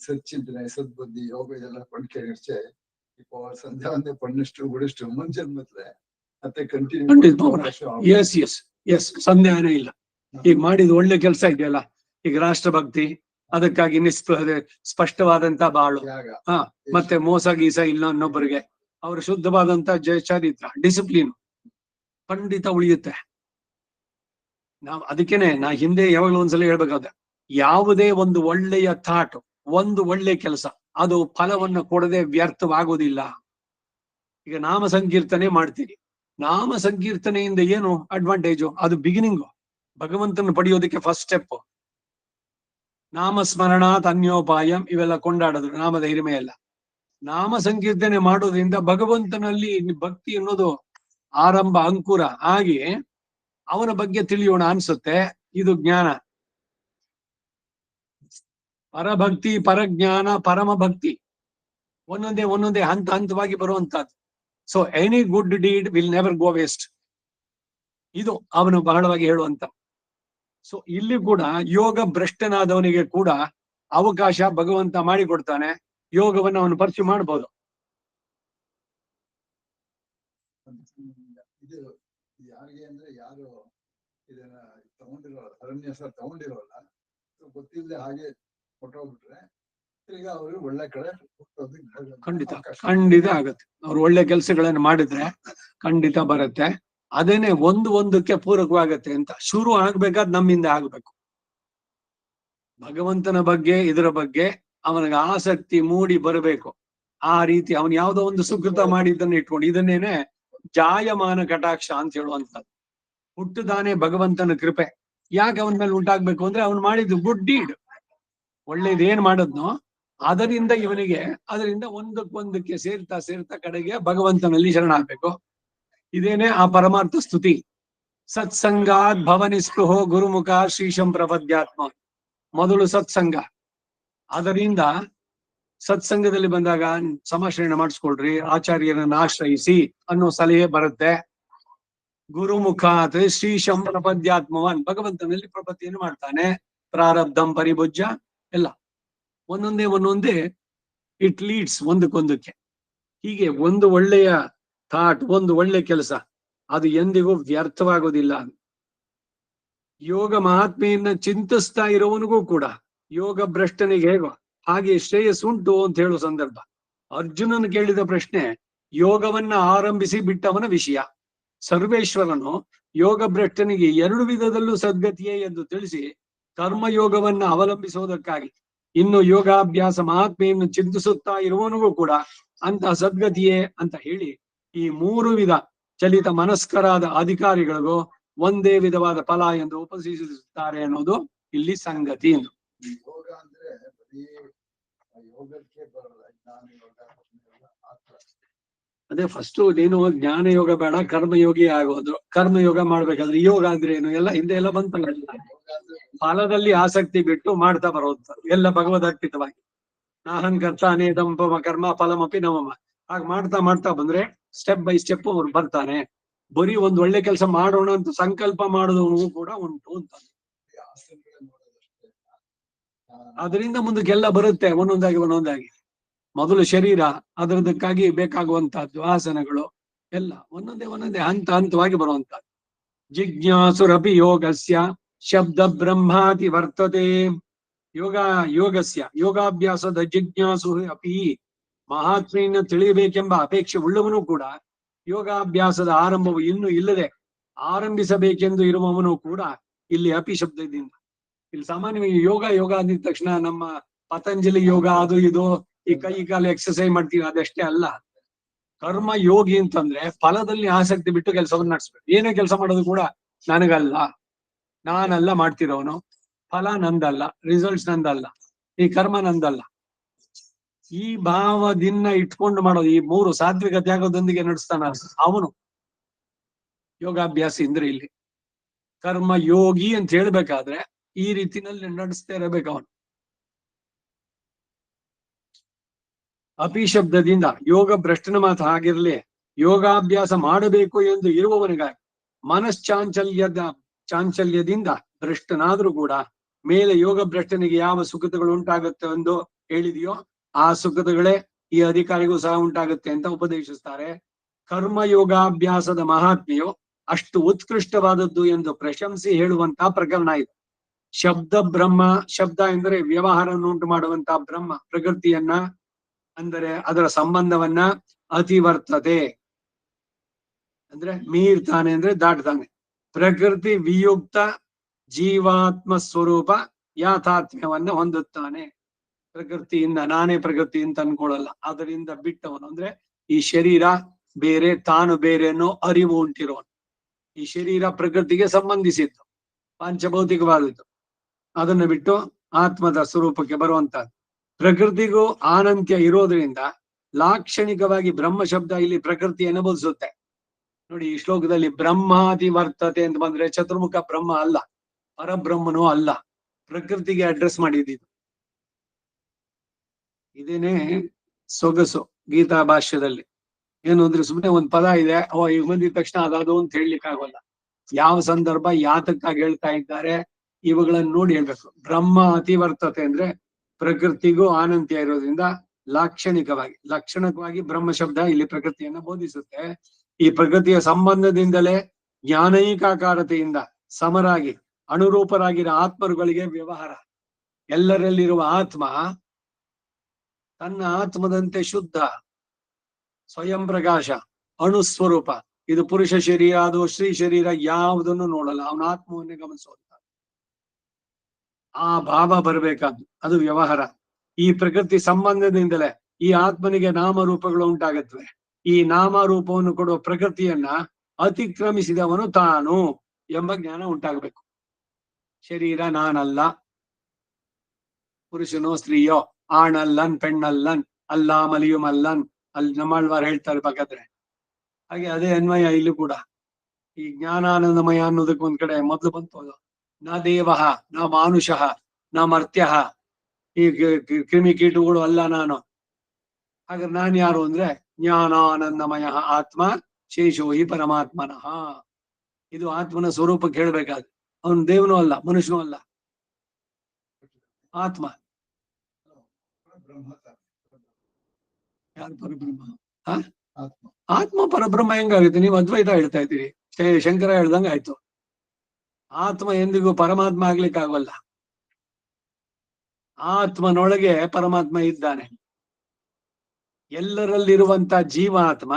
சச்சிந்தனை சத்புத்தி யோகா இதெல்லாம் படிக்க நினைச்சு இப்போ சந்தியா வந்து பண்ணிட்டு குடிச்சிட்டு முன் ஜென்மத்துல ಮತ್ತೆ ಕಂಟಿನ್ಯೂ. ಎಸ್ ಸಂದೇಹನ ಇಲ್ಲ. ಈಗ ಮಾಡಿದ ಒಳ್ಳೆ ಕೆಲಸ ಇದೆಯಲ್ಲ, ಈಗ ರಾಷ್ಟ್ರಭಕ್ತಿ, ಅದಕ್ಕಾಗಿ ಸ್ಪಷ್ಟವಾದಂತ ಬಾಳು, ಮತ್ತೆ ಮೋಸ ಗೀಸ ಇಲ್ಲ ಅನ್ನೊಬ್ಬರಿಗೆ, ಅವ್ರ ಶುದ್ಧವಾದಂತ ಚರಿತ್ರ, ಡಿಸಿಪ್ಲಿನ್ ಖಂಡಿತ ಉಳಿಯುತ್ತೆ. ಅದಕ್ಕೇನೆ ನಾ ಹಿಂದೆ ಯಾವಾಗಲೂ ಒಂದ್ಸಲ ಹೇಳ್ಬೇಕಾದ್ರೆ, ಯಾವುದೇ ಒಂದು ಒಳ್ಳೆಯ ಥಾಟ್, ಒಂದು ಒಳ್ಳೆ ಕೆಲಸ ಅದು ಫಲವನ್ನು ಕೊಡದೆ ವ್ಯರ್ಥವಾಗೋದಿಲ್ಲ. ಈಗ ನಾಮ ಸಂಕೀರ್ತನೆ ಮಾಡ್ತೀರಿ, ನಾಮ ಸಂಕೀರ್ತನೆಯಿಂದ ಏನು ಅಡ್ವಾಂಟೇಜು? ಅದು ಬಿಗಿನಿಂಗು, ಭಗವಂತನ ಪಡೆಯೋದಕ್ಕೆ ಫಸ್ಟ್ ಸ್ಟೆಪ್. ನಾಮಸ್ಮರಣಾತ್ ಅನ್ಯೋಪಾಯಂ ಇವೆಲ್ಲ ಕೊಂಡಾಡೋದು ನಾಮದ ಹಿರಿಮೆ ಎಲ್ಲ. ನಾಮ ಸಂಕೀರ್ತನೆ ಮಾಡೋದ್ರಿಂದ ಭಗವಂತನಲ್ಲಿ ಭಕ್ತಿ ಅನ್ನೋದು ಆರಂಭ, ಅಂಕುರ ಆಗಿ ಅವನ ಬಗ್ಗೆ ತಿಳಿಯೋಣ ಅನ್ಸುತ್ತೆ. ಇದು ಜ್ಞಾನ, ಪರಭಕ್ತಿ, ಪರಜ್ಞಾನ, ಪರಮ ಭಕ್ತಿ, ಒಂದೊಂದೇ ಹಂತ ಹಂತವಾಗಿ ಬರುವಂತಹದ್ದು. So any good deed will never go waste, ಇದು ಅವನು ಬಹಳವಾಗಿ ಹೇಳುವಂತ. ಸೊ ಇಲ್ಲಿ ಕೂಡ ಯೋಗ ಭ್ರಷ್ಟನಾದವನಿಗೆ ಕೂಡ ಅವಕಾಶ ಭಗವಂತ ಮಾಡಿಕೊಡ್ತಾನೆ, ಯೋಗವನ್ನು ಅವನು ಪರ್ಸ್ಯೂ ಮಾಡ್ಬೋದು. ಇದು ಯಾರಿಗೆ ಅಂದ್ರೆ ಯಾರು ಇದನ್ನ ತಗೊಂಡಿರೋಲ್ಲ, ಅರಣ್ಯಸ ತಗೊಂಡಿರೋಲ್ಲ, ಗೊತ್ತಿಲ್ಲದೆ ಹಾಗೆ ಹೊಟ್ಟೋಗ್ಬಿಟ್ರೆ ಈಗ ಅವರು ಒಳ್ಳೆ ಕಡೆ ಖಂಡಿತ ಆಗತ್ತೆ. ಅವ್ರು ಒಳ್ಳೆ ಕೆಲಸಗಳನ್ನು ಮಾಡಿದ್ರೆ ಖಂಡಿತ ಬರುತ್ತೆ. ಅದೇನೆ ಒಂದಕ್ಕೆ ಪೂರಕವಾಗತ್ತೆ ಅಂತ. ಶುರು ಆಗ್ಬೇಕಾದ್ ನಮ್ಮಿಂದ ಆಗ್ಬೇಕು. ಭಗವಂತನ ಬಗ್ಗೆ ಇದರ ಬಗ್ಗೆ ಅವನಿಗೆ ಆಸಕ್ತಿ ಮೂಡಿ ಬರಬೇಕು. ಆ ರೀತಿ ಅವನು ಯಾವುದೋ ಒಂದು ಸುಕೃತ ಮಾಡಿದ್ದನ್ನು ಇಟ್ಕೊಂಡು ಇದನ್ನೇನೆ ಜಾಯಮಾನ ಕಟಾಕ್ಷ ಅಂತ ಹೇಳುವಂಥದ್ದು. ಹುಟ್ಟುದಾನೆ ಭಗವಂತನ ಕೃಪೆ. ಯಾಕೆ ಅವನ ಮೇಲೆ ಉಂಟಾಗ್ಬೇಕು ಅಂದ್ರೆ ಅವನು ಮಾಡಿದ್ದು ಗುಡ್ ಡೀಡ್, ಒಳ್ಳೇದೇನ್ ಮಾಡದ್ನೋ ಅದರಿಂದ ಇವನಿಗೆ ಅದರಿಂದ ಒಂದಕ್ಕೊಂದಕ್ಕೆ ಸೇರ್ತಾ ಸೇರ್ತಾ ಕಡೆಗೆ ಭಗವಂತನಲ್ಲಿ ಶರಣಾಗ್ಬೇಕು. ಇದೇನೆ ಆ ಪರಮಾರ್ಥ ಸ್ತುತಿ. ಸತ್ಸಂಗಾತ್ ಭವನಿಸ್ಪೃಹೋ ಗುರುಮುಖ ಶ್ರೀಶಂ ಪ್ರಪದ್ಯಾತ್ಮ. ಮೊದಲು ಸತ್ಸಂಗ, ಅದರಿಂದ ಸತ್ಸಂಗದಲ್ಲಿ ಬಂದಾಗ ಸಮಾಶ್ರಯಣ ಮಾಡಿಸ್ಕೊಳ್ರಿ, ಆಚಾರ್ಯರನ್ನ ಆಶ್ರಯಿಸಿ ಅನ್ನೋ ಸಲಹೆ ಬರುತ್ತೆ. ಗುರುಮುಖಾತ್ ಶ್ರೀಶಂ ಪ್ರಪದ್ಯಾತ್ಮವಾನ್, ಭಗವಂತನಲ್ಲಿ ಪ್ರಪತ್ತಿಯನ್ನು ಮಾಡ್ತಾನೆ. ಪ್ರಾರಬ್ಧಂ ಪರಿಭುಜ್ಯ ಎಲ್ಲ ಒಂದೊಂದೇ ಇಟ್ ಲೀಡ್ಸ್ ಒಂದಕ್ಕೊಂದಕ್ಕೆ. ಹೀಗೆ ಒಂದು ಒಳ್ಳೆಯ ಥಾಟ್, ಒಂದು ಒಳ್ಳೆ ಕೆಲಸ ಅದು ಎಂದಿಗೂ ವ್ಯರ್ಥವಾಗೋದಿಲ್ಲ. ಯೋಗ ಮಹಾತ್ಮೆಯನ್ನ ಚಿಂತಿಸ್ತಾ ಇರೋವನಿಗೂ ಕೂಡ ಯೋಗ ಭ್ರಷ್ಟನಿಗೆ ಹೇಗೋ ಹಾಗೆ ಶ್ರೇಯಸ್ಸುಂಟು ಅಂತ ಹೇಳುವ ಸಂದರ್ಭ. ಅರ್ಜುನನ್ ಕೇಳಿದ ಪ್ರಶ್ನೆ ಯೋಗವನ್ನ ಆರಂಭಿಸಿ ಬಿಟ್ಟವನ ವಿಷಯ. ಸರ್ವೇಶ್ವರನು ಯೋಗ ಭ್ರಷ್ಟನಿಗೆ 2 ವಿಧದಲ್ಲೂ ಸದ್ಗತಿಯೇ ಎಂದು ತಿಳಿಸಿ ಕರ್ಮಯೋಗವನ್ನ ಅವಲಂಬಿಸುವುದಕ್ಕಾಗಿ ಇನ್ನು ಯೋಗಾಭ್ಯಾಸ ಮಹಾತ್ಮೆಯನ್ನು ಚಿಂತಿಸುತ್ತಾ ಇರುವವನಿಗೂ ಕೂಡ ಅಂತ ಸದ್ಗತಿಯೇ ಅಂತ ಹೇಳಿ ಈ 3 ವಿಧ ಚಲಿತ ಮನಸ್ಕರಾದ ಅಧಿಕಾರಿಗಳಿಗೂ ಒಂದೇ ವಿಧವಾದ ಫಲ ಎಂದು ಉಪದೇಶಿಸುತ್ತಾರೆ ಅನ್ನೋದು ಇಲ್ಲಿ ಸಂಗತಿ ಎಂದು. ಯೋಗ ಅಂದ್ರೆ ಬರೀ ಯೋಗಕ್ಕೆ ಬರಲ್ಲ, ಜ್ಞಾನ ಯೋಗ ಅದೇ ಫಸ್ಟ್ ನೀನು ಜ್ಞಾನ ಯೋಗ ಬೇಡ ಕರ್ಮಯೋಗಿ ಆಗೋದು. ಕರ್ಮಯೋಗ ಮಾಡ್ಬೇಕಾದ್ರೆ ಯೋಗ ಅಂದ್ರೆ ಏನು ಎಲ್ಲ ಹಿಂದೆ ಎಲ್ಲ ಬಂತಲ್ಲ. ಫಲದಲ್ಲಿ ಆಸಕ್ತಿ ಬಿಟ್ಟು ಮಾಡ್ತಾ ಬರೋದು ಎಲ್ಲ ಭಗವದರ್ಪಿತವಾಗಿ. ನಾಹಂಕರ್ತ ಅನೇದಂಪಮ ಕರ್ಮ ಫಲಮಪಿ ನಮಮ. ಹಾಗೆ ಮಾಡ್ತಾ ಮಾಡ್ತಾ ಬಂದ್ರೆ ಸ್ಟೆಪ್ ಬೈ ಸ್ಟೆಪ್ ಅವ್ರು ಬರ್ತಾನೆ. ಬರೀ ಒಂದ್ ಒಳ್ಳೆ ಕೆಲಸ ಮಾಡೋಣ ಅಂತ ಸಂಕಲ್ಪ ಮಾಡೋದವನಿಗೂ ಕೂಡ ಉಂಟು ಅಂತ. ಅದರಿಂದ ಮುಂದಕ್ಕೆಲ್ಲ ಬರುತ್ತೆ ಒಂದೊಂದಾಗಿ. ಮೊದಲು ಶರೀರ, ಅದರದಕ್ಕಾಗಿ ಬೇಕಾಗುವಂತಹದ್ದು ಆಸನಗಳು ಎಲ್ಲ ಒಂದೊಂದೇ ಹಂತವಾಗಿ ಬರುವಂತಹದ್ದು. ಜಿಜ್ಞಾಸುರಪಿ ಯೋಗಸ್ಯ ಶಬ್ದ ಬ್ರಹ್ಮಾತಿ ವರ್ತತೆ. ಯೋಗಸ್ಯ ಯೋಗಾಭ್ಯಾಸದ ಜಿಜ್ಞಾಸು ಅಪಿ, ಮಹಾತ್ಮೆಯನ್ನು ತಿಳಿಯಬೇಕೆಂಬ ಅಪೇಕ್ಷೆ ಉಳ್ಳವನು ಕೂಡ ಯೋಗಾಭ್ಯಾಸದ ಆರಂಭವು ಇನ್ನೂ ಇಲ್ಲದೆ ಆರಂಭಿಸಬೇಕೆಂದು ಇರುವವನು ಕೂಡ ಇಲ್ಲಿ ಅಪಿ ಶಬ್ದದಿಂದ. ಇಲ್ಲಿ ಸಾಮಾನ್ಯವಾಗಿ ಯೋಗ ಅಂದಿದ ತಕ್ಷಣ ನಮ್ಮ ಪತಂಜಲಿ ಯೋಗ ಅದು ಇದು ಈ ಕೈ ಕಾಲು ಎಕ್ಸರ್ಸೈಸ್ ಮಾಡ್ತೀವಿ ಅದಷ್ಟೇ ಅಲ್ಲ. ಕರ್ಮ ಯೋಗಿ ಅಂತಂದ್ರೆ ಫಲದಲ್ಲಿ ಆಸಕ್ತಿ ಬಿಟ್ಟು ಕೆಲಸವನ್ನು ನಡೆಸ್ಬೇಕು. ಏನೇ ಕೆಲಸ ಮಾಡೋದು ಕೂಡ ನಾನಲ್ಲ ಮಾಡ್ತಿರೋನು, ಫಲ ನಂದಲ್ಲ, ರಿಸಲ್ಟ್ಸ್ ನಂದಲ್ಲ, ಈ ಕರ್ಮ ನಂದಲ್ಲ, ಈ ಭಾವದಿಂದ ಇಟ್ಕೊಂಡು ಮಾಡೋದು. ಈ 3 ಸಾತ್ವಿಕ ತ್ಯಾಗದೊಂದಿಗೆ ನಡೆಸ್ತಾನ ಅವನು ಯೋಗಾಭ್ಯಾಸ ಅಂದ್ರೆ. ಇಲ್ಲಿ ಕರ್ಮ ಯೋಗಿ ಅಂತ ಹೇಳ್ಬೇಕಾದ್ರೆ ಈ ರೀತಿನಲ್ಲಿ ನಡೆಸ್ತಾ ಇರಬೇಕು ಅವನು. ಅಪಿ ಶಬ್ದದಿಂದ ಯೋಗ ಭ್ರಷ್ಟನ ಮಾತು ಹಾಗಿರ್ಲಿ, ಯೋಗಾಭ್ಯಾಸ ಮಾಡಬೇಕು ಎಂದು ಇರುವವನಿಗಾಗಿ ಚಾಂಚಲ್ಯದಿಂದ ಭ್ರಷ್ಟನಾದ್ರೂ ಕೂಡ ಮೇಲೆ ಯೋಗ ಭ್ರಷ್ಟನಿಗೆ ಯಾವ ಸುಖತಗಳು ಉಂಟಾಗುತ್ತೆ ಎಂದು ಹೇಳಿದೆಯೋ ಆ ಸುಖತಗಳೇ ಈ ಅಧಿಕಾರಿಗೂ ಸಹ ಉಂಟಾಗುತ್ತೆ ಅಂತ ಉಪದೇಶಿಸ್ತಾರೆ. ಕರ್ಮಯೋಗಾಭ್ಯಾಸದ ಮಹಾತ್ಮೆಯು ಅಷ್ಟು ಉತ್ಕೃಷ್ಟವಾದದ್ದು ಎಂದು ಪ್ರಶಂಸಿ ಹೇಳುವಂತಹ ಪ್ರಕರಣ ಇದು. ಶಬ್ದ ಬ್ರಹ್ಮ, ಶಬ್ದ ಎಂದರೆ ವ್ಯವಹಾರವನ್ನು ಉಂಟು ಮಾಡುವಂತಹ ಬ್ರಹ್ಮ, ಪ್ರಕೃತಿಯನ್ನ ಅಂದರೆ ಅದರ ಸಂಬಂಧವನ್ನ ಅತಿವರ್ತತೆ ಅಂದ್ರೆ ಮೀರ್ತಾನೆ ಅಂದ್ರೆ ದಾಟ್ತಾನೆ. ಪ್ರಕೃತಿ ವಿಯುಕ್ತ ಜೀವಾತ್ಮ ಸ್ವರೂಪ ಯಾಥಾತ್ಮ್ಯವನ್ನ ಹೊಂದುತ್ತಾನೆ. ಪ್ರಕೃತಿಯಿಂದ ನಾನೇ ಪ್ರಕೃತಿ ಅಂತ ಅನ್ಕೊಳ್ಳಲ್ಲ, ಅದರಿಂದ ಬಿಟ್ಟವನು ಅಂದ್ರೆ ಈ ಶರೀರ ಬೇರೆ ತಾನು ಬೇರೆ ಅನ್ನೋ ಅರಿವು ಉಂಟಿರೋನು. ಈ ಶರೀರ ಪ್ರಕೃತಿಗೆ ಸಂಬಂಧಿಸಿದ್ದು, ಪಂಚಭೌತಿಕವಾದದ್ದು. ಅದನ್ನು ಬಿಟ್ಟು ಆತ್ಮದ ಸ್ವರೂಪಕ್ಕೆ ಬರುವಂತಹದ್ದು. ಪ್ರಕೃತಿಗೂ ಅನಂತ್ಯ ಇರೋದ್ರಿಂದ ಲಾಕ್ಷಣಿಕವಾಗಿ ಬ್ರಹ್ಮ ಶಬ್ದ ಇಲ್ಲಿ ಪ್ರಕೃತಿಯನ್ನು ಬೋಧಿಸುತ್ತೆ. ನೋಡಿ ಈ ಶ್ಲೋಕದಲ್ಲಿ ಬ್ರಹ್ಮಾದಿ ವರ್ತತೆ ಅಂತ ಬಂದ್ರೆ ಚತುರ್ಮುಖ ಬ್ರಹ್ಮ ಅಲ್ಲ, ಪರಬ್ರಹ್ಮನೂ ಅಲ್ಲ, ಪ್ರಕೃತಿಗೆ ಅಡ್ರೆಸ್ ಮಾಡಿದ್ದು. ಇದೇನೆ ಸೊಗಸು ಗೀತಾ ಭಾಷ್ಯದಲ್ಲಿ. ಏನು ಅಂದ್ರೆ ಸುಮ್ಮನೆ ಒಂದ್ ಪದ ಇದೆ, ಈಗ ಬಂದಿದ ತಕ್ಷಣ ಅದದು ಅಂತ ಹೇಳಲಿಕ್ಕೆ ಆಗೋಲ್ಲ. ಯಾವ ಸಂದರ್ಭ ಯಾತಕ್ಕಾಗಿ ಹೇಳ್ತಾ ಇದ್ದಾರೆ ಇವುಗಳನ್ನು ನೋಡಿ ಹೇಳ್ಬೇಕು. ಬ್ರಹ್ಮ ಅತಿವರ್ತತೆ ಅಂದ್ರೆ ಪ್ರಕೃತಿಗೂ ಅನಂತ್ಯ ಇರೋದ್ರಿಂದ ಲಕ್ಷಣಕವಾಗಿ ಬ್ರಹ್ಮ ಶಬ್ದ ಇಲ್ಲಿ ಪ್ರಕೃತಿಯನ್ನ ಬೋಧಿಸುತ್ತೆ. ಈ ಪ್ರಕೃತಿಯ ಸಂಬಂಧದಿಂದಲೇ ಜ್ಞಾನೈಕಾಕಾರತೆಯಿಂದ ಸಮರಾಗಿ ಅನುರೂಪರಾಗಿರೋ ಆತ್ಮರುಗಳಿಗೆ ವ್ಯವಹಾರ. ಎಲ್ಲರಲ್ಲಿರುವ ಆತ್ಮ ತನ್ನ ಆತ್ಮದಂತೆ ಶುದ್ಧ, ಸ್ವಯಂ ಪ್ರಕಾಶ, ಅಣುಸ್ವರೂಪ. ಇದು ಪುರುಷ ಶರೀರ, ಅದು ಸ್ತ್ರೀ ಶರೀರ ಯಾವುದನ್ನು ನೋಡಲ್ಲ, ಅವನ ಆತ್ಮವನ್ನೇ ಗಮನಿಸುವಂತ. ಆ ಭಾವ ಬರ್ಬೇಕಾದ್ದು, ಅದು ವ್ಯವಹಾರ. ಈ ಪ್ರಕೃತಿ ಸಂಬಂಧದಿಂದಲೇ ಈ ಆತ್ಮನಿಗೆ ನಾಮರೂಪಗಳು ಉಂಟಾಗತ್ವೆ. ಈ ನಾಮರೂಪವನ್ನು ಕೊಡುವ ಪ್ರಕೃತಿಯನ್ನ ಅತಿಕ್ರಮಿಸಿದವನು ತಾನು ಎಂಬ ಜ್ಞಾನ ಉಂಟಾಗಬೇಕು. ಶರೀರ ನಾನಲ್ಲ, ಪುರುಷನೋ ಸ್ತ್ರೀಯೋ, ಆಣಲ್ಲನ್ ಪೆಣ್ಣಲ್ಲನ್, ಅಲ್ಲ ಮಲಿಯುಮಲ್ಲನ್, ಅಲ್ಲಿ ನಮ್ಮಳ್ವಾರ್ ಹೇಳ್ತಾರೆ ಬೇಕಾದ್ರೆ. ಹಾಗೆ ಅದೇ ಅನ್ವಯ ಇಲ್ಲೂ ಕೂಡ. ಈ ಜ್ಞಾನಾನಂದಮಯ ಅನ್ನೋದಕ್ಕೆ ಒಂದ್ ಕಡೆ ಮೊದ್ಲು ಬಂತು, ನ ದೇವಃ ನ ಮಾನುಷಃ ನ ಮರ್ತ್ಯಃ, ಈ ಕ್ರಿಮಿ ಕೀಟಗಳು ಅಲ್ಲ ನಾನು. ಹಾಗಾದ್ರೆ ನಾನ್ ಯಾರು ಅಂದ್ರೆ ಜ್ಞಾನಾನಂದಮಯ ಆತ್ಮ ಶೇಷೋ ಹಿ ಪರಮಾತ್ಮನಃ. ಇದು ಆತ್ಮನ ಸ್ವರೂಪಕ್ಕೆ ಹೇಳ್ಬೇಕಾದ್ರೆ ಅವನು ದೇವನೂ ಅಲ್ಲ, ಮನುಷ್ಯನೂ ಅಲ್ಲ, ಆತ್ಮ. ಯಾರು ಪರಬ್ರಹ್ಮ? ಆತ್ಮ ಪರಬ್ರಹ್ಮ ಹೆಂಗಾಗುತ್ತೆ? ನೀವು ಅದ್ವೈತ ಹೇಳ್ತಾ ಇದ್ದೀರಿ, ಶಂಕರ ಹೇಳ್ದಂಗ ಆಯ್ತು. ಆತ್ಮ ಎಂದಿಗೂ ಪರಮಾತ್ಮ ಆಗ್ಲಿಕ್ಕೆ ಆಗಲ್ಲ. ಆತ್ಮನೊಳಗೆ ಪರಮಾತ್ಮ ಇದ್ದಾನೆ. ಎಲ್ಲರಲ್ಲಿರುವಂತ ಜೀವಾತ್ಮ,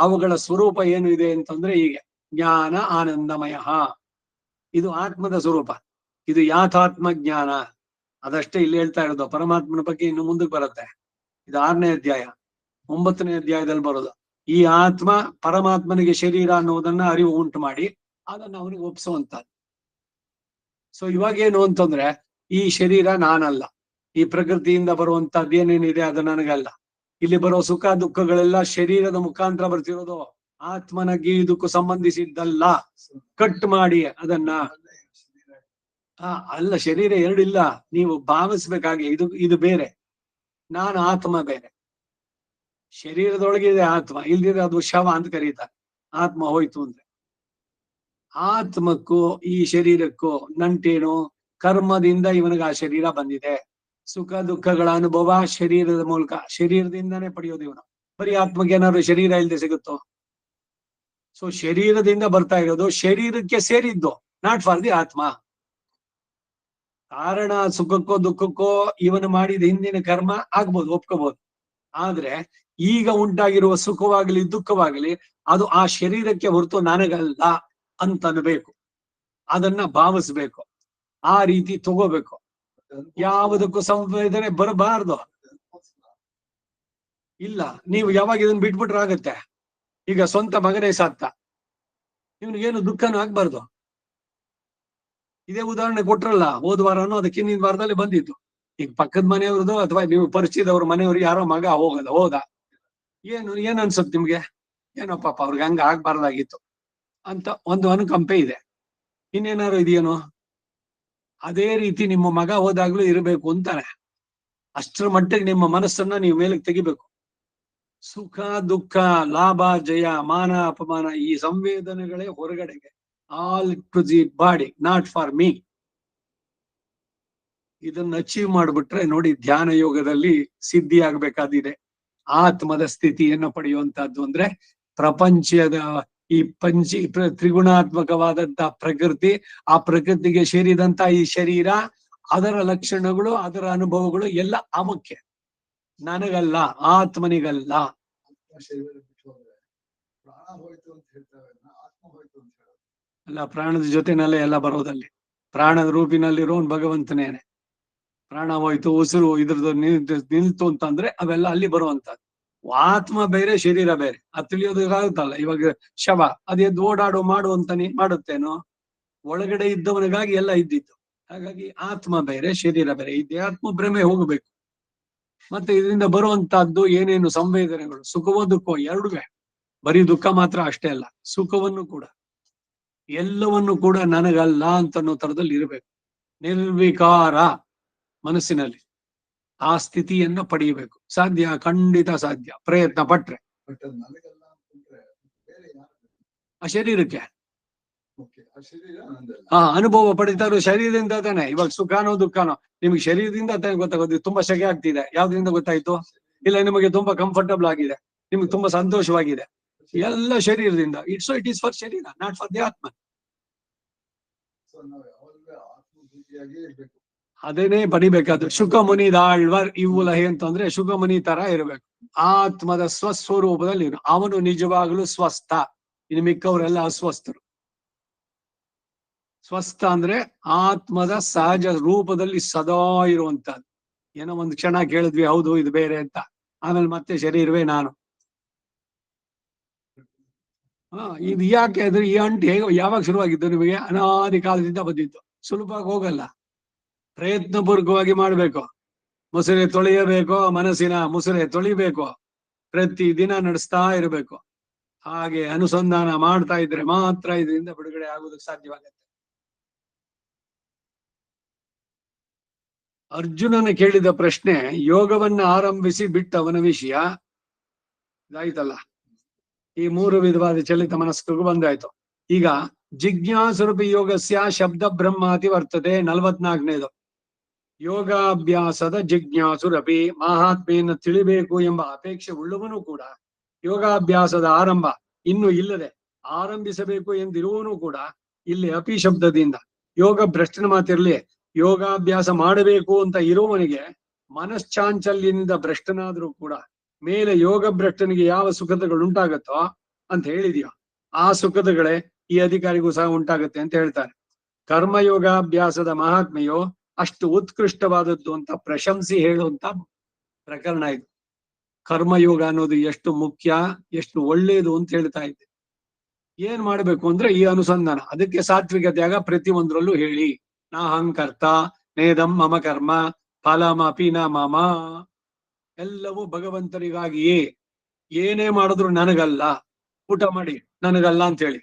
ಅವುಗಳ ಸ್ವರೂಪ ಏನು ಇದೆ ಅಂತಂದ್ರೆ ಹೀಗೆ, ಜ್ಞಾನ ಆನಂದಮಯ. ಇದು ಆತ್ಮದ ಸ್ವರೂಪ. ಇದು ಯಾಥಾತ್ಮ ಜ್ಞಾನ. ಅದಷ್ಟೇ ಇಲ್ಲಿ ಹೇಳ್ತಾ ಇರೋದು. ಪರಮಾತ್ಮನ ಬಗ್ಗೆ ಇನ್ನು ಮುಂದಕ್ಕೆ ಬರುತ್ತೆ. ಇದು 6ನೇ ಅಧ್ಯಾಯ, 9ನೇ ಅಧ್ಯಾಯದಲ್ಲಿ ಬರೋದು. ಈ ಆತ್ಮ ಪರಮಾತ್ಮನಿಗೆ ಶರೀರ ಅನ್ನೋದನ್ನ ಅರಿವು ಉಂಟು ಮಾಡಿ ಅದನ್ನ ಅವನಿಗೆ ಒಪ್ಪಿಸುವಂತದ್ದು. ಸೊ ಇವಾಗೇನು ಅಂತಂದ್ರೆ, ಈ ಶರೀರ ನಾನಲ್ಲ, ಈ ಪ್ರಕೃತಿಯಿಂದ ಬರುವಂತದ್ದು ಏನೇನಿದೆ ಅದು ನನಗಲ್ಲ. ಇಲ್ಲಿ ಬರೋ ಸುಖ ದುಃಖಗಳೆಲ್ಲ ಶರೀರದ ಮುಖಾಂತರ ಬರ್ತಿರೋದು, ಆತ್ಮನಿಗೆ ಇದಕ್ಕೂ ಸಂಬಂಧಿಸಿದ್ದಲ್ಲ. ಕಟ್ ಮಾಡಿ ಅದನ್ನ ಅಲ್ಲ, ಶರೀರ ಎರಡಿಲ್ಲ, ನೀವು ಭಾವಿಸ್ಬೇಕಾಗಿ. ಇದು ಬೇರೆ, ನಾನು ಆತ್ಮ ಬೇರೆ. ಶರೀರದೊಳಗಿದೆ ಆತ್ಮ, ಇಲ್ದಿದ್ರೆ ಅದು ಶವ ಅಂತ ಕರೀತಾರೆ. ಆತ್ಮ ಹೋಯ್ತು ಅಂದ್ರೆ. ಆತ್ಮಕ್ಕೂ ಈ ಶರೀರಕ್ಕೂ ನಂಟೇನು? ಕರ್ಮದಿಂದ ಇವನಿಗೆ ಆ ಶರೀರ ಬಂದಿದೆ. ಸುಖ ದುಃಖಗಳ ಅನುಭವ ಶರೀರದ ಮೂಲಕ, ಶರೀರದಿಂದಾನೇ ಪಡೆಯೋದು ಇವನು. ಬರೀ ಆತ್ಮಗೆ ಏನಾದ್ರು ಶರೀರ ಇಲ್ಲದೆ ಸಿಗುತ್ತೋ? ಸೊ ಶರೀರದಿಂದ ಬರ್ತಾ ಇರೋದು, ಶರೀರಕ್ಕೆ ಸೇರಿದ್ದು, ನಾಟ್ ಫಾರ್ ದಿ ಆತ್ಮ. ಕಾರಣ ಸುಖಕ್ಕೋ ದುಃಖಕ್ಕೋ ಇವನು ಮಾಡಿದ ಹಿಂದಿನ ಕರ್ಮ ಆಗ್ಬೋದು, ಒಪ್ಕೋಬಹುದು. ಆದ್ರೆ ಈಗ ಉಂಟಾಗಿರುವ ಸುಖವಾಗಲಿ ದುಃಖವಾಗಲಿ ಅದು ಆ ಶರೀರಕ್ಕೆ ಹೊರತು ನನಗಲ್ಲ ಅಂತ ಅನ್ಬೇಕು. ಅದನ್ನ ಭಾವಿಸ್ಬೇಕು, ಆ ರೀತಿ ತಗೋಬೇಕು. ಯಾವುದಕ್ಕೂ ಸಂವೇದನೆ ಬರಬಾರ್ದು. ಇಲ್ಲ, ನೀವು ಯಾವಾಗ ಇದನ್ನ ಬಿಟ್ಬಿಟ್ರೆ ಆಗತ್ತೆ. ಈಗ ಸ್ವಂತ ಮಗನೇ ಸತ್ತ, ಇವನಿಗೇನು ದುಃಖನೂ ಆಗ್ಬಾರ್ದು. ಇದೇ ಉದಾಹರಣೆ ಕೊಟ್ರಲ್ಲ ಹೋದ ವಾರನೋ ಅದಕ್ಕೆ ಹಿಂದಿನ ವಾರದಲ್ಲಿ ಬಂದಿತ್ತು. ಈಗ ಪಕ್ಕದ ಮನೆಯವ್ರದ್ದು ಅಥವಾ ನೀವು ಪರಿಚಯದವ್ರ ಮನೆಯವ್ರು ಯಾರೋ ಮಗ ಹೋದ, ಏನ್ ಅನ್ಸುತ್ತೆ ನಿಮ್ಗೆ? ಏನೋ ಪಾಪ ಅವ್ರಿಗೆ ಹಂಗ ಆಗ್ಬಾರ್ದಾಗಿತ್ತು ಅಂತ ಒಂದು ಅನುಕಂಪೆ ಇದೆ. ಇನ್ನೇನಾರು ಇದೆಯೇನೋ? ಅದೇ ರೀತಿ ನಿಮ್ಮ ಮಗ ಹೋದಾಗ್ಲೂ ಇರಬೇಕು ಅಂತಾನೆ. ಅಷ್ಟರ ಮಟ್ಟಿಗೆ ನಿಮ್ಮ ಮನಸ್ಸನ್ನ ನೀವು ಮೇಲಕ್ಕೆ ತೆಗಿಬೇಕು. ಸುಖ ದುಃಖ, ಲಾಭ ಜಯ, ಮಾನ ಅಪಮಾನ, ಈ ಸಂವೇದನೆಗಳೇ ಹೊರಗಡೆಗೆ. All to the body, not for me. ಇದನ್ನ ಅಚೀವ್ ಮಾಡ್ಬಿಟ್ರೆ ನೋಡಿ, ಧ್ಯಾನ ಯೋಗದಲ್ಲಿ ಸಿದ್ಧಿ ಆಗ್ಬೇಕಾದಿದೆ. ಆತ್ಮದ ಸ್ಥಿತಿಯನ್ನು ಪಡೆಯುವಂತಹದ್ದು ಅಂದ್ರೆ ಪ್ರಪಂಚದ ಈ ತ್ರಿಗುಣಾತ್ಮಕವಾದಂತ ಪ್ರಕೃತಿ, ಆ ಪ್ರಕೃತಿಗೆ ಸೇರಿದಂತ ಈ ಶರೀರ, ಅದರ ಲಕ್ಷಣಗಳು, ಅದರ ಅನುಭವಗಳು ಎಲ್ಲ ಅವಕ್ಕೆ, ನನಗಲ್ಲ, ಆತ್ಮನಿಗಲ್ಲ. ಅಲ್ಲ, ಪ್ರಾಣದ ಜೊತೆನಲ್ಲೇ ಎಲ್ಲ ಬರೋದಲ್ಲಿ. ಪ್ರಾಣದ ರೂಪಿನಲ್ಲಿರೋನ್ ಭಗವಂತನೇನೆ. ಪ್ರಾಣ ಹೋಯ್ತು, ಉಸಿರು ಇದ್ರದ್ದು ನಿಲ್ತು ಅಂತಂದ್ರೆ ಅವೆಲ್ಲ ಅಲ್ಲಿ ಬರುವಂತದ್ದು. ಆತ್ಮ ಬೇರೆ, ಶರೀರ ಬೇರೆ. ಅದು ತಿಳಿಯೋದಾಗುತ್ತಲ್ಲ. ಇವಾಗ ಶವ ಅದು ಎದ್ದು ಓಡಾಡು ಮಾಡು ಅಂತಾನೆ ಮಾಡುತ್ತೇನೋ? ಒಳಗಡೆ ಇದ್ದವನಿಗಾಗಿ ಎಲ್ಲ ಇದ್ದಿತ್ತು. ಹಾಗಾಗಿ ಆತ್ಮ ಬೇರೆ, ಶರೀರ ಬೇರೆ. ಈ ದೇಹಾತ್ಮ ಭ್ರಮೆ ಹೋಗಬೇಕು. ಮತ್ತೆ ಇದರಿಂದ ಬರುವಂತಹದ್ದು ಏನೇನು ಸಂವೇದನೆಗಳು, ಸುಖವೋ ದುಃಖವೋ ಎರಡುವೆ. ಬರೀ ದುಃಖ ಮಾತ್ರ ಅಷ್ಟೇ ಅಲ್ಲ, ಸುಖವನ್ನು ಕೂಡ, ಎಲ್ಲವನ್ನು ಕೂಡ ನನಗಲ್ಲ ಅಂತನ್ನೋ ತರದಲ್ಲಿ ಇರಬೇಕು. ನಿರ್ವಿಕಾರ ಮನಸ್ಸಿನಲ್ಲಿ ಆ ಸ್ಥಿತಿಯನ್ನ ಪಡೆಯಬೇಕು. ಸಾಧ್ಯ? ಖಂಡಿತ ಸಾಧ್ಯ, ಪ್ರಯತ್ನ ಪಟ್ರೆ. ಆ ಶರೀರಕ್ಕೆ ಅನುಭವ ಪಡಿತಾರೋ ಶರೀರದಿಂದ ತಾನೆ. ಇವಾಗ ಸುಖನೋ ದುಃಖನೋ ನಿಮ್ಗೆ ಶರೀರದಿಂದ ತಾನೆ ಗೊತ್ತಾಗೋದು. ತುಂಬಾ ಸೆಕೆ ಆಗ್ತಿದೆ, ಯಾವ್ದ್ರಿಂದ ಗೊತ್ತಾಯ್ತು? ಇಲ್ಲ ನಿಮಗೆ ತುಂಬಾ ಕಂಫರ್ಟಬಲ್ ಆಗಿದೆ, ನಿಮ್ಗೆ ತುಂಬಾ ಸಂತೋಷವಾಗಿದೆ, ಎಲ್ಲ ಶರೀರದಿಂದ. ಇಟ್ ಈಸ್ ಫಾರ್ ಶರೀರ, ನಾಟ್ ಫಾರ್ ದಿ ಆತ್ಮ. ಅದೇನೇ ಪಡಿಬೇಕಾದ್ರು. ಶುಕ ಮುನಿ ದಾಳ್ವರ್ ಇವುಲಹೆ ಅಂತಂದ್ರೆ ಶುಕ ಮುನಿ ತರ ಇರಬೇಕು. ಆತ್ಮದ ಸ್ವಸ್ವರೂಪದಲ್ಲಿ ಅವನು ನಿಜವಾಗ್ಲೂ ಸ್ವಸ್ಥ, ಇನ್ನು ಮಿಕ್ಕವರೆಲ್ಲ ಅಸ್ವಸ್ಥರು. ಸ್ವಸ್ಥ ಅಂದ್ರೆ ಆತ್ಮದ ಸಹಜ ರೂಪದಲ್ಲಿ ಸದಾ ಇರುವಂತಹದ್ದು. ಏನೋ ಒಂದು ಕ್ಷಣ ಕೇಳಿದ್ವಿ, ಹೌದು ಇದು ಬೇರೆ ಅಂತ, ಆಮೇಲೆ ಮತ್ತೆ ಶರೀರವೇ ನಾನು. ಇದು ಯಾಕೆ ಅಂದ್ರೆ ಈ ಅಂಟು ಹೇಗೆ ಯಾವಾಗ ಶುರುವಾಗಿದ್ದು ನಿಮಗೆ? ಅನಾದಿ ಕಾಲದಿಂದ ಬಂದಿತ್ತು. ಸುಲಭವಾಗಿ ಹೋಗಲ್ಲ, ಪ್ರಯತ್ನಪೂರ್ವಕವಾಗಿ ಮಾಡ್ಬೇಕು. ಮುಸುರೆ ತೊಳೆಯಬೇಕು, ಮನಸ್ಸಿನ ಮುಸುರೆ ತೊಳಿಬೇಕು, ಪ್ರತಿ ದಿನ ನಡೆಸ್ತಾ ಇರಬೇಕು. ಹಾಗೆ ಅನುಸಂಧಾನ ಮಾಡ್ತಾ ಇದ್ರೆ ಮಾತ್ರ ಇದರಿಂದ ಬಿಡುಗಡೆ ಆಗುವುದಕ್ಕೆ ಸಾಧ್ಯವಾಗುತ್ತೆ. ಅರ್ಜುನನ ಕೇಳಿದ ಪ್ರಶ್ನೆ ಯೋಗವನ್ನ ಆರಂಭಿಸಿ ಬಿಟ್ಟವನ ವಿಷಯ ಇದಾಯ್ತಲ್ಲ. ಈ 3 ವಿಧವಾದ ಚಲಿತ ಮನಸ್ಸಿಗೂ ಬಂದಾಯ್ತು. ಈಗ ಜಿಜ್ಞಾಸುರಪಿ ಯೋಗಸ್ಯ ಶಬ್ದ ಬ್ರಹ್ಮಾತಿ ವರ್ತದೆ 44ನೇದು. ಯೋಗಾಭ್ಯಾಸದ ಜಿಜ್ಞಾಸುರಪಿ, ಮಹಾತ್ಮೆಯನ್ನು ತಿಳಿಬೇಕು ಎಂಬ ಅಪೇಕ್ಷೆ ಉಳ್ಳವನು ಕೂಡ ಯೋಗಾಭ್ಯಾಸದ ಆರಂಭ ಇನ್ನು ಇಲ್ಲದೆ ಆರಂಭಿಸಬೇಕು ಎಂದಿರುವನು ಕೂಡ ಇಲ್ಲಿ ಅಪಿ ಶಬ್ದದಿಂದ ಯೋಗ ಭ್ರಷ್ಟನ ಮಾತಿರ್ಲಿ, ಯೋಗಾಭ್ಯಾಸ ಮಾಡಬೇಕು ಅಂತ ಇರುವವನಿಗೆ ಮನಶ್ಚಾಂಚಲ್ಯದಿಂದ ಭ್ರಷ್ಟನಾದ್ರೂ ಕೂಡ ಮೇಲೆ ಯೋಗ ಭ್ರಷ್ಟನಿಗೆ ಯಾವ ಸುಖತೆಗಳು ಉಂಟಾಗತ್ತೋ ಅಂತ ಹೇಳಿದೆಯೋ ಆ ಸುಖತೆಗಳೇ ಈ ಅಧಿಕಾರಿಗೂ ಸಹ ಉಂಟಾಗತ್ತೆ ಅಂತ ಹೇಳ್ತಾರೆ. ಕರ್ಮಯೋಗಾಭ್ಯಾಸದ ಮಹಾತ್ಮೆಯು ಅಷ್ಟು ಉತ್ಕೃಷ್ಟವಾದದ್ದು ಅಂತ ಪ್ರಶಂಸಿ ಹೇಳುವಂತ ಪ್ರಕರಣ ಇದು. ಕರ್ಮಯೋಗ ಅನ್ನೋದು ಎಷ್ಟು ಮುಖ್ಯ, ಎಷ್ಟು ಒಳ್ಳೇದು ಅಂತ ಹೇಳ್ತಾ ಇದ್ದೆ. ಏನ್ ಮಾಡ್ಬೇಕು ಅಂದ್ರೆ ಈ ಅನುಸಂಧಾನ, ಅದಕ್ಕೆ ಸಾತ್ವಿಕ ತ್ಯಾಗ ಪ್ರತಿಯೊಂದರಲ್ಲೂ ಹೇಳಿ. ನಾಹಂಕರ್ತ ನೇದಂ ಮಮ ಕರ್ಮ ಫಲಮಪಿ ನ ಮಮ, ಎಲ್ಲವೂ ಭಗವಂತನಿಗಾಗಿಯೇ, ಏನೇ ಮಾಡಿದ್ರು ನನಗಲ್ಲ. ಊಟ ಮಾಡಿ ನನಗಲ್ಲ ಅಂತ ಹೇಳಿ,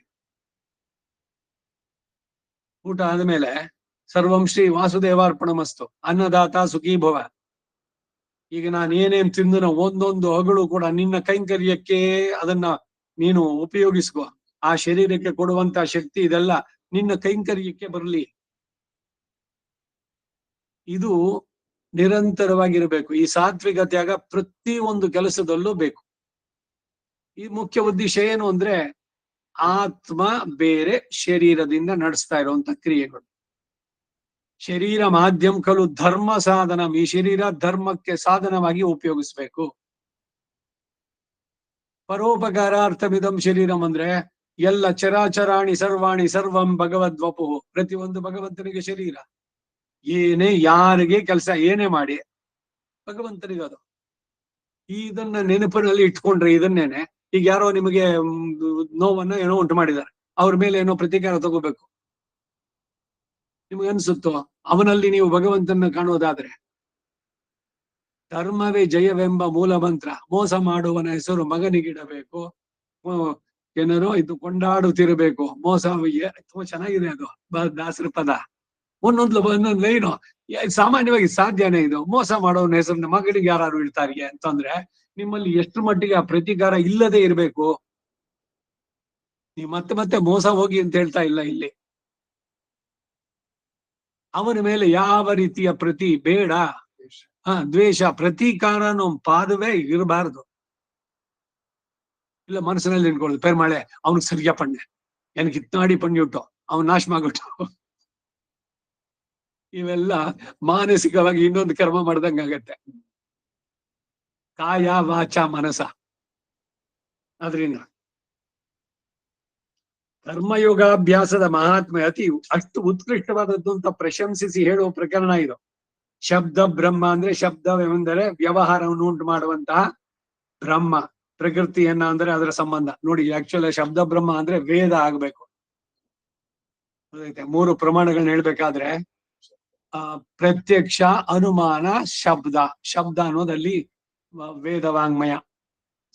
ಊಟ ಆದ್ಮೇಲೆ ಸರ್ವಂ ಶ್ರೀ ವಾಸುದೇವಾರ್ಪಣಮಸ್ತು ಅನ್ನದಾತ ಸುಖೀ ಭವ. ಈಗ ನಾನು ಏನೇನ್ ತಿಂದನೋ ಒಂದೊಂದು ಅಗಳು ಕೂಡ ನಿನ್ನ ಕೈಂಕರ್ಯಕ್ಕೆ ಅದನ್ನ ನೀನು ಉಪಯೋಗಿಸ್ಕೋ. ಆ ಶರೀರಕ್ಕೆ ಕೊಡುವಂತ ಶಕ್ತಿ ಇದೆಲ್ಲ ನಿನ್ನ ಕೈಂಕರ್ಯಕ್ಕೆ ಬರಲಿ. ಇದು ನಿರಂತರವಾಗಿರ್ಬೇಕು. ಈ ಸಾತ್ವಿಕ ತ್ಯಾಗ ಪ್ರತಿ ಒಂದು ಕೆಲಸದಲ್ಲೂ ಬೇಕು. ಈ ಮುಖ್ಯ ಉದ್ದೇಶ ಏನು ಅಂದ್ರೆ ಆತ್ಮ ಬೇರೆ, ಶರೀರದಿಂದ ನಡೆಸ್ತಾ ಇರುವಂತ ಕ್ರಿಯೆಗಳು. ಶರೀರ ಮಾಧ್ಯಮ ಕಲು ಧರ್ಮ ಸಾಧನ, ಈ ಶರೀರ ಧರ್ಮಕ್ಕೆ ಸಾಧನವಾಗಿ ಉಪಯೋಗಿಸ್ಬೇಕು. ಪರೋಪಕಾರಾರ್ಥಮಿದಂ ಶರೀರಂ ಅಂದ್ರೆ ಎಲ್ಲ ಚರಾಚರಾಣಿ ಸರ್ವಾಣಿ ಸರ್ವಂ ಭಗವದ್ವಪು, ಪ್ರತಿಯೊಂದು ಭಗವಂತನಿಗೆ ಶರೀರ. ಏನೇ ಯಾರಿಗೆ ಕೆಲಸ ಏನೇ ಮಾಡಿ ಭಗವಂತನಿಗದು. ಇದನ್ನ ನೆನಪಿನಲ್ಲಿ ಇಟ್ಕೊಂಡ್ರೆ ಇದನ್ನೇನೆ, ಈಗ ಯಾರೋ ನಿಮಗೆ ನೋವನ್ನ ಏನೋ ಉಂಟು ಮಾಡಿದ್ದಾರೆ, ಅವ್ರ ಮೇಲೆ ಏನೋ ಪ್ರತೀಕಾರ ತಗೋಬೇಕು, ನಿಮ್ಗೆ ಅನ್ಸುತ್ತೋ? ಅವನಲ್ಲಿ ನೀವು ಭಗವಂತನ ಕಾಣೋದಾದ್ರೆ ಧರ್ಮವೇ ಜಯವೆಂಬ ಮೂಲ ಮಂತ್ರ, ಮೋಸ ಮಾಡುವನ ಹೆಸರು ಮಗನಿಗಿಡಬೇಕು, ಏನರೋ ಇದು ಕೊಂಡಾಡುತ್ತಿರಬೇಕು ಮೋಸ. ತುಂಬಾ ಚೆನ್ನಾಗಿದೆ ಅದು ದಾಸರ ಪದ. ಒಂದೊಂದು ಲೈನು ಸಾಮಾನ್ಯವಾಗಿ ಸಾಧ್ಯನೇ ಇದು. ಮೋಸ ಮಾಡೋನ ಹೆಸರನ್ನ ಮಗನಿಗೆ ಯಾರು ಇಡ್ತಾರೆ ಅಂತಂದ್ರೆ ನಿಮ್ಮಲ್ಲಿ ಎಷ್ಟು ಮಟ್ಟಿಗೆ ಆ ಪ್ರತೀಕಾರ ಇಲ್ಲದೆ ಇರಬೇಕು. ನೀವು ಮತ್ತೆ ಮತ್ತೆ ಮೋಸ ಹೋಗಿ ಅಂತ ಹೇಳ್ತಾ ಇಲ್ಲ ಇಲ್ಲಿ. ಅವನ ಮೇಲೆ ಯಾವ ರೀತಿಯ ಪ್ರತಿ ಬೇಡ, ದ್ವೇಷ, ಪ್ರತೀಕಾರ ಅನ್ನೋ ಪಾದವೇ ಇರಬಾರದು. ಇಲ್ಲ ಮನಸ್ಸಿನಲ್ಲಿ ನಿಂತ್ಕೊಳ್ಳೋದು, ಪೆರ್ಮಾಳೆ ಅವನಿಗೆ ಸರಿಯ ಪಣ್ಣೆ, எனக்கு ಇತ್ನಾಡಿ ಪಣ್ಣಿಟ್ಟು ಅವನ್ ನಾಶ ಮಾಡ್ಬಿಟ್ಟು, ಇವೆಲ್ಲ ಮಾನಸಿಕವಾಗಿ ಇನ್ನೊಂದು ಕರ್ಮ ಮಾಡ್ದಂಗಾಗತ್ತೆ. ಕಾಯ ವಾಚ ಮನಸ. ಆದ್ರಿಂದ ಕರ್ಮಯೋಗಾಭ್ಯಾಸದ ಮಹಾತ್ಮೆ ಅಷ್ಟು ಉತ್ಕೃಷ್ಟವಾದದ್ದು ಅಂತ ಪ್ರಶಂಸಿಸಿ ಹೇಳುವ ಪ್ರಕರಣ ಇದು. ಶಬ್ದ ಬ್ರಹ್ಮ ಅಂದ್ರೆ ಶಬ್ದವೆಂದರೆ ವ್ಯವಹಾರವನ್ನು ಉಂಟು ಮಾಡುವಂತಹ ಬ್ರಹ್ಮ. ಪ್ರಕೃತಿಯನ್ನ ಅಂದ್ರೆ ಅದರ ಸಂಬಂಧ ನೋಡಿ. ಆಕ್ಚುಲಿ ಶಬ್ದ ಬ್ರಹ್ಮ ಅಂದ್ರೆ ವೇದ ಆಗ್ಬೇಕು. 3 ಪ್ರಮಾಣಗಳನ್ನ ಹೇಳ್ಬೇಕಾದ್ರೆ ಪ್ರತ್ಯಕ್ಷ, ಅನುಮಾನ, ಶಬ್ದ. ಶಬ್ದ ಅನ್ನೋದಲ್ಲಿ ವೇದ ವಾಂಗ್ಮಯ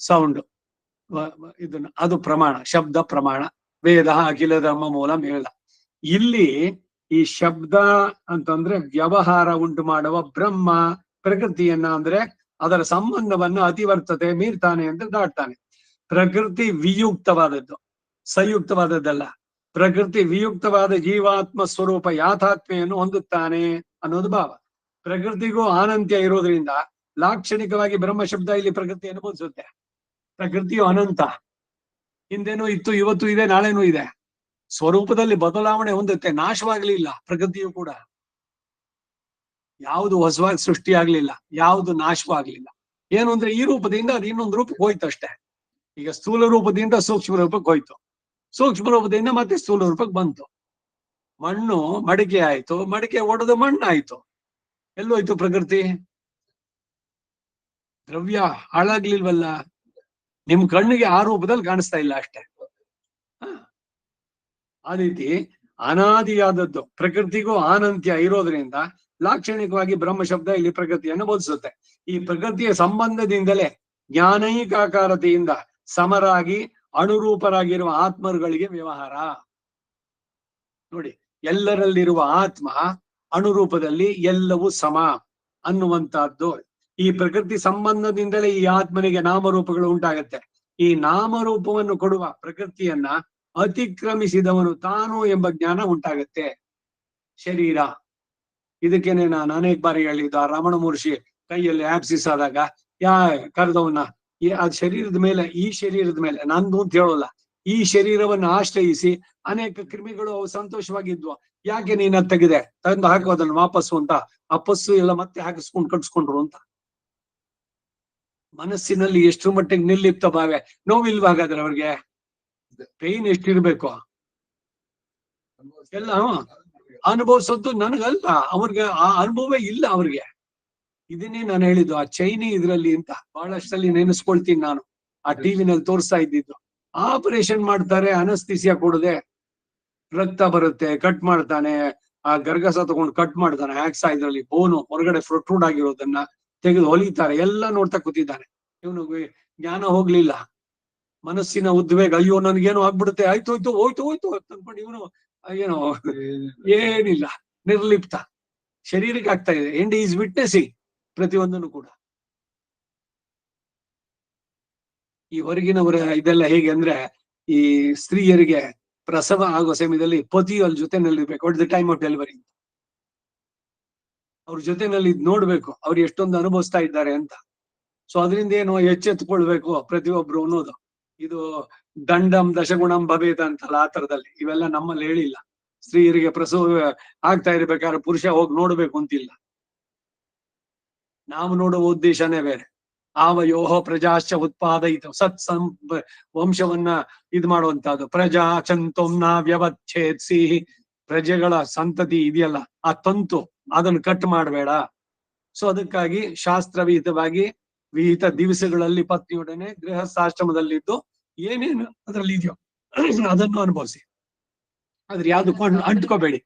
ಸೌಂಡ್, ಇದನ್ನ ಅದು ಪ್ರಮಾಣ, ಶಬ್ದ ಪ್ರಮಾಣ. ವೇದ ಅಖಿಲ ಧರ್ಮ ಮೂಲ ಮೇಳ. ಇಲ್ಲಿ ಈ ಶಬ್ದ ಅಂತಂದ್ರೆ ವ್ಯವಹಾರ ಉಂಟು ಮಾಡುವ ಬ್ರಹ್ಮ, ಪ್ರಕೃತಿಯನ್ನ ಅಂದ್ರೆ ಅದರ ಸಂಬಂಧವನ್ನು ಅತಿವರ್ತತೆ ಮೀರ್ತಾನೆ ಅಂತ ದಾಟ್ತಾನೆ. ಪ್ರಕೃತಿ ವಿಯುಕ್ತವಾದದ್ದು, ಸಂಯುಕ್ತವಾದದ್ದಲ್ಲ. ಪ್ರಕೃತಿ ವಿಯುಕ್ತವಾದ ಜೀವಾತ್ಮ ಸ್ವರೂಪ ಯಾಥಾತ್ಮೆಯನ್ನು ಹೊಂದುತ್ತಾನೆ ಅನ್ನೋದು ಭಾವ. ಪ್ರಕೃತಿಗೂ ಅನಂತ್ಯ ಇರೋದ್ರಿಂದ ಲಾಕ್ಷಣಿಕವಾಗಿ ಬ್ರಹ್ಮ ಶಬ್ದ ಇಲ್ಲಿ ಪ್ರಕೃತಿಯನ್ನು ಬೋಧಿಸುತ್ತೆ. ಪ್ರಕೃತಿಯು ಅನಂತ, ಹಿಂದೆನೂ ಇತ್ತು, ಇವತ್ತು ಇದೆ, ನಾಳೆನೂ ಇದೆ. ಸ್ವರೂಪದಲ್ಲಿ ಬದಲಾವಣೆ ಹೊಂದುತ್ತೆ, ನಾಶವಾಗ್ಲಿಲ್ಲ. ಪ್ರಕೃತಿಯು ಕೂಡ ಯಾವುದು ಹೊಸವಾಗಿ ಸೃಷ್ಟಿ ಆಗ್ಲಿಲ್ಲ, ಯಾವುದು ನಾಶವಾಗ್ಲಿಲ್ಲ. ಏನು ಅಂದ್ರೆ ಈ ರೂಪದಿಂದ ಅದು ಇನ್ನೊಂದು ರೂಪಕ್ಕೆ ಹೋಯ್ತು ಅಷ್ಟೇ. ಈಗ ಸ್ಥೂಲ ರೂಪದಿಂದ ಸೂಕ್ಷ್ಮ ರೂಪಕ್ಕೆ ಹೋಯ್ತು, ಸೂಕ್ಷ್ಮ ರೂಪದಿಂದ ಮತ್ತೆ ಸ್ಥೂಲ ರೂಪಕ್ಕೆ ಬಂತು. ಮಣ್ಣು ಮಡಿಕೆ ಆಯ್ತು, ಮಡಿಕೆ ಒಡೆದು ಮಣ್ಣಾಯ್ತು. ಎಲ್ಲೋಯ್ತು ಪ್ರಕೃತಿ? ದ್ರವ್ಯ ಹಾಳಾಗ್ಲಿಲ್ವಲ್ಲ. ನಿಮ್ ಕಣ್ಣಿಗೆ ಆ ರೂಪದಲ್ಲಿ ಕಾಣಿಸ್ತಾ ಇಲ್ಲ ಅಷ್ಟೇ. ಆ ರೀತಿ ಅನಾದಿಯಾದದ್ದು ಪ್ರಕೃತಿಗೂ ಅನಂತ್ಯ ಇರೋದ್ರಿಂದ ಲಾಕ್ಷಣಿಕವಾಗಿ ಬ್ರಹ್ಮ ಶಬ್ದ ಇಲ್ಲಿ ಪ್ರಕೃತಿಯನ್ನು ಬೋಧಿಸುತ್ತೆ. ಈ ಪ್ರಕೃತಿಯ ಸಂಬಂಧದಿಂದಲೇ ಜ್ಞಾನೈಕಾಕಾರತೆಯಿಂದ ಸಮರಾಗಿ ಅನುರೂಪರಾಗಿರುವ ಆತ್ಮರುಗಳಿಗೆ ವ್ಯವಹಾರ. ನೋಡಿ, ಎಲ್ಲರಲ್ಲಿರುವ ಆತ್ಮ ಅನುರೂಪದಲ್ಲಿ ಎಲ್ಲವೂ ಸಮ ಅನ್ನುವಂತಹದ್ದು. ಈ ಪ್ರಕೃತಿ ಸಂಬಂಧದಿಂದಲೇ ಈ ಆತ್ಮನಿಗೆ ನಾಮರೂಪಗಳು ಉಂಟಾಗತ್ತೆ. ಈ ನಾಮರೂಪವನ್ನು ಕೊಡುವ ಪ್ರಕೃತಿಯನ್ನ ಅತಿಕ್ರಮಿಸಿದವನು ತಾನು ಎಂಬ ಜ್ಞಾನ ಉಂಟಾಗತ್ತೆ. ಶರೀರ, ಇದಕ್ಕೇನೆ ನಾನು ಅನೇಕ ಬಾರಿ ಹೇಳಿದ್ದ, ರಮಣ ಮಹರ್ಷಿ ಕೈಯಲ್ಲಿ ಆಪ್ಸಿಸ್ ಆದಾಗ ಕರೆದವನ್ನ ಆ ಶರೀರದ ಮೇಲೆ, ಈ ಶರೀರದ ಮೇಲೆ, ನಂದು ಅಂತ ಹೇಳೋಲ್ಲ, ಈ ಶರೀರವನ್ನು ಆಶ್ರಯಿಸಿ ಅನೇಕ ಕ್ರಿಮಿಗಳು ಅವು ಸಂತೋಷವಾಗಿದ್ವು. ಯಾಕೆ ನೀನ ತೆಗೆದೆ, ತಂದು ಹಾಕೋ ಅದನ್ನು ವಾಪಸ್ಸು ಅಂತ. ಆ ಪಸ್ಸು ಎಲ್ಲ ಮತ್ತೆ ಹಾಕಿಸ್ಕೊಂಡು ಕಟ್ಸ್ಕೊಂಡ್ರು ಅಂತ. ಮನಸ್ಸಿನಲ್ಲಿ ಎಷ್ಟು ಮಟ್ಟಿಗೆ ನಿರ್ಲಿಪ್ತ ಭಾವ, ನೋವಿಲ್ವ ಹಾಗಾದ್ರೆ ಅವ್ರಿಗೆ? ಪೇನ್ ಎಷ್ಟಿರ್ಬೇಕು ಎಲ್ಲ ಅನುಭವಿಸೋದು ನನಗಲ್ಲ, ಅವ್ರಿಗೆ ಆ ಅನುಭವ ಇಲ್ಲ ಅವ್ರಿಗೆ. ಇದನ್ನೇ ನಾನು ಹೇಳಿದ್ದು, ಆ ಚೈನಿ ಇದ್ರಲ್ಲಿ ಅಂತ ಬಹಳಷ್ಟಲ್ಲಿ ನೆನೆಸ್ಕೊಳ್ತೀನಿ ನಾನು. ಆ ಟಿವಿನಲ್ಲಿ ತೋರಿಸ್ತಾ ಇದ್ದಿದ್ದು, ಆಪರೇಷನ್ ಮಾಡ್ತಾರೆ, ಅನಸ್ತಿಸಿಯಾ ಕೊಡದೆ, ರಕ್ತ ಬರುತ್ತೆ, ಕಟ್ ಮಾಡ್ತಾನೆ, ಆ ಗರ್ಗಸ ತಗೊಂಡು ಕಟ್ ಮಾಡ್ತಾನೆ, ಹ್ಯಾಕ್ಸಾ ಇದ್ರಲ್ಲಿ ಬೋನು ಹೊರಗಡೆ ಫ್ರೂಡ್ ಆಗಿರೋದನ್ನ ತೆಗೆದು ಹೊಲಿತಾರೆ, ಎಲ್ಲ ನೋಡ್ತಾ ಕೂತಿದ್ದಾನೆ. ಇವನು ಜ್ಞಾನ ಹೋಗ್ಲಿಲ್ಲ, ಮನಸ್ಸಿನ ಉದ್ವೇಗ, ಅಯ್ಯೋ ನನ್ಗೇನೋ ಆಗ್ಬಿಡುತ್ತೆ, ಆಯ್ತು ಹೋಯ್ತು ಹೋಯ್ತು ಹೋಯ್ತು ಅನ್ಕೊಂಡು ಇವನು ಏನೋ ಏನಿಲ್ಲ, ನಿರ್ಲಿಪ್ತ. ಶರೀರಕ್ಕೆ ಆಗ್ತಾ ಇದೆ, ಅಂಡ್ ಈಸ್ ವಿಟ್ನೆಸಿಂಗ್ ಪ್ರತಿಯೊಂದನ್ನು ಕೂಡ. ಈ ಹೊರಗಿನವರ ಇದೆಲ್ಲ ಹೇಗೆ ಅಂದ್ರೆ, ಈ ಸ್ತ್ರೀಯರಿಗೆ ಪ್ರಸವ ಆಗೋ ಸಮಯದಲ್ಲಿ ಪತಿಯು ಅಲ್ಲಿ ಜೊತೆನಲ್ಲಿರ್ಬೇಕು, at the time of delivery. ಅವ್ರ ಜೊತೆನಲ್ಲಿ ನೋಡ್ಬೇಕು ಅವ್ರು ಎಷ್ಟೊಂದು ಅನುಭವಿಸ್ತಾ ಇದ್ದಾರೆ ಅಂತ. ಸೊ ಅದರಿಂದ ಏನು ಎಚ್ಚೆತ್ಕೊಳ್ಬೇಕು ಪ್ರತಿಯೊಬ್ರು ಅನ್ನೋದು. ಇದು ದಂಡಂ ದಶಗುಣಂ ಭವೇತ ಅಂತಲ್ಲ, ಆ ತರದಲ್ಲಿ ಇವೆಲ್ಲ ನಮ್ಮಲ್ಲಿ ಹೇಳಿಲ್ಲ. ಸ್ತ್ರೀಯರಿಗೆ ಪ್ರಸವ ಆಗ್ತಾ ಇರ್ಬೇಕಾದ್ರೆ ಪುರುಷ ಹೋಗಿ ನೋಡ್ಬೇಕು ಅಂತಿಲ್ಲ. ನಾವು ನೋಡುವ ಉದ್ದೇಶನೇ ಬೇರೆ. ಆವಯೋಹ ಪ್ರಜಾಶ್ಚ ಉತ್ಪಾದಯಿತ ಸತ್ ವಂಶವನ್ನ ಇದ್ ಮಾಡುವಂತಹದ್ದು. ಪ್ರಜಾ ಚಂತೋಮ್ನ ವ್ಯವಚ್ಛೇತ್ಸಿ, ಪ್ರಜೆಗಳ ಸಂತತಿ ಇದೆಯಲ್ಲ, ಆ ತಂತು ಅದನ್ನು ಕಟ್ ಮಾಡಬೇಡ. ಸೊ ಅದಕ್ಕಾಗಿ ಶಾಸ್ತ್ರವಿಹಿತವಾಗಿ ವಿಹಿತ ದಿವಸಗಳಲ್ಲಿ ಪತ್ನಿಯೊಡನೆ ಗೃಹಸ್ಥಾಶ್ರಮದಲ್ಲಿದ್ದು ಏನೇನು ಅದ್ರಲ್ಲಿ ಇದೆಯೋ ಅದನ್ನು ಅನುಭವಿಸಿ. ಆದ್ರೆ ಯಾವ್ದಕ್ಕೂ ಅಂಟ್ಕೋಬೇಡಿ.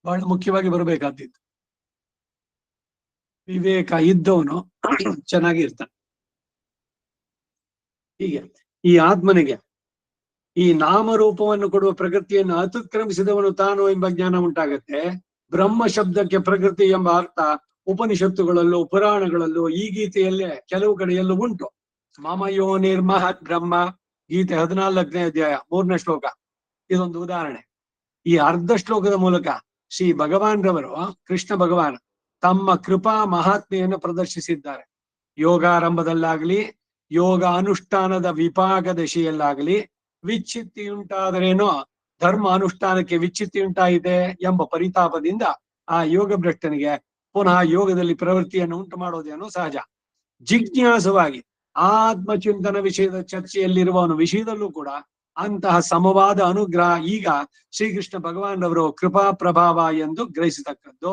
ಬಹಳ ಮುಖ್ಯವಾಗಿ ಬರಬೇಕಾದ್ದು ವಿವೇಕ ಇದ್ದವನು ಚೆನ್ನಾಗಿ ಇರ್ತಾನೆ. ಹೀಗೆ ಈ ಆತ್ಮನಿಗೆ ಈ ನಾಮರೂಪವನ್ನು ಕೊಡುವ ಪ್ರಕೃತಿಯನ್ನು ಅತಿಕ್ರಮಿಸಿದವನು ತಾನು ಎಂಬ ಜ್ಞಾನ ಉಂಟಾಗತ್ತೆ. ಬ್ರಹ್ಮ ಶಬ್ದಕ್ಕೆ ಪ್ರಕೃತಿ ಎಂಬ ಅರ್ಥ ಉಪನಿಷತ್ತುಗಳಲ್ಲೂ ಪುರಾಣಗಳಲ್ಲೂ ಈ ಗೀತೆಯಲ್ಲೇ ಕೆಲವು ಕಡೆಯಲ್ಲೂ ಉಂಟು. ಮಮಯೋ ನಿರ್ಮಹತ್ ಬ್ರಹ್ಮ, ಗೀತೆ 14ನೇ ಅಧ್ಯಾಯ 3ನೇ ಶ್ಲೋಕ. ಇದೊಂದು ಉದಾಹರಣೆ. ಈ ಅರ್ಧ ಶ್ಲೋಕದ ಮೂಲಕ ಶ್ರೀ ಭಗವಾನ್ ರವರು, ಕೃಷ್ಣ ಭಗವಾನ್ ತಮ್ಮ ಕೃಪಾ ಮಹಾತ್ಮೆಯನ್ನು ಪ್ರದರ್ಶಿಸಿದ್ದಾರೆ. ಯೋಗಾರಂಭದಲ್ಲಾಗ್ಲಿ, ಯೋಗ ಅನುಷ್ಠಾನದ ವಿಪಾಕ ದಶೆಯಲ್ಲಾಗ್ಲಿ ವಿಚ್ಛಿತ್ತಿಯುಂಟಾದರೇನೋ ಧರ್ಮ ಅನುಷ್ಠಾನಕ್ಕೆ ವಿಚ್ಛಿತ್ತಿಯುಂಟಾಯಿದೆ ಎಂಬ ಪರಿತಾಪದಿಂದ ಆ ಯೋಗ ಭ್ರಷ್ಟನಿಗೆ ಪುನಃ ಯೋಗದಲ್ಲಿ ಪ್ರವೃತ್ತಿಯನ್ನು ಉಂಟು ಮಾಡೋದೇನೋ ಸಹಜ. ಜಿಜ್ಞಾಸವಾಗಿ ಆತ್ಮಚಿಂತನ ವಿಷಯದ ಚರ್ಚೆಯಲ್ಲಿರುವವನು ವಿಷಯದಲ್ಲೂ ಕೂಡ ಅಂತಹ ಸಮವಾದ ಅನುಗ್ರಹ ಈಗ ಶ್ರೀಕೃಷ್ಣ ಭಗವಾನ್ ರವರು ಕೃಪಾ ಪ್ರಭಾವ ಎಂದು ಗ್ರಹಿಸತಕ್ಕದ್ದು.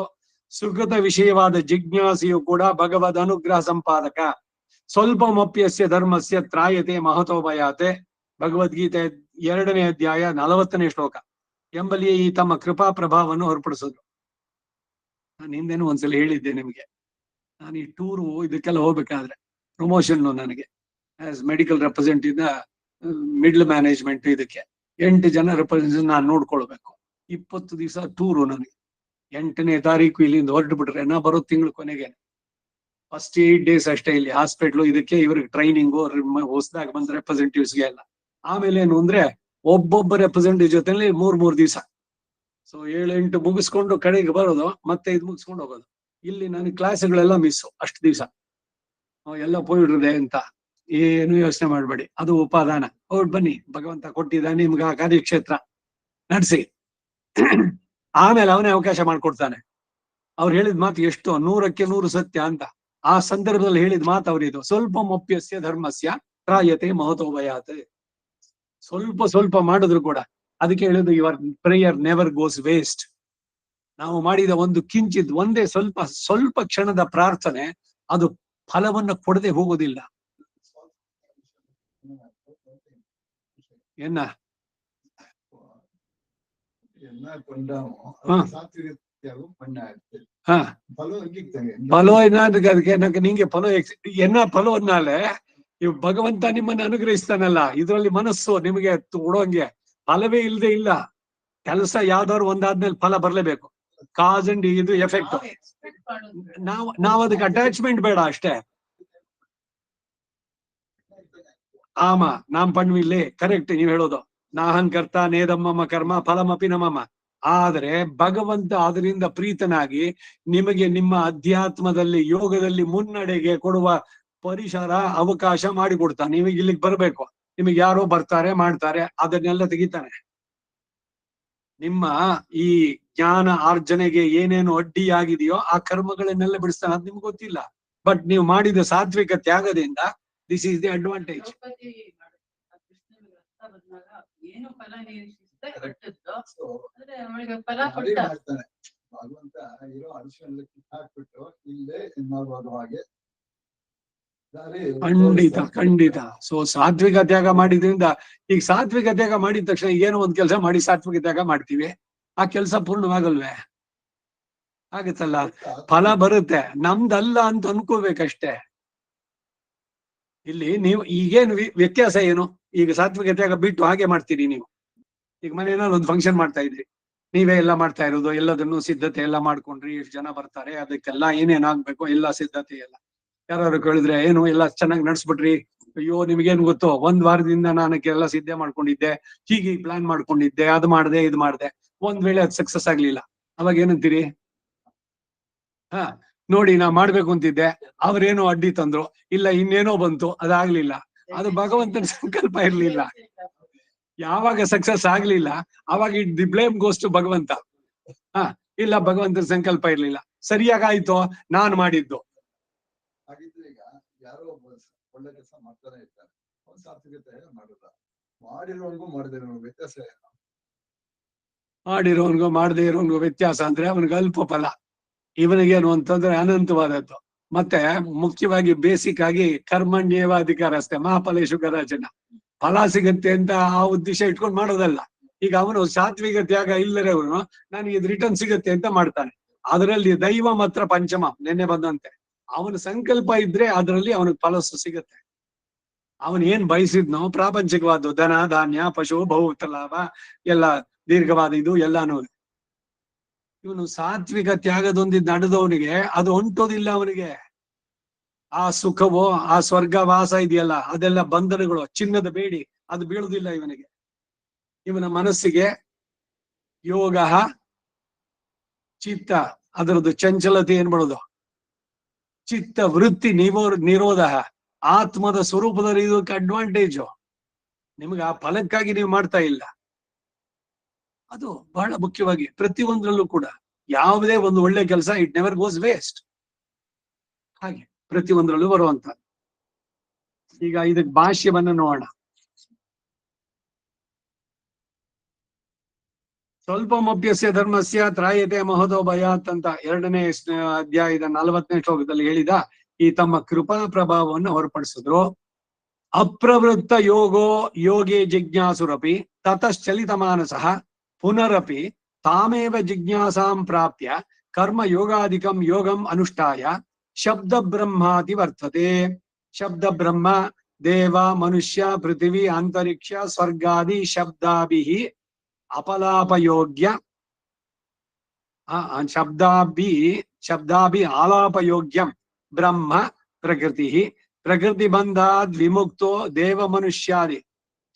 ಸುಕೃತ ವಿಷಯವಾದ ಜಿಜ್ಞಾಸೆಯು ಕೂಡ ಭಗವದ್ ಅನುಗ್ರಹ ಸಂಪಾದಕ. ಸ್ವಲ್ಪಮಪ್ಯಸ್ಯ ಧರ್ಮಸ್ಯ ತ್ರಾಯತೆ ಮಹತೋಭಯಾತೆ, ಭಗವದ್ಗೀತೆ 2ನೇ ಅಧ್ಯಾಯ 40ನೇ ಶ್ಲೋಕ ಎಂಬಲ್ಲಿಯೇ ಈ ತಮ್ಮ ಕೃಪಾ ಪ್ರಭಾವವನ್ನು ಹೊರಪಡಿಸಿದ್ರು. ನಾನು ಹಿಂದೆನೂ ಒಂದ್ಸಲ ಹೇಳಿದ್ದೆ ನಿಮ್ಗೆ, ನಾನು ಈ ಟೂರು ಇದಕ್ಕೆಲ್ಲ ಹೋಗ್ಬೇಕಾದ್ರೆ ಪ್ರಮೋಷನ್ ನನಗೆ as medical representative middle management, ಇದಕ್ಕೆ 8 ಜನ ರೆಪ್ರೆಸೆಂಟೇಟಿವ್ ನಾನು ನೋಡ್ಕೊಳ್ಬೇಕು. 20 ದಿವಸ ಟೂರು ನನಗೆ. 8ನೇ ತಾರೀಕು ಇಲ್ಲಿಂದ ಹೊರಟು ಬಿಟ್ರೆ ನಾ ಬರೋ ತಿಂಗಳು ಕೊನೆಗೆ ಫಸ್ಟ್ 8 days ಅಷ್ಟೇ ಇಲ್ಲಿ ಹಾಸ್ಪಿಟ್ಲು, ಇದಕ್ಕೆ ಇವ್ರಿಗೆ ಟ್ರೈನಿಂಗು ಹೊಸದಾಗ ಬಂದ ರೆಪ್ರೆಸೆಂಟೇಟಿವ್ಸ್ಗೆ ಎಲ್ಲ. ಆಮೇಲೆ ಏನು ಅಂದ್ರೆ ಒಬ್ಬೊಬ್ಬ ರೆಪ್ರೆಸೆಂಟೇಟಿವ್ ಜೊತೆಲಿ 3 ದಿವಸ. ಸೊ 7-8 ಮುಗಿಸ್ಕೊಂಡು ಕಡೆಗೆ ಬರೋದು, ಮತ್ತೆ ಇದು ಮುಗಿಸ್ಕೊಂಡು ಹೋಗೋದು. ಇಲ್ಲಿ ನನಗೆ ಕ್ಲಾಸ್ಗಳೆಲ್ಲ ಮಿಸ್ಸು ಅಷ್ಟು ದಿವಸ. ಎಲ್ಲ ಹೋಗ್ಬಿಡ್ರದೆ ಅಂತ ಏನು ಯೋಚನೆ ಮಾಡ್ಬೇಡಿ, ಅದು ಉಪಾದಾನ. ಅವ್ರು ಬನ್ನಿ, ಭಗವಂತ ಕೊಟ್ಟಿದ್ದಾನೆ ನಿಮ್ಗೆ ಆ ಕಾರ್ಯಕ್ಷೇತ್ರ ನಡೆಸಿ. ಆಮೇಲೆ ಅವನೇ ಅವಕಾಶ ಮಾಡ್ಕೊಡ್ತಾನೆ. ಅವ್ರು ಹೇಳಿದ ಮಾತು ಎಷ್ಟು 100ಕ್ಕೆ 100 ಸತ್ಯ ಅಂತ. ಆ ಸಂದರ್ಭದಲ್ಲಿ ಹೇಳಿದ ಮಾತು ಅವರಿದು, ಸ್ವಲ್ಪ ಮೊಪ್ಯಸ್ಯ ಧರ್ಮಸ್ಯ ತ್ರಾಯತೆ ಮಹತೋಭಯಾತೆ. ಸ್ವಲ್ಪ ಮಾಡಿದ್ರು ಕೂಡ ಅದಕ್ಕೆ ಹೇಳುದು your prayer never goes waste. ನಾವು ಮಾಡಿದ ಒಂದು ಕಿಂಚಿತ್ ಒಂದೇ ಸ್ವಲ್ಪ ಕ್ಷಣದ ಪ್ರಾರ್ಥನೆ ಅದು ಫಲವನ್ನು ಕೊಡದೆ ಹೋಗೋದಿಲ್ಲ. என்ன ಫಲೋ ಅದಕ್ಕೆ ನಿಂಗೆ ಫಲೋ ಫಲೋ ಅನ್ನಾಲೆ ಇವ್ ಭಗವಂತ ನಿಮ್ಮನ್ನು ಅನುಗ್ರಹಿಸ್ತಾನಲ್ಲ, ಇದರಲ್ಲಿ ಮನಸ್ಸು ನಿಮಗೆ ಕೊಡೋಂಗೆ ಫಲವೇ ಇಲ್ಲದೆ ಇಲ್ಲ. ಕೆಲಸ ಯಾವ್ದಾದ್ರು ಒಂದಾದ್ಮೇಲೆ ಫಲ ಬರ್ಲೇಬೇಕು. ಕಾಸ್ ಅಂಡ್ ಇದು ಎಫೆಕ್ಟ್. ನಾವ್ ಅದಕ್ಕೆ ಅಟ್ಯಾಚ್ಮೆಂಟ್ ಬೇಡ ಅಷ್ಟೇ. ಆಮ ನಾಮ್ ಪಣ್ವಿಲ್ಲೇ ಕರೆಕ್ಟ್ ನೀವ್ ಹೇಳೋದು. ನಾಹಂಕರ್ತ ನೇದಮ್ಮಮ್ಮ ಕರ್ಮ ಫಲಮಪಿ ನಮಮ್ಮ. ಆದ್ರೆ ಭಗವಂತ ಅದರಿಂದ ಪ್ರೀತನಾಗಿ ನಿಮಗೆ ನಿಮ್ಮ ಅಧ್ಯಾತ್ಮದಲ್ಲಿ ಯೋಗದಲ್ಲಿ ಮುನ್ನಡೆಗೆ ಕೊಡುವ ಪರಿಸರ ಅವಕಾಶ ಮಾಡಿಕೊಡ್ತಾನೆ. ನಿಮಗೆ ಇಲ್ಲಿಗೆ ಬರ್ಬೇಕು, ನಿಮಗೆ ಯಾರೋ ಬರ್ತಾರೆ ಮಾಡ್ತಾರೆ, ಅದನ್ನೆಲ್ಲ ತೆಗಿತಾನೆ. ನಿಮ್ಮ ಈ ಜ್ಞಾನ ಆರ್ಜನೆಗೆ ಏನೇನು ಅಡ್ಡಿಯಾಗಿದೆಯೋ ಆ ಕರ್ಮಗಳನ್ನೆಲ್ಲ ಬಿಡಿಸ್ತಾನೆ. ಅದ್ ನಿಮ್ಗೆ ಗೊತ್ತಿಲ್ಲ, ಬಟ್ ನೀವು ಮಾಡಿದ ಸಾತ್ವಿಕ ತ್ಯಾಗದಿಂದ ದಿಸ್ ಈಸ್ ದಿ ಅಡ್ವಾಂಟೇಜ್. ಭಗವಂತ ಇರೋ ಅರಿಶಿನ ಹಾಕ್ಬಿಟ್ಟು ಇಲ್ಲೇ ಇನ್ವಾಲ್ವ್ ಹಾಗೆ ಖಂಡಿತ. ಸೊ ಸಾತ್ವಿಕ ತ್ಯಾಗ ಮಾಡಿದ್ರಿಂದ, ಈಗ ಸಾತ್ವಿಕ ತ್ಯಾಗ ಮಾಡಿದ ತಕ್ಷಣ ಏನೋ ಒಂದ್ ಕೆಲಸ ಮಾಡಿ ಸಾತ್ವಿಕ ತ್ಯಾಗ ಮಾಡ್ತೀವಿ, ಆ ಕೆಲಸ ಪೂರ್ಣವಾಗಲ್ವೇ? ಆಗತ್ತಲ್ಲ, ಫಲ ಬರುತ್ತೆ, ನಮ್ದಲ್ಲ ಅಂತ ಅನ್ಕೋಬೇಕಷ್ಟೇ. ಇಲ್ಲಿ ನೀವು ಈಗೇನು ವ್ಯತ್ಯಾಸ ಏನು? ಈಗ ಸಾತ್ವಿಕ ತ್ಯಾಗ ಬಿಟ್ಟು ಹಾಗೆ ಮಾಡ್ತೀರಿ ನೀವು. ಈಗ ಮನೆಯಲ್ಲಿ ಒಂದು ಫಂಕ್ಷನ್ ಮಾಡ್ತಾ ಇದ್ರಿ, ನೀವೇ ಎಲ್ಲ ಮಾಡ್ತಾ ಇರೋದು, ಎಲ್ಲದನ್ನು ಸಿದ್ಧತೆ ಎಲ್ಲ ಮಾಡ್ಕೊಂಡ್ರಿ, ಎಷ್ಟು ಜನ ಬರ್ತಾರೆ, ಅದಕ್ಕೆಲ್ಲ ಏನೇನಾಗ್ಬೇಕು ಎಲ್ಲ ಸಿದ್ಧತೆ ಎಲ್ಲ. ಯಾರು ಕೇಳಿದ್ರೆ ಏನು ಎಲ್ಲ ಚೆನ್ನಾಗಿ ನಡ್ಸ್ಬಿಟ್ರಿ? ಅಯ್ಯೋ ನಿಮ್ಗೇನ್ ಗೊತ್ತು, ಒಂದ್ ವಾರದಿಂದ ನಾನಕ್ಕೆಲ್ಲ ಸಿದ್ಧೆ ಮಾಡ್ಕೊಂಡಿದ್ದೆ, ಹೀಗೆ ಪ್ಲಾನ್ ಮಾಡ್ಕೊಂಡಿದ್ದೆ, ಅದು ಮಾಡ್ದೆ ಇದು ಮಾಡ್ದೆ. ಒಂದ್ ವೇಳೆ ಅದು ಸಕ್ಸಸ್ ಆಗ್ಲಿಲ್ಲ, ಅವಾಗ ಏನಂತೀರಿ? ನೋಡಿ ನಾ ಮಾಡ್ಬೇಕು ಅಂತಿದ್ದೆ, ಅವ್ರೇನೋ ಅಡ್ಡಿ ತಂದ್ರು, ಇಲ್ಲ ಇನ್ನೇನೋ ಬಂತು, ಅದಾಗ್ಲಿಲ್ಲ. ಅದು ಭಗವಂತನ ಸಂಕಲ್ಪ ಇರ್ಲಿಲ್ಲ. ಯಾವಾಗ ಸಕ್ಸಸ್ ಆಗ್ಲಿಲ್ಲ ಅವಾಗ ದಿ ಬ್ಲೇಮ್ ಗೋಸ್ ಟು ಭಗವಂತ. ಇಲ್ಲ ಭಗವಂತನ ಸಂಕಲ್ಪ ಇರ್ಲಿಲ್ಲ, ಸರಿಯಾಗಿ ಆಯ್ತು ನಾನ್ ಮಾಡಿದ್ದು. ಹಾಗಿದ್ರೆ ಈಗ ಯಾರೋ ಒಳ್ಳೆ ಕೆಲಸ ಮಾಡ್ತಾನೆ ಇರ್ತಾರೆ, ಅವ್ನು ಸಾತ್ವಿಕತೆ ಮಾಡಲ್ಲ, ಮಾಡಿರೋನ್ಗೂ ಮಾಡದಿರೋ ವ್ಯತ್ಯಾಸ ಏನು? ಮಾಡಿರೋನ್ಗೂ ಮಾಡದೇ ಇರೋನ್ಗೂ ವ್ಯತ್ಯಾಸ ಅಂದ್ರೆ ಅವನಿಗೆ ಅಲ್ಪ ಫಲ, ಇವನಿಗೇನು ಅಂತಂದ್ರೆ ಅನಂತವಾದದ್ದು. ಮತ್ತೆ ಮುಖ್ಯವಾಗಿ ಬೇಸಿಕ್ ಆಗಿ ಕರ್ಮಣ್ಯೇವ ಅಧಿಕಾರ ಅಷ್ಟೇ, ಮಹಾಫಲೇಶು ಕದಾಚನ. ಫಲ ಸಿಗತ್ತೆ ಅಂತ ಆ ಉದ್ದೇಶ ಇಟ್ಕೊಂಡು ಮಾಡೋದಲ್ಲ. ಈಗ ಅವನು ಸಾತ್ವಿಕ ತ್ಯಾಗ ಇಲ್ಲರೆ ಅವನು ನನಗೆ ಇದು ರಿಟರ್ನ್ ಸಿಗತ್ತೆ ಅಂತ ಮಾಡ್ತಾನೆ. ಅದರಲ್ಲಿ ದೈವ ಮಾತ್ರ ಪಂಚಮ, ನೆನ್ನೆ ಬಂದಂತೆ. ಅವನ ಸಂಕಲ್ಪ ಇದ್ರೆ ಅದರಲ್ಲಿ ಅವನಿಗೆ ಫಲಸ್ಸು ಸಿಗತ್ತೆ. ಅವನ್ ಏನ್ ಬಯಸಿದ್ನೋ ಪ್ರಾಪಂಚಿಕವಾದ ಧನ ಧಾನ್ಯ ಪಶು ಭೌತ ಲಾಭ ಎಲ್ಲ ದೀರ್ಘವಾದ ಇದು ಎಲ್ಲಾನು, ಇವನು ಸಾತ್ವಿಕ ತ್ಯಾಗದೊಂದಿದ್ದು ನಡೆದವನಿಗೆ ಅದು ಹೊಂಟೋದಿಲ್ಲ. ಅವನಿಗೆ ಆ ಸುಖವೋ ಆ ಸ್ವರ್ಗವಾಸ ಇದೆಯಲ್ಲ ಅದೆಲ್ಲ ಬಂಧನಗಳು, ಚಿನ್ನದ ಬೇಡಿ ಅದು ಬೀಳುದಿಲ್ಲ ಇವನಿಗೆ. ಇವನ ಮನಸ್ಸಿಗೆ ಯೋಗ ಚಿತ್ತ ಅದರದ್ದು ಚಂಚಲತೆ ಏನ್ ಮಾಡೋದು, ಚಿತ್ತ ವೃತ್ತಿ ನಿರೋಧ, ಆತ್ಮದ ಸ್ವರೂಪದಲ್ಲಿ ಇದಕ್ಕೆ ಅಡ್ವಾಂಟೇಜು. ನಿಮ್ಗೆ ಆ ಫಲಕ್ಕಾಗಿ ನೀವು ಮಾಡ್ತಾ ಇಲ್ಲ. ಅದು ಬಹಳ ಮುಖ್ಯವಾಗಿ ಪ್ರತಿಯೊಂದರಲ್ಲೂ ಕೂಡ ಯಾವುದೇ ಒಂದು ಒಳ್ಳೆ ಕೆಲಸ ಇಟ್ ನೆವರ್ ಗೋಸ್ ವೇಸ್ಟ್. ಹಾಗೆ ಪ್ರತಿಯೊಂದರಲ್ಲೂ ಬರುವಂತ. ಈಗ ಇದಕ್ಕೆ ಭಾಷ್ಯವನ್ನ ನೋಡೋಣ. ಸ್ವಲ್ಪಮಪ್ಯಸ್ಯ ಧರ್ಮಸ್ಯ ತ್ರಾಯತೆ ಮಹದೋ ಭಯಾತ್ ಅಂತ 2ನೇ ಅಧ್ಯಾಯದ 40ನೇ ಶ್ಲೋಕದಲ್ಲಿ ಹೇಳಿದ ಈ ತಮ್ಮ ಕೃಪಾ ಪ್ರಭಾವವನ್ನು ಹೊರಪಡಿಸಿದ್ರು. ಅಪ್ರವೃತ್ತ ಯೋಗೇ ಜಿಜ್ಞಾಸುರಪಿ ತತಶ್ಚಲಿತ ಮಾನಸಃ ಪುನರಪಿ ತಾಮೇವ ಜಿಜ್ಞಾಸಾಂ ಪ್ರಾಪ್ಯ ಕರ್ಮ ಯೋಗಾಧಿಕಂ ಯೋಗಂ ಅನುಷ್ಠಾಯ ಶಬ್ದ ಬ್ರಹ್ಮಾತಿ ವರ್ತತೆ. ಶಬ್ದ ಬ್ರಹ್ಮ ದೇವ ಮನುಷ್ಯ ಪೃಥಿವಿ ಅಂತರಿಕ್ಷ ಸ್ವರ್ಗಾದಿ ಶಬ್ದಾಭಿ ಅಪಲಾಪಯೋಗ್ಯ ಶಬ್ದಾಭಿ ಆಲಾಪಯೋಗ್ಯಂ ಬ್ರಹ್ಮ ಪ್ರಕೃತಿ ಬಂಧಾದ್ ವಿಮುಕ್ತೋ ದೇವ ಮನುಷ್ಯಾದಿ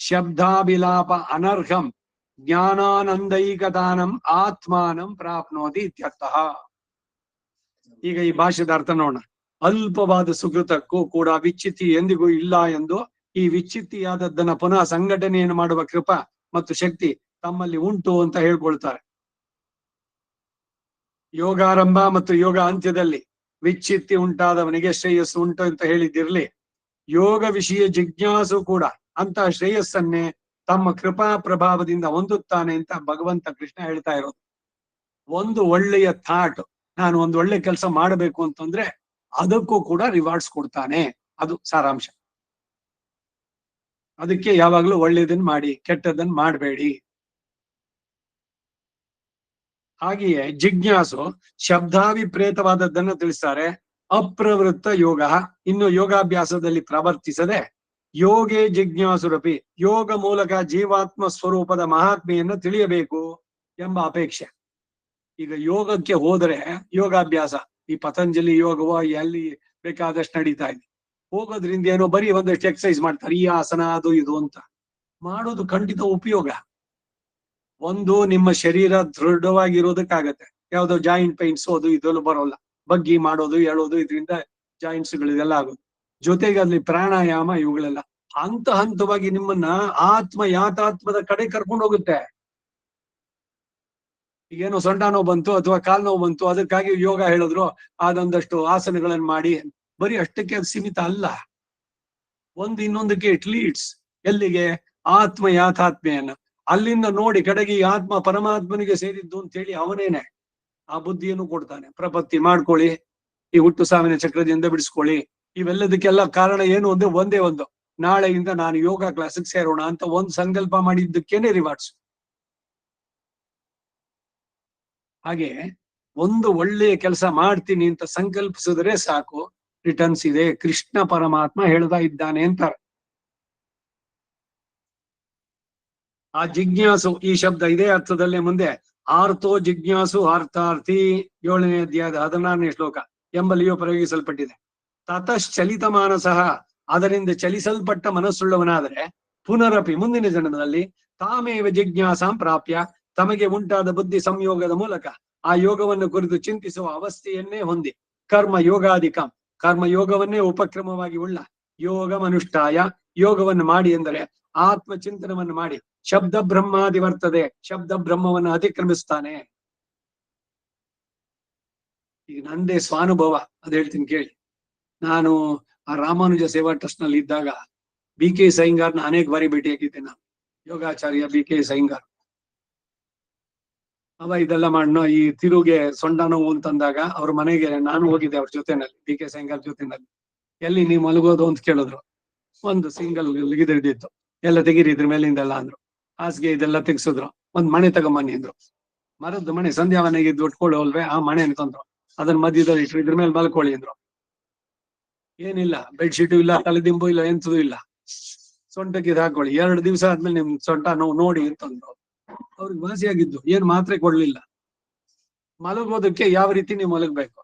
ಶಬ್ದಾಭಿಲಾಪ ಅನರ್ಹಂ ಜ್ಞಾನಾನಂದೈಕದಾನಂ ಆತ್ಮಾನಂ ಪ್ರಾಪ್ನೋತಿ ಇತ್ಯರ್ಥಃ. ಈಗ ಈ ಭಾಷೆದ ಅರ್ಥ ನೋಡೋಣ. ಅಲ್ಪವಾದ ಸುಕೃತಕ್ಕೂ ಕೂಡ ವಿಚ್ಛಿತಿ ಎಂದಿಗೂ ಇಲ್ಲ ಎಂದು, ಈ ವಿಚ್ಛಿತಿಯಾದದ್ದನ್ನ ಪುನಃ ಸಂಘಟನೆಯನ್ನು ಮಾಡುವ ಕೃಪಾ ಮತ್ತು ಶಕ್ತಿ ತಮ್ಮಲ್ಲಿ ಉಂಟು ಅಂತ ಹೇಳ್ಕೊಳ್ತಾರೆ. ಯೋಗಾರಂಭ ಮತ್ತು ಯೋಗ ಅಂತ್ಯದಲ್ಲಿ ವಿಚ್ಛಿತಿ ಉಂಟಾದವನಿಗೆ ಶ್ರೇಯಸ್ಸು ಉಂಟು ಅಂತ ಹೇಳಿದಿರ್ಲಿ, ಯೋಗ ವಿಷಯ ಜಿಜ್ಞಾಸು ಕೂಡ ಅಂತ ಶ್ರೇಯಸ್ಸನ್ನೇ ತಮ್ಮ ಕೃಪಾ ಪ್ರಭಾವದಿಂದ ಹೊಂದುತ್ತಾನೆ ಅಂತ ಭಗವಂತ ಕೃಷ್ಣ ಹೇಳ್ತಾ ಇರೋದು. ಒಂದು ಒಳ್ಳೆಯ ಥಾಟ್, ನಾನು ಒಂದು ಒಳ್ಳೆ ಕೆಲಸ ಮಾಡಬೇಕು ಅಂತಂದ್ರೆ ಅದಕ್ಕೂ ಕೂಡ ರಿವಾರ್ಡ್ಸ್ ಕೊಡ್ತಾನೆ. ಅದು ಸಾರಾಂಶ. ಅದಕ್ಕೆ ಯಾವಾಗ್ಲೂ ಒಳ್ಳೇದನ್ನ ಮಾಡಿ, ಕೆಟ್ಟದನ್ನ ಮಾಡಬೇಡಿ. ಹಾಗೆಯೇ ಜಿಜ್ಞಾಸು ಶಬ್ದಾಭಿಪ್ರೇತವಾದದ್ದನ್ನು ತಿಳಿಸ್ತಾರೆ. ಅಪ್ರವೃತ್ತ ಯೋಗ, ಇನ್ನು ಯೋಗಾಭ್ಯಾಸದಲ್ಲಿ ಪ್ರವರ್ತಿಸದೆ ಯೋಗೇ ಜಿಜ್ಞಾಸುರಪಿ, ಯೋಗ ಮೂಲಕ ಜೀವಾತ್ಮ ಸ್ವರೂಪದ ಮಹಾತ್ಮೆಯನ್ನು ತಿಳಿಯಬೇಕು ಎಂಬ ಅಪೇಕ್ಷೆ. ಈಗ ಯೋಗಕ್ಕೆ ಹೋದರೆ ಯೋಗಾಭ್ಯಾಸ, ಈ ಪತಂಜಲಿ ಯೋಗವೋ ಎಲ್ಲಿ ಬೇಕಾದಷ್ಟು ನಡೀತಾ ಇದೆ. ಹೋಗೋದ್ರಿಂದ ಏನೋ ಬರೀ ಒಂದಷ್ಟು ಎಕ್ಸರ್ಸೈಸ್ ಮಾಡ್ತಾರೆ, ಈ ಆಸನ ಅದು ಇದು ಅಂತ. ಮಾಡೋದು ಖಂಡಿತ ಉಪಯೋಗ. ಒಂದು, ನಿಮ್ಮ ಶರೀರ ದೃಢವಾಗಿರೋದಕ್ಕಾಗತ್ತೆ. ಯಾವ್ದೋ ಜಾಯಿಂಟ್ ಪೈನ್ಸ್ ಅದು ಇದೆಲ್ಲ ಬರೋಲ್ಲ. ಬಗ್ಗಿ ಮಾಡೋದು, ಹೇಳೋದು, ಇದರಿಂದ ಜಾಯಿಂಟ್ಸ್ ಗಳಿದೆಲ್ಲ ಆಗೋದು. ಜೊತೆಗೆ ಅಲ್ಲಿ ಪ್ರಾಣಾಯಾಮ, ಇವುಗಳೆಲ್ಲ ಹಂತ ಹಂತವಾಗಿ ನಿಮ್ಮನ್ನ ಆತ್ಮ ಯಾತಾತ್ಮದ ಕಡೆ ಕರ್ಕೊಂಡು ಹೋಗುತ್ತೆ. ಈಗೇನೋ ಸೊಂಟ ನೋವು ಬಂತು ಅಥವಾ ಕಾಲ್ ನೋವು ಬಂತು, ಅದಕ್ಕಾಗಿ ಯೋಗ ಹೇಳಿದ್ರು, ಅದೊಂದಷ್ಟು ಆಸನಗಳನ್ನು ಮಾಡಿ, ಬರೀ ಅಷ್ಟಕ್ಕೆ ಅದು ಸೀಮಿತ ಅಲ್ಲ. ಒಂದು ಇನ್ನೊಂದಕ್ಕೆ ಇಟ್ ಲೀಡ್ಸ್ ಎಲ್ಲಿಗೆ? ಆತ್ಮ ಯಾಥಾತ್ಮೆಯನ್ನ. ಅಲ್ಲಿಂದ ನೋಡಿ ಕಡೆಗೆ ಈ ಆತ್ಮ ಪರಮಾತ್ಮನಿಗೆ ಸೇರಿದ್ದು ಅಂತೇಳಿ ಅವನೇನೆ ಆ ಬುದ್ಧಿಯನ್ನು ಕೊಡ್ತಾನೆ. ಪ್ರಪತ್ತಿ ಮಾಡ್ಕೊಳ್ಳಿ, ಈ ಹುಟ್ಟು ಸಾವಿನ ಚಕ್ರದಿಂದ ಬಿಡಿಸ್ಕೊಳ್ಳಿ. ಇವೆಲ್ಲದಕ್ಕೆಲ್ಲ ಕಾರಣ ಏನು ಅಂದ್ರೆ ಒಂದೇ ಒಂದು, ನಾಳೆಯಿಂದ ನಾನು ಯೋಗ ಕ್ಲಾಸಿಗೆ ಸೇರೋಣ ಅಂತ ಒಂದು ಸಂಕಲ್ಪ ಮಾಡಿದ್ದಕ್ಕೇನೆ ರಿವಾರ್ಡ್ಸ್. ಹಾಗೆ ಒಂದು ಒಳ್ಳೆಯ ಕೆಲಸ ಮಾಡ್ತೀನಿ ಅಂತ ಸಂಕಲ್ಪಿಸಿದ್ರೆ ಸಾಕು, ರಿಟರ್ನ್ಸ್ ಇದೆ. ಕೃಷ್ಣ ಪರಮಾತ್ಮ ಹೇಳ್ತಾ ಇದ್ದಾನೆ ಅಂತಾರೆ. ಆ ಜಿಜ್ಞಾಸು ಈ ಶಬ್ದ ಇದೇ ಅರ್ಥದಲ್ಲೇ ಮುಂದೆ ಆರ್ತೋ ಜಿಜ್ಞಾಸು ಅರ್ಥಾರ್ಥಿ 7ನೇ ಅಧ್ಯಾಯದ 16ನೇ ಶ್ಲೋಕ ಎಂಬಲ್ಲಿಯೂ ಪ್ರಯೋಗಿಸಲ್ಪಟ್ಟಿದೆ. ತತಶ್ಚಲಿತ ಮಾನಸಃ, ಅದರಿಂದ ಚಲಿಸಲ್ಪಟ್ಟ ಮನಸ್ಸುಳ್ಳವನಾದರೆ ಪುನರಪಿ ಮುಂದಿನ ಜನ್ಮದಲ್ಲಿ ತಾಮೇವ ಜಿಜ್ಞಾಸಾಂ ಪ್ರಾಪ್ಯ, ತಮಗೆ ಉಂಟಾದ ಬುದ್ಧಿ ಸಂಯೋಗದ ಮೂಲಕ ಆ ಯೋಗವನ್ನು ಕುರಿತು ಚಿಂತಿಸುವ ಅವಸ್ಥೆಯನ್ನೇ ಹೊಂದಿ ಕರ್ಮ ಯೋಗಾಧಿಕಂ, ಕರ್ಮ ಯೋಗವನ್ನೇ ಉಪಕ್ರಮವಾಗಿ ಉಳ್ಳ ಯೋಗಮನುಷ್ಠಾಯ, ಯೋಗವನ್ನು ಮಾಡಿ ಎಂದರೆ ಆತ್ಮಚಿಂತನವನ್ನು ಮಾಡಿ ಶಬ್ದ ಬ್ರಹ್ಮಾದಿ ವರ್ತದೆ, ಶಬ್ದ ಬ್ರಹ್ಮವನ್ನು ಅತಿಕ್ರಮಿಸ್ತಾನೆ. ಈಗ ನಂದೇ ಸ್ವಾನುಭವ ಅದ್ ಹೇಳ್ತೀನಿ ಕೇಳಿ. ನಾನು ಆ ರಾಮಾನುಜ ಸೇವಾ ಟ್ರಸ್ಟ್ ನಲ್ಲಿ ಇದ್ದಾಗ BK ಸೈಂಗಾರ್ನ ಅನೇಕ ಬಾರಿ ಭೇಟಿಯಾಗಿದ್ದೆ ನಾನು, ಯೋಗಾಚಾರ್ಯ BK ಸೈಂಗಾರ್. ಅವ ಇದೆಲ್ಲ ಮಾಡೋ ಈ ತಿರುಗೆ ಸೊಂಟ ನೋವು ಅಂತಂದಾಗ ಅವ್ರ ಮನೆಗೆ ನಾನು ಹೋಗಿದ್ದೆ, ಅವ್ರ ಜೊತೆನಲ್ಲಿ, BK ಸೈಂಗಾರ್ ಜೊತೆನಲ್ಲಿ. ಎಲ್ಲಿ ನೀವು ಮಲಗೋದು ಅಂತ ಕೇಳಿದ್ರು. ಒಂದು ಸಿಂಗಲ್ ಇದಿತ್ತು, ಎಲ್ಲ ತೆಗೀರಿ ಇದ್ರ ಮೇಲಿಂದೆಲ್ಲ ಅಂದ್ರು. ಹಾಸಿಗೆ ಇದೆಲ್ಲ ತೆಗ್ಸಿದ್ರು. ಒಂದ್ ಮಣೆ ತಗೊಂಬನ್ನಿ ಅಂದ್ರು. ಮರದ್ದು ಮಣೆ, ಸಂಧ್ಯಾ ಮನೆಗೆ ಉಟ್ಕೊಳ್ಳಿ ಅಲ್ವೇ, ಆ ಮಣೆ ಅಂತಂದ್ರು. ಅದನ್ನ ಮಧ್ಯದಲ್ಲಿ ಇಟ್ರು, ಇದ್ರ ಮೇಲೆ ಮಲ್ಕೊಳ್ಳಿ ಅಂದ್ರು. ಏನಿಲ್ಲ, ಬೆಡ್ಶೀಟು ಇಲ್ಲ, ತಲೆದಿಂಬು ಇಲ್ಲ, ಎಂತದೂ ಇಲ್ಲ, ಸೊಂಟಕ್ಕೆ ಇದು ಹಾಕೊಳ್ಳಿ, 2 ದಿವಸ ಆದ್ಮೇಲೆ ನಿಮ್ ಸೊಂಟ ನೋವು ನೋಡಿ ಅಂತಂದ್ರು. ಅವ್ರಿಗೆ ವಾಸಿಯಾಗಿದ್ದು, ಏನ್ ಮಾತ್ರೆ ಕೊಡ್ಲಿಲ್ಲ. ಮಲಗೋದಕ್ಕೆ ಯಾವ ರೀತಿ ನೀವು ಮಲಗಬೇಕು,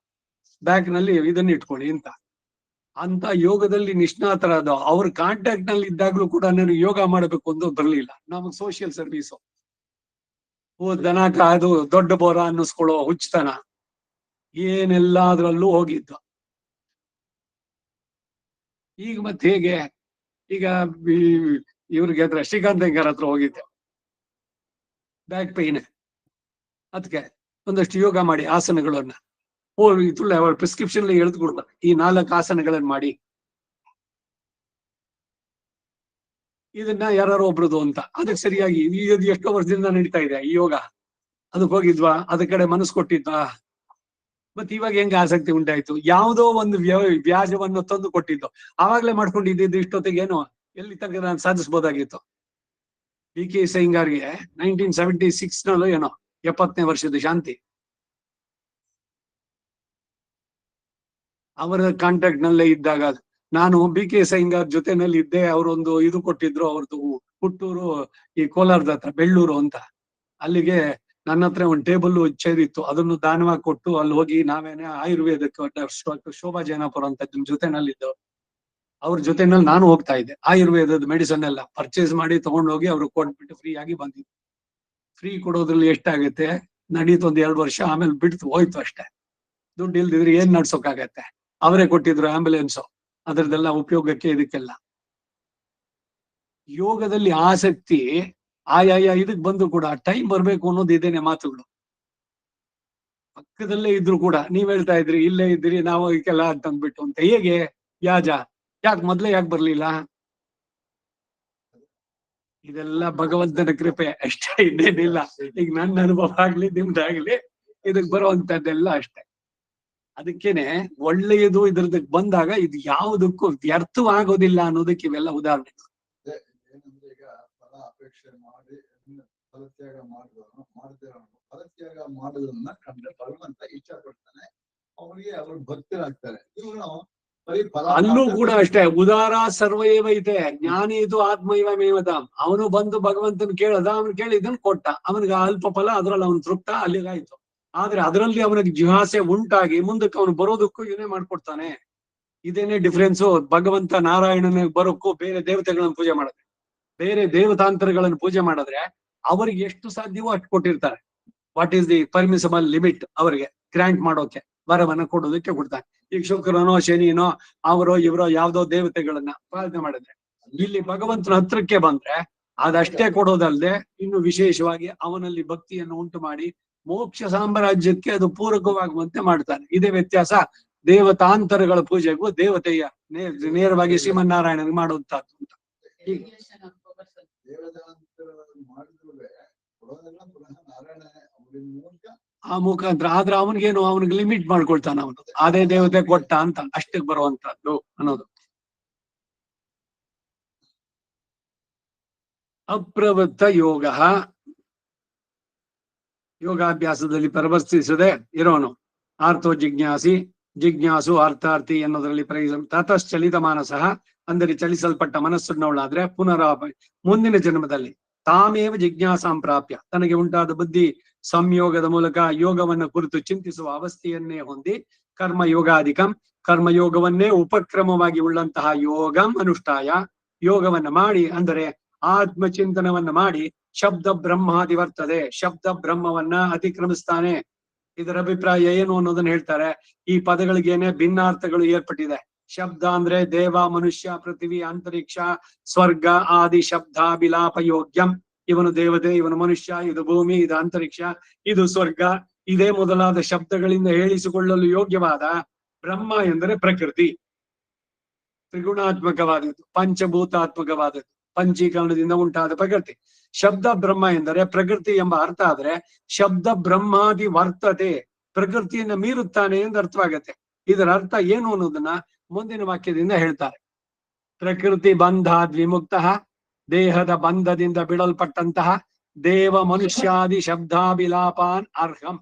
ಬ್ಯಾಕ್ ನಲ್ಲಿ ಇದನ್ನ ಇಟ್ಕೊಳ್ಳಿ ಅಂತ. ಅಂತ ಯೋಗದಲ್ಲಿ ನಿಷ್ಣಾತರಾದ ಅವ್ರ ಕಾಂಟ್ಯಾಕ್ಟ್ ನಲ್ಲಿ ಇದ್ದಾಗ್ಲೂ ಕೂಡ ನನಗೆ ಯೋಗ ಮಾಡಬೇಕು ಅಂತ ಬರ್ಲಿಲ್ಲ. ನಮಗ್ ಸೋಷಿಯಲ್ ಸರ್ವಿಸು, ದನ ಕಾದು ದೊಡ್ಡ ಬೋರ ಅನ್ನಿಸ್ಕೊಳ್ಳೋ ಹುಚ್ಚತನ, ಏನೆಲ್ಲಾದ್ರಲ್ಲೂ ಹೋಗಿದ್ದು. ಈಗ ಮತ್ತೆ ಹೇಗೆ, ಈಗ ಇವ್ರಿಗೆ ಹತ್ರ ಶ್ರೀಕಾಂತ್ ಹೆಂಗಾರ್ ಹತ್ರ ಹೋಗಿದ್ದೆ, ಬ್ಯಾಕ್ ಪೈನ್, ಅದಕ್ಕೆ ಒಂದಷ್ಟು ಯೋಗ ಮಾಡಿ ಆಸನಗಳನ್ನ ತುಳ್ಳೆ ಅವಳ ಪ್ರಿಸ್ಕ್ರಿಪ್ಷನ್ ಎಳೆದು ಕೊಡ್ತಾರೆ, ಈ 4 ಆಸನಗಳನ್ನ ಮಾಡಿ, ಇದನ್ನ ಯಾರು ಒಬ್ರದು ಅಂತ. ಅದಕ್ಕೆ ಸರಿಯಾಗಿ ಈಗ ಎಷ್ಟೋ ವರ್ಷದಿಂದ ನಡೀತಾ ಇದೆ ಈ ಯೋಗ. ಅದಕ್ಕೆ ಹೋಗಿದ್ವಾ, ಅದ ಕಡೆ ಮನಸ್ಸು ಕೊಟ್ಟಿದ್ವಾ, ಮತ್ತೆ ಇವಾಗ ಹೆಂಗ ಆಸಕ್ತಿ ಉಂಟಾಯ್ತು? ಯಾವುದೋ ಒಂದು ವ್ಯಾಜವನ್ನು ತಂದು ಕೊಟ್ಟಿದ್ದು, ಆವಾಗ್ಲೇ ಮಾಡ್ಕೊಂಡಿದ್ದು ಇಷ್ಟೊತ್ತಿಗೆ ಏನೋ ಎಲ್ಲಿ ತನಕ ನಾನು ಸಾಧಿಸ್ಬೋದಾಗಿತ್ತು. BK ಸೈಂಗಾರ್ಗೆ 1976 ನಲ್ಲೂ ಏನೋ 70ನೇ ವರ್ಷದ ಶಾಂತಿ. ಅವರ ಕಾಂಟ್ಯಾಕ್ಟ್ ನಲ್ಲೇ ಇದ್ದಾಗ ನಾನು BK ಸೈಂಗಾರ್ ಜೊತೆನಲ್ಲಿ ಇದ್ದೆ. ಅವರೊಂದು ಇದು ಕೊಟ್ಟಿದ್ರು, ಅವ್ರದ್ದು ಹುಟ್ಟೂರು ಈ ಕೋಲಾರದ ಹತ್ರ ಬೆಳ್ಳೂರು ಅಂತ. ಅಲ್ಲಿಗೆ ನನ್ನ ಹತ್ರ ಒಂದು ಟೇಬಲ್ ಚೇರ್ ಇತ್ತು, ಅದನ್ನು ದಾನವಾಗಿ ಕೊಟ್ಟು ಅಲ್ಲಿ ಹೋಗಿ ನಾವೇನೆ ಆಯುರ್ವೇದಕ್ಕೆ ಶೋಭಾ ಜೈನಾಪುರ ಅಂತ ಜೊತೆನಲ್ಲಿದ್ದವ್ರು, ಅವ್ರ ಜೊತೆನಲ್ಲಿ ನಾನು ಹೋಗ್ತಾ ಇದ್ದೆ. ಆಯುರ್ವೇದದ ಮೆಡಿಸನ್ ಎಲ್ಲ ಪರ್ಚೇಸ್ ಮಾಡಿ ತಗೊಂಡೋಗಿ ಅವ್ರಿಗೆ ಕೊಟ್ಬಿಟ್ಟು ಫ್ರೀ ಆಗಿ ಬಂದಿದ್ದು. ಫ್ರೀ ಕೊಡೋದ್ರಲ್ಲಿ ಎಷ್ಟಾಗತ್ತೆ, ನಡೀತು 1-2 ವರ್ಷ, ಆಮೇಲೆ ಬಿಡ್ತು ಹೋಯ್ತು ಅಷ್ಟೇ. ದುಡ್ಡು ಇಲ್ದಿದ್ರೆ ಏನ್ ನಡ್ಸೋಕಾಗತ್ತೆ? ಅವರೇ ಕೊಟ್ಟಿದ್ರು ಆಂಬುಲೆನ್ಸು, ಅದರದೆಲ್ಲ ಉಪಯೋಗಕ್ಕೆ ಇದಕ್ಕೆಲ್ಲ. ಯೋಗದಲ್ಲಿ ಆಸಕ್ತಿ ಆಯಾಯ ಇದಕ್ ಬಂದು ಕೂಡ ಟೈಮ್ ಬರ್ಬೇಕು ಅನ್ನೋದು ಇದೇನೆ ಮಾತುಗಳು. ಪಕ್ಕದಲ್ಲೇ ಇದ್ರು ಕೂಡ ನೀವ್ ಹೇಳ್ತಾ ಇದ್ರಿ ಇಲ್ಲೇ ಇದ್ರಿ, ನಾವು ಇದಕ್ಕೆಲ್ಲ ಅಂತಂದ್ಬಿಟ್ಟು ಅಂತ. ಹೇಗೆ ವ್ಯಾಜ? ಯಾಕೆ ಮೊದ್ಲೇ ಯಾಕೆ ಬರ್ಲಿಲ್ಲ? ಇದೆಲ್ಲ ಭಗವಂತನ ಕೃಪೆ ಅಷ್ಟೇ, ಇನ್ನೇನಿಲ್ಲ. ಈಗ ನನ್ನ ಅನುಭವ ಆಗ್ಲಿ ನಿಮ್ದಾಗ್ಲಿ ಇದಕ್ ಬರುವಂತದ್ದೆಲ್ಲ ಅಷ್ಟೇ. ಅದಕ್ಕೇನೆ ಒಳ್ಳೆಯದು ಇದ್ರದಕ್ಕೆ ಬಂದಾಗ ಇದು ಯಾವುದಕ್ಕೂ ವ್ಯರ್ಥವಾಗೋದಿಲ್ಲ ಅನ್ನೋದಕ್ಕೆ ಇವೆಲ್ಲ ಉದಾಹರಣೆ. ಏನಂದ್ರೆ ಈಗ ಫಲ ಅಪೇಕ್ಷೆ ಮಾಡಿ ಫಲತ್ಯಾಗ ಮಾಡಿದವನು ಮಾಡ್ತಿರೋನು ಫಲತ್ಯಾಗ ಮಾಡೋದನ್ನ ಕಂಡ್ರೆ ಭಗವಂತ ಇಚ್ಛಾ ಪಡ್ತಾನೆ, ಅವನಿಗೆ ಅವರು ಭಕ್ತರಾಗ್ತಾರೆ. ಇವನು ಅಲ್ಲೂ ಕೂಡ ಅಷ್ಟೇ, ಉದಾರ ಸರ್ವೈವ ಇದೆ, ಜ್ಞಾನಿ ಇದು ಆತ್ಮೈವ ಮೇವತಾಂ. ಅವನು ಬಂದು ಭಗವಂತನ ಕೇಳದ, ಅವನು ಕೇಳಿದ್ದನ್ನು ಕೊಟ್ಟ, ಅವನಿಗೆ ಅಲ್ಪ ಫಲ, ಅದ್ರಲ್ಲಿ ಅವನು ತೃಪ್ತ, ಅಲ್ಲಿಗಾಯ್ತು. ಆದ್ರೆ ಅದರಲ್ಲಿ ಅವನಿಗೆ ಜಿಹಾಸೆ ಉಂಟಾಗಿ ಮುಂದಕ್ಕೆ ಅವನು ಬರೋದಕ್ಕೂ ಇವನೇ ಮಾಡ್ಕೊಡ್ತಾನೆ. ಇದೇನೆ ಡಿಫ್ರೆನ್ಸು ಭಗವಂತ ನಾರಾಯಣನ ಬರೋಕ್ಕೂ ಬೇರೆ ದೇವತೆಗಳನ್ನ ಪೂಜೆ ಮಾಡಿದ್ರೆ, ಬೇರೆ ದೇವತಾಂತರಗಳನ್ನು ಪೂಜೆ ಮಾಡಿದ್ರೆ ಅವ್ರಿಗೆ ಎಷ್ಟು ಸಾಧ್ಯವೋ ಅಷ್ಟು ಕೊಟ್ಟಿರ್ತಾರೆ. What is the permissible limit ಅವರಿಗೆ ಗ್ರಾಂಟ್ ಮಾಡೋಕೆ, ವರವನ್ನ ಕೊಡೋದಕ್ಕೆ ಕೊಡ್ತಾನೆ. ಈಗ ಶುಕ್ರನೋ ಶನಿನೋ ಅವರೋ ಇವರೋ ಯಾವ್ದೋ ದೇವತೆಗಳನ್ನ ಪ್ರಾರ್ಥನೆ ಮಾಡಿದ್ರೆ, ಇಲ್ಲಿ ಭಗವಂತನ ಹತ್ರಕ್ಕೆ ಬಂದ್ರೆ ಅದಷ್ಟೇ ಕೊಡೋದಲ್ಲದೆ ಇನ್ನು ವಿಶೇಷವಾಗಿ ಅವನಲ್ಲಿ ಭಕ್ತಿಯನ್ನು ಉಂಟು ಮಾಡಿ ಮೋಕ್ಷ ಸಾಮ್ರಾಜ್ಯಕ್ಕೆ ಅದು ಪೂರಕವಾಗುವಂತೆ ಮಾಡ್ತಾನೆ. ಇದೇ ವ್ಯತ್ಯಾಸ ದೇವತಾಂತರಗಳ ಪೂಜೆಗೂ ದೇವತೆಯ ನೇರವಾಗಿ ಶ್ರೀಮನ್ನಾರಾಯಣನಿಗೆ ಮಾಡುವಂತಹದ್ದು ಅಂತ. ಆ ಮುಖಾಂತರ ಆದ್ರೆ ಅವನಿಗೇನು, ಅವನಿಗೆ ಲಿಮಿಟ್ ಮಾಡ್ಕೊಳ್ತಾನ, ಅವನು ಅದೇ ದೇವತೆ ಕೊಟ್ಟ ಅಂತ ಅಷ್ಟಕ್ಕೆ ಬರುವಂತಹದ್ದು ಅನ್ನೋದು. ಅಪ್ರವೃತ್ತ ಯೋಗ, ಯೋಗಾಭ್ಯಾಸದಲ್ಲಿ ಪ್ರವರ್ತಿಸದೆ ಇರೋನು. ಆರ್ಥೋ ಜಿಜ್ಞಾಸಿ, ಜಿಜ್ಞಾಸು ಅರ್ಥಾರ್ಥಿ ಎನ್ನುವುದರಲ್ಲಿ ತತಶ್ಚಲಿತ ಮಾನಸ, ಅಂದರೆ ಚಲಿಸಲ್ಪಟ್ಟ ಮನಸ್ಸುನ್ನವಳಾದ್ರೆ ಮುಂದಿನ ಜನ್ಮದಲ್ಲಿ ತಾಮೇವ ಜಿಜ್ಞಾಸಾಂ ಪ್ರಾಪ್ಯ, ತನಗೆ ಉಂಟಾದ ಬುದ್ಧಿ ಸಂಯೋಗದ ಮೂಲಕ ಯೋಗವನ್ನು ಕುರಿತು ಚಿಂತಿಸುವ ಅವಸ್ಥೆಯನ್ನೇ ಹೊಂದಿ ಕರ್ಮಯೋಗಾಧಿಕಂ, ಕರ್ಮಯೋಗವನ್ನೇ ಉಪಕ್ರಮವಾಗಿ ಉಳ್ಳಂತಹ ಯೋಗಂ ಅನುಷ್ಠಾಯ, ಯೋಗವನ್ನ ಮಾಡಿ ಅಂದರೆ ಆತ್ಮಚಿಂತನವನ್ನ ಮಾಡಿ ಶಬ್ದ ಬ್ರಹ್ಮಾದಿ ವರ್ತದೆ, ಶಬ್ದ ಬ್ರಹ್ಮವನ್ನ ಅತಿಕ್ರಮಿಸ್ತಾನೆ. ಇದರ ಅಭಿಪ್ರಾಯ ಏನು ಅನ್ನೋದನ್ನ ಹೇಳ್ತಾರೆ. ಈ ಪದಗಳಿಗೇನೆ ಭಿನ್ನಾರ್ಥಗಳು ಏರ್ಪಟ್ಟಿದೆ. ಶಬ್ದ ಅಂದ್ರೆ ದೇವ, ಮನುಷ್ಯ, ಪೃಥ್ವಿ, ಅಂತರಿಕ್ಷ, ಸ್ವರ್ಗ ಆದಿ ಶಬ್ದಾಭಿಲಾಪ ಯೋಗ್ಯಂ. ಇವನು ದೇವತೆ, ಇವನು ಮನುಷ್ಯ, ಇದು ಭೂಮಿ, ಇದು ಅಂತರಿಕ್ಷ, ಇದು ಸ್ವರ್ಗ, ಇದೇ ಮೊದಲಾದ ಶಬ್ದಗಳಿಂದ ಹೇಳಿಸಿಕೊಳ್ಳಲು ಯೋಗ್ಯವಾದ ಬ್ರಹ್ಮ ಎಂದರೆ ಪ್ರಕೃತಿ, ತ್ರಿಗುಣಾತ್ಮಕವಾದದ್ದು, ಪಂಚಭೂತಾತ್ಮಕವಾದದ್ದು, ಪಂಚೀಕರಣದಿಂದ ಉಂಟಾದ ಪ್ರಕೃತಿ. ಶಬ್ದ ಬ್ರಹ್ಮ ಎಂದರೆ ಪ್ರಕೃತಿ ಎಂಬ ಅರ್ಥ ಆದ್ರೆ ಶಬ್ದ ಬ್ರಹ್ಮಾದಿ ವರ್ತತೆ, ಪ್ರಕೃತಿಯನ್ನ ಮೀರುತ್ತಾನೆ ಎಂದು ಅರ್ಥವಾಗತ್ತೆ. ಇದರ ಅರ್ಥ ಏನು ಅನ್ನೋದನ್ನ ಮುಂದಿನ ವಾಕ್ಯದಿಂದ ಹೇಳ್ತಾರೆ. ಪ್ರಕೃತಿ ಬಂಧಾದ್ ವಿಮುಕ್ತ, ದೇಹದ ಬಂಧದಿಂದ ಬಿಡಲ್ಪಟ್ಟಂತಹ ದೇವ ಮನುಷ್ಯಾದಿ ಶಬ್ದಾಭಿಲಾಪಾನ್ ಅರ್ಹಂ.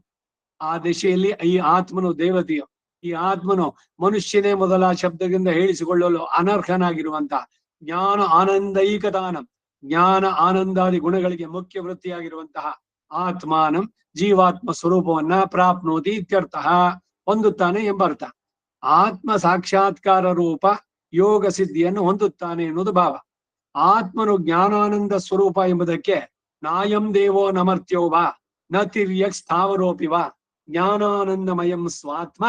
ಆ ದಿಶೆಯಲ್ಲಿ ಈ ಆತ್ಮನು ದೇವತೆಯು, ಈ ಆತ್ಮನು ಮನುಷ್ಯನೇ ಮೊದಲ ಶಬ್ದದಿಂದ ಹೇಳಿಸಿಕೊಳ್ಳಲು ಅನರ್ಹನಾಗಿರುವಂತಹ ಜ್ಞಾನ ಆನಂದೈಕದಾನಂ, ಜ್ಞಾನ ಆನಂದಾದಿ ಗುಣಗಳಿಗೆ ಮುಖ್ಯ ವೃತ್ತಿಯಾಗಿರುವಂತಹ ಆತ್ಮಾನಂ, ಜೀವಾತ್ಮ ಸ್ವರೂಪವನ್ನ ಪ್ರಾಪ್ನೋತಿ ಇತ್ಯರ್ಥ, ಹೊಂದುತ್ತಾನೆ ಎಂಬ ಅರ್ಥ. ಆತ್ಮ ಸಾಕ್ಷಾತ್ಕಾರ ರೂಪ ಯೋಗ ಸಿದ್ಧಿಯನ್ನು ಹೊಂದುತ್ತಾನೆ ಎನ್ನುವುದು ಭಾವ. ಆತ್ಮನು ಜ್ಞಾನಾನಂದ ಸ್ವರೂಪ ಎಂಬುದಕ್ಕೆ ನಾಯಂ ದೇವೋ ನಮರ್ತ್ಯೋವ ನ ತಿರ್ಯಕ್ ಸ್ಥಾವರೋಪಿ ವಾ ಜ್ಞಾನಾನಂದಮಯಂ ಸ್ವಾತ್ಮ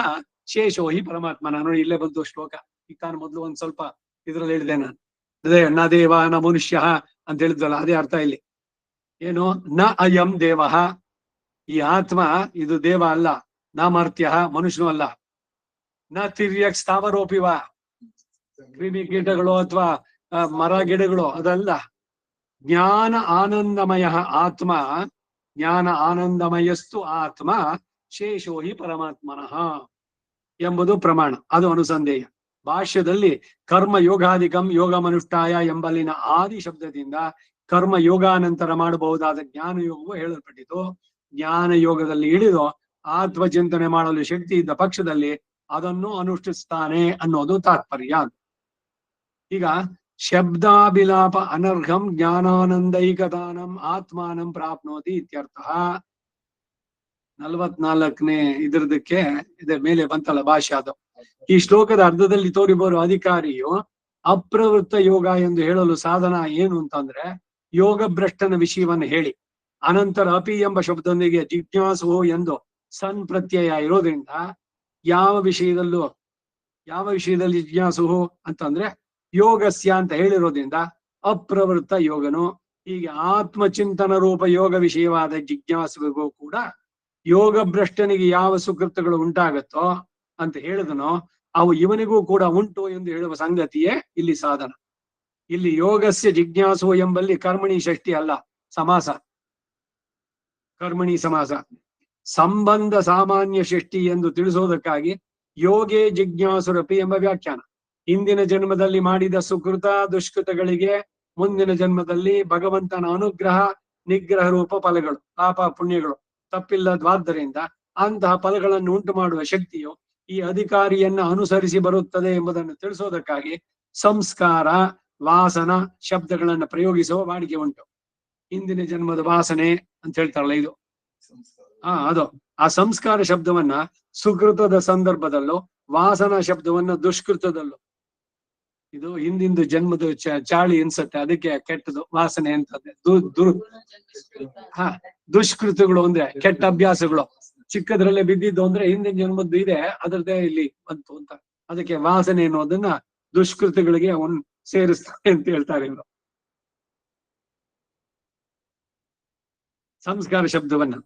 ಶೇಷೋ ಹಿ ಪರಮಾತ್ಮ. ನಾನು ಇಲ್ಲೇ ಬಂದು ಶ್ಲೋಕ ಈಗ ತಾನು ಮೊದಲು ಒಂದ್ ಸ್ವಲ್ಪ ಇದ್ರಲ್ಲಿ ಹೇಳಿದೆ ನಾನು, ಅದೇ ನ ದೇವ ನ ಮನುಷ್ಯ ಅಂತ ಹೇಳಿದ್ವಲ್ಲ, ಅದೇ ಅರ್ಥ ಇಲ್ಲಿ. ಏನು? ನ ಅಯಂ ದೇವ, ಈ ಆತ್ಮ ಇದು ದೇವ ಅಲ್ಲ, ನ ಮರ್ತ್ಯ ಮನುಷ್ಯನು ಅಲ್ಲ, ನ ತಿರ್ಯಕ್ ಸ್ಥಾವರೋಪಿವ ಕ್ರಿಮಿ ಕೀಟಗಳು ಅಥವಾ ಮರ ಗಿಡಗಳು ಅದಲ್ಲ. ಜ್ಞಾನ ಆನಂದಮಯ ಆತ್ಮ, ಜ್ಞಾನ ಆನಂದಮಯಸ್ತು ಆತ್ಮ ಶೇಷೋ ಹಿ ಪರಮಾತ್ಮನಃ ಎಂಬುದು ಪ್ರಮಾಣ, ಅದು ಅನುಸಂಧೇಯ. ಭಾಷ್ಯದಲ್ಲಿ ಕರ್ಮ ಯೋಗಾಧಿಕಂ ಯೋಗಮನುಷ್ಠಾಯ ಎಂಬಲ್ಲಿನ ಆದಿ ಶಬ್ದದಿಂದ ಕರ್ಮ ಯೋಗಾನಂತರ ಮಾಡಬಹುದಾದ ಜ್ಞಾನ ಯೋಗವು ಹೇಳಲ್ಪಟ್ಟಿತು. ಜ್ಞಾನ ಯೋಗದಲ್ಲಿ ಇಳಿದು ಆತ್ಮಚಿಂತನೆ ಮಾಡಲು ಶಕ್ತಿ ಇದ್ದ ಪಕ್ಷದಲ್ಲಿ ಅದನ್ನು ಅನುಷ್ಠಿಸ್ತಾನೆ ಅನ್ನೋದು ತಾತ್ಪರ್ಯ. ಈಗ ಶಬ್ದಾಭಿಲಾಪ ಅನರ್ಹಂ ಜ್ಞಾನಾನಂದೈಕದಾನಂ ಆತ್ಮಾನಂ ಪ್ರಾಪ್ನೋತಿ ಇತ್ಯರ್ಥ. 44ನೇ ಇದರದಕ್ಕೆ ಇದ್ರ ಮೇಲೆ ಬಂತಲ್ಲ ಭಾಷೆ, ಅದು ಈ ಶ್ಲೋಕದ ಅರ್ಧದಲ್ಲಿ ತೋರಿ ಬರುವ ಅಧಿಕಾರಿಯು ಅಪ್ರವೃತ್ತ ಯೋಗ ಎಂದು ಹೇಳಲು ಸಾಧನ ಏನು ಅಂತಂದ್ರೆ ಯೋಗ ಭ್ರಷ್ಟನ ವಿಷಯವನ್ನು ಹೇಳಿ ಅನಂತರ ಅಪಿ ಎಂಬ ಶಬ್ದದೊಂದಿಗೆ ಜಿಜ್ಞಾಸು ಎಂದು ಸನ್ ಪ್ರತ್ಯಯ ಇರೋದ್ರಿಂದ ಯಾವ ವಿಷಯದಲ್ಲಿ ಜಿಜ್ಞಾಸು ಅಂತಂದ್ರೆ ಯೋಗಸ್ಯ ಅಂತ ಹೇಳಿರೋದ್ರಿಂದ ಅಪ್ರವೃತ್ತ ಯೋಗನು. ಹೀಗೆ ಆತ್ಮಚಿಂತನ ರೂಪ ಯೋಗ ವಿಷಯವಾದ ಜಿಜ್ಞಾಸುವಿಗೂ ಕೂಡ ಯೋಗ ಭ್ರಷ್ಟನಿಗೆ ಯಾವ ಸುಕೃತಗಳು ಉಂಟಾಗತ್ತೋ ಅಂತ ಹೇಳಿದನೋ ಅವು ಇವನಿಗೂ ಕೂಡ ಉಂಟು ಎಂದು ಹೇಳುವ ಸಂಗತಿಯೇ ಇಲ್ಲಿ ಸಾಧನ. ಇಲ್ಲಿ ಯೋಗಸ್ಯ ಜಿಜ್ಞಾಸು ಎಂಬಲ್ಲಿ ಕರ್ಮಣಿ ಷಷ್ಠಿ ಅಲ್ಲ, ಸಮಾಸ, ಕರ್ಮಣಿ ಸಮಾಸ. ಸಂಬಂಧ ಸಾಮಾನ್ಯ ಷಷ್ಠಿ ಎಂದು ತಿಳಿಸೋದಕ್ಕಾಗಿ ಯೋಗೇ ಜಿಜ್ಞಾಸುರಪಿ ಎಂಬ ವ್ಯಾಖ್ಯಾನ. ಹಿಂದಿನ ಜನ್ಮದಲ್ಲಿ ಮಾಡಿದ ಸುಕೃತ ದುಷ್ಕೃತಗಳಿಗೆ ಮುಂದಿನ ಜನ್ಮದಲ್ಲಿ ಭಗವಂತನ ಅನುಗ್ರಹ ನಿಗ್ರಹ ರೂಪ ಫಲಗಳು, ಪಾಪ ಪುಣ್ಯಗಳು ತಪ್ಪಿಲ್ಲದ್ವಾದ್ದರಿಂದ ಅಂತಹ ಫಲಗಳನ್ನು ಉಂಟು ಮಾಡುವ ಶಕ್ತಿಯು ಈ ಅಧಿಕಾರಿಯನ್ನ ಅನುಸರಿಸಿ ಬರುತ್ತದೆ ಎಂಬುದನ್ನು ತಿಳಿಸೋದಕ್ಕಾಗಿ ಸಂಸ್ಕಾರ, ವಾಸನ ಶಬ್ದಗಳನ್ನು ಪ್ರಯೋಗಿಸುವ ವಾಡಿಕೆ ಉಂಟು. ಹಿಂದಿನ ಜನ್ಮದ ವಾಸನೆ ಅಂತ ಹೇಳ್ತಾರಲ್ಲ ಇದು, ಅದು ಆ ಸಂಸ್ಕಾರ ಶಬ್ದವನ್ನ ಸುಕೃತದ ಸಂದರ್ಭದಲ್ಲೂ, ವಾಸನ ಶಬ್ದವನ್ನ ದುಷ್ಕೃತದಲ್ಲೂ. ಇದು ಹಿಂದಿಂದು ಜನ್ಮದ ಚಾಳಿ ಅನ್ಸತ್ತೆ, ಅದಕ್ಕೆ ಕೆಟ್ಟದು ವಾಸನೆ ಅಂತದೆ. ದುಷ್ಕೃತಗಳು ಅಂದ್ರೆ ಕೆಟ್ಟ ಅಭ್ಯಾಸಗಳು, ಚಿಕ್ಕದ್ರಲ್ಲೇ ಬಿದ್ದಿದ್ದು ಅಂದ್ರೆ ಹಿಂದಿನ ಜನ್ಮದ್ದು ಇದೆ, ಅದರದ್ದೇ ಇಲ್ಲಿ ಬಂತು ಅಂತ. ಅದಕ್ಕೆ ವಾಸನೆ ಅನ್ನೋದನ್ನ ದುಷ್ಕೃತಗಳಿಗೆ ಅವನ್ ಸೇರಿಸ್ತಾರೆ ಅಂತ ಹೇಳ್ತಾರೆ ಇವರು. ಸಂಸ್ಕಾರ ಶಬ್ದವನ್ನ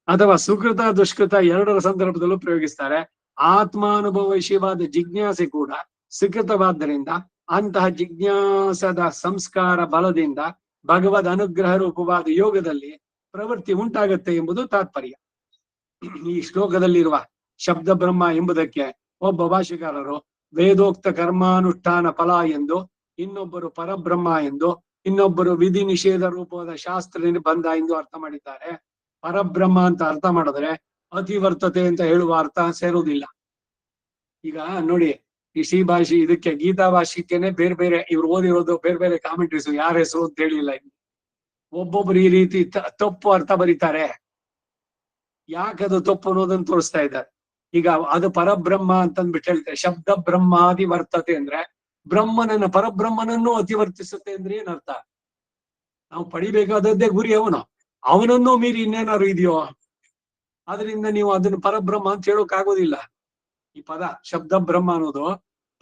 ಅಥವಾ ಸುಕೃತ ದುಷ್ಕೃತ ಎರಡರ ಸಂದರ್ಭದಲ್ಲೂ ಪ್ರಯೋಗಿಸ್ತಾರೆ. ಆತ್ಮಾನುಭವ ವಿಷಯವಾದ ಜಿಜ್ಞಾಸೆ ಕೂಡ ಸುಕೃತವಾದ್ದರಿಂದ ಅಂತಹ ಜಿಜ್ಞಾಸದ ಸಂಸ್ಕಾರ ಬಲದಿಂದ ಭಗವದ್ ಅನುಗ್ರಹ ರೂಪವಾದ ಯೋಗದಲ್ಲಿ ಪ್ರವೃತ್ತಿ ಉಂಟಾಗತ್ತೆ ಎಂಬುದು ತಾತ್ಪರ್ಯ. ಈ ಶ್ಲೋಕದಲ್ಲಿರುವ ಶಬ್ದ ಬ್ರಹ್ಮ ಎಂಬುದಕ್ಕೆ ಒಬ್ಬ ಭಾಷೆಗಾರರು ವೇದೋಕ್ತ ಕರ್ಮಾನುಷ್ಠಾನ ಫಲ ಎಂದು, ಇನ್ನೊಬ್ಬರು ಪರಬ್ರಹ್ಮ ಎಂದು, ಇನ್ನೊಬ್ಬರು ವಿಧಿ ನಿಷೇಧ ರೂಪವಾದ ಶಾಸ್ತ್ರ ನಿರ್ಬಂಧ ಎಂದು ಅರ್ಥ ಮಾಡಿದ್ದಾರೆ. ಪರಬ್ರಹ್ಮ ಅಂತ ಅರ್ಥ ಮಾಡಿದ್ರೆ ಅತಿವರ್ತತೆ ಅಂತ ಹೇಳುವ ಅರ್ಥ ಸೇರುವುದಿಲ್ಲ. ಈಗ ನೋಡಿ, ಈ ಶ್ರೀ ಭಾಷೆ ಇದಕ್ಕೆ ಗೀತಾ ಭಾಷೆಕ್ಕೇನೆ ಬೇರೆ ಬೇರೆ ಇವ್ರು ಓದಿರೋದು ಬೇರೆ ಬೇರೆ ಕಾಮೆಂಟ್ರೀಸ್, ಯಾರ ಹೆಸರು ಅಂತ ಹೇಳಿಲ್ಲ. ಒಬ್ಬೊಬ್ರು ಈ ರೀತಿ ತಪ್ಪು ಅರ್ಥ ಬರೀತಾರೆ. ಯಾಕದು ತಪ್ಪು ಅನ್ನೋದನ್ನ ತೋರಿಸ್ತಾ ಇದ್ದಾರೆ. ಈಗ ಅದು ಪರಬ್ರಹ್ಮ ಅಂತಂದ್ಬಿಟ್ಟು ಹೇಳ್ತಾರೆ. ಶಬ್ದ ಬ್ರಹ್ಮಾದಿ ವರ್ತತೆ ಅಂದ್ರೆ ಬ್ರಹ್ಮನನ್ನ ಪರಬ್ರಹ್ಮನನ್ನು ಅತಿವರ್ತಿಸುತ್ತೆ ಅಂದ್ರೆ ಏನರ್ಥ? ನಾವು ಪಡಿಬೇಕಾದದ್ದೇ ಗುರಿ ಅವನನ್ನು ಮೀರಿ ಇನ್ನೇನಾದ್ರು ಇದೆಯೋ? ಅದರಿಂದ ನೀವು ಅದನ್ನು ಪರಬ್ರಹ್ಮ ಅಂತ ಹೇಳೋಕ್ ಆಗೋದಿಲ್ಲ. ಈ ಪದ ಶಬ್ದ ಬ್ರಹ್ಮ ಅನ್ನೋದು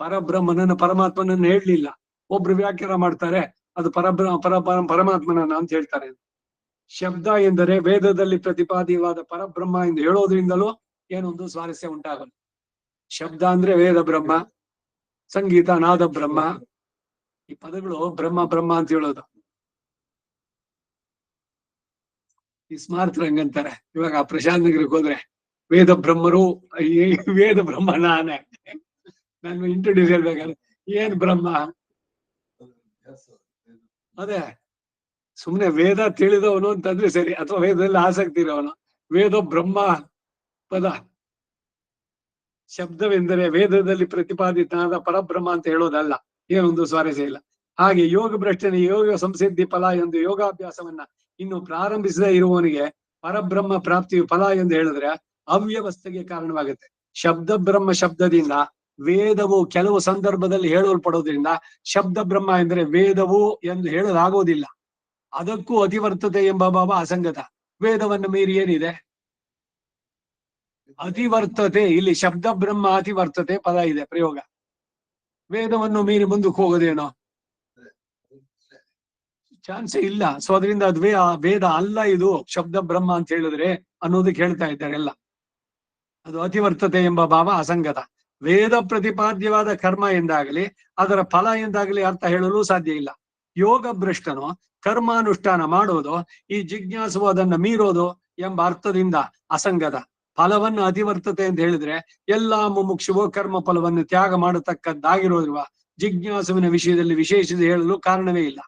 ಪರಬ್ರಹ್ಮನನ್ನ ಪರಮಾತ್ಮನನ್ನ ಹೇಳಲಿಲ್ಲ. ಒಬ್ರು ವ್ಯಾಖ್ಯಾನ ಮಾಡ್ತಾರೆ ಅದು ಪರಮಾತ್ಮನನ್ನ ಅಂತ ಹೇಳ್ತಾರೆ. ಶಬ್ದ ಎಂದರೆ ವೇದದಲ್ಲಿ ಪ್ರತಿಪಾದ್ಯವಾದ ಪರಬ್ರಹ್ಮ ಎಂದು ಹೇಳೋದ್ರಿಂದಲೂ ಏನೊಂದು ಸ್ವಾರಸ್ಯ ಉಂಟಾಗಲ್ಲ. ಶಬ್ದ ಅಂದ್ರೆ ವೇದ ಬ್ರಹ್ಮ, ಸಂಗೀತ ನಾದ ಬ್ರಹ್ಮ, ಈ ಪದಗಳು ಬ್ರಹ್ಮ ಬ್ರಹ್ಮ ಅಂತ ಹೇಳೋದು. ಈ ಸ್ಮಾರ್ತ್ ರಂಗಂತಾರೆ. ಇವಾಗ ಪ್ರಶಾಂತ್ ನಗರಕ್ಕೆ ಹೋದ್ರೆ ವೇದ ಬ್ರಹ್ಮರು, ವೇದ ಬ್ರಹ್ಮ ನಾನೇ. ನಾನು ಇಂಟ್ರೊಡ್ಯೂಸ್ ಹೇಳ್ಬೇಕಾದ್ರೆ ಏನ್ ಬ್ರಹ್ಮ? ಅದೇ ಸುಮ್ನೆ ವೇದ ತಿಳಿದವನು ಅಂತಂದ್ರೆ ಸರಿ, ಅಥವಾ ವೇದದಲ್ಲಿ ಆಸಕ್ತಿ ಇರೋವನು. ವೇದ ಬ್ರಹ್ಮ ಪದ ಶಬ್ದವೆಂದರೆ ವೇದದಲ್ಲಿ ಪ್ರತಿಪಾದಿತನಾದ ಪರಬ್ರಹ್ಮ ಅಂತ ಹೇಳೋದಲ್ಲ. ಏನೊಂದು ಸ್ವಾರಸ್ಯ ಇಲ್ಲ. ಹಾಗೆ ಯೋಗ ಭ್ರಷ್ಟನ ಯೋಗ ಸಂಸಿದ್ಧಿ ಫಲ ಎಂದು ಯೋಗಾಭ್ಯಾಸವನ್ನ ಇನ್ನು ಪ್ರಾರಂಭಿಸದೇ ಇರುವವನಿಗೆ ಪರಬ್ರಹ್ಮ ಪ್ರಾಪ್ತಿಯು ಫಲ ಎಂದು ಹೇಳಿದ್ರೆ ಅವ್ಯವಸ್ಥೆಗೆ ಕಾರಣವಾಗುತ್ತೆ. ಶಬ್ದ ಬ್ರಹ್ಮ ಶಬ್ದದಿಂದ ವೇದವು ಕೆಲವು ಸಂದರ್ಭದಲ್ಲಿ ಹೇಳಲ್ಪಡೋದ್ರಿಂದ ಶಬ್ದ ಬ್ರಹ್ಮ ಎಂದರೆ ವೇದವು ಎಂದು ಹೇಳಲಾಗೋದಿಲ್ಲ. ಅದಕ್ಕೂ ಅತಿವರ್ತತೆ ಎಂಬ ಭಾವ ಅಸಂಗತ. ವೇದವನ್ನು ಮೀರಿ ಏನಿದೆ? ಅತಿವರ್ತತೆ. ಇಲ್ಲಿ ಶಬ್ದ ಬ್ರಹ್ಮ ಅತಿವರ್ತತೆ ಪದ ಇದೆ ಪ್ರಯೋಗ. ವೇದವನ್ನು ಮೀರಿ ಮುಂದಕ್ಕೆ ಹೋಗೋದೇನೋ ಚಾನ್ಸೇ ಇಲ್ಲ. ಸೊ ಅದರಿಂದ ಅದು ವೇದ ಅಲ್ಲ, ಇದು ಶಬ್ದ ಬ್ರಹ್ಮ ಅಂತ ಹೇಳಿದ್ರೆ ಅನ್ನೋದಕ್ಕೆ ಹೇಳ್ತಾ ಇದ್ದಾರೆ ಎಲ್ಲ. ಅದು ಅತಿವರ್ತತೆ ಎಂಬ ಭಾವ ಅಸಂಗತ. ವೇದ ಪ್ರತಿಪಾದ್ಯವಾದ ಕರ್ಮ ಎಂದಾಗಲಿ ಅದರ ಫಲ ಎಂದಾಗಲಿ ಅರ್ಥ ಹೇಳಲು ಸಾಧ್ಯ ಇಲ್ಲ. ಯೋಗ ಭ್ರಷ್ಟನು ಕರ್ಮಾನುಷ್ಠಾನ ಮಾಡೋದು, ಈ ಜಿಜ್ಞಾಸು ಅದನ್ನ ಮೀರೋದು ಎಂಬ ಅರ್ಥದಿಂದ ಅಸಂಗತ. ಫಲವನ್ನು ಅತಿವರ್ತತೆ ಅಂತ ಹೇಳಿದ್ರೆ ಎಲ್ಲಾ ಮುಮುಕ್ಷುವು ಕರ್ಮ ಫಲವನ್ನು ತ್ಯಾಗ ಮಾಡತಕ್ಕದ್ದಾಗಿರೋದಿರುವ ಜಿಜ್ಞಾಸುವಿನ ವಿಷಯದಲ್ಲಿ ವಿಶೇಷತೆ ಹೇಳಲು ಕಾರಣವೇ ಇಲ್ಲ.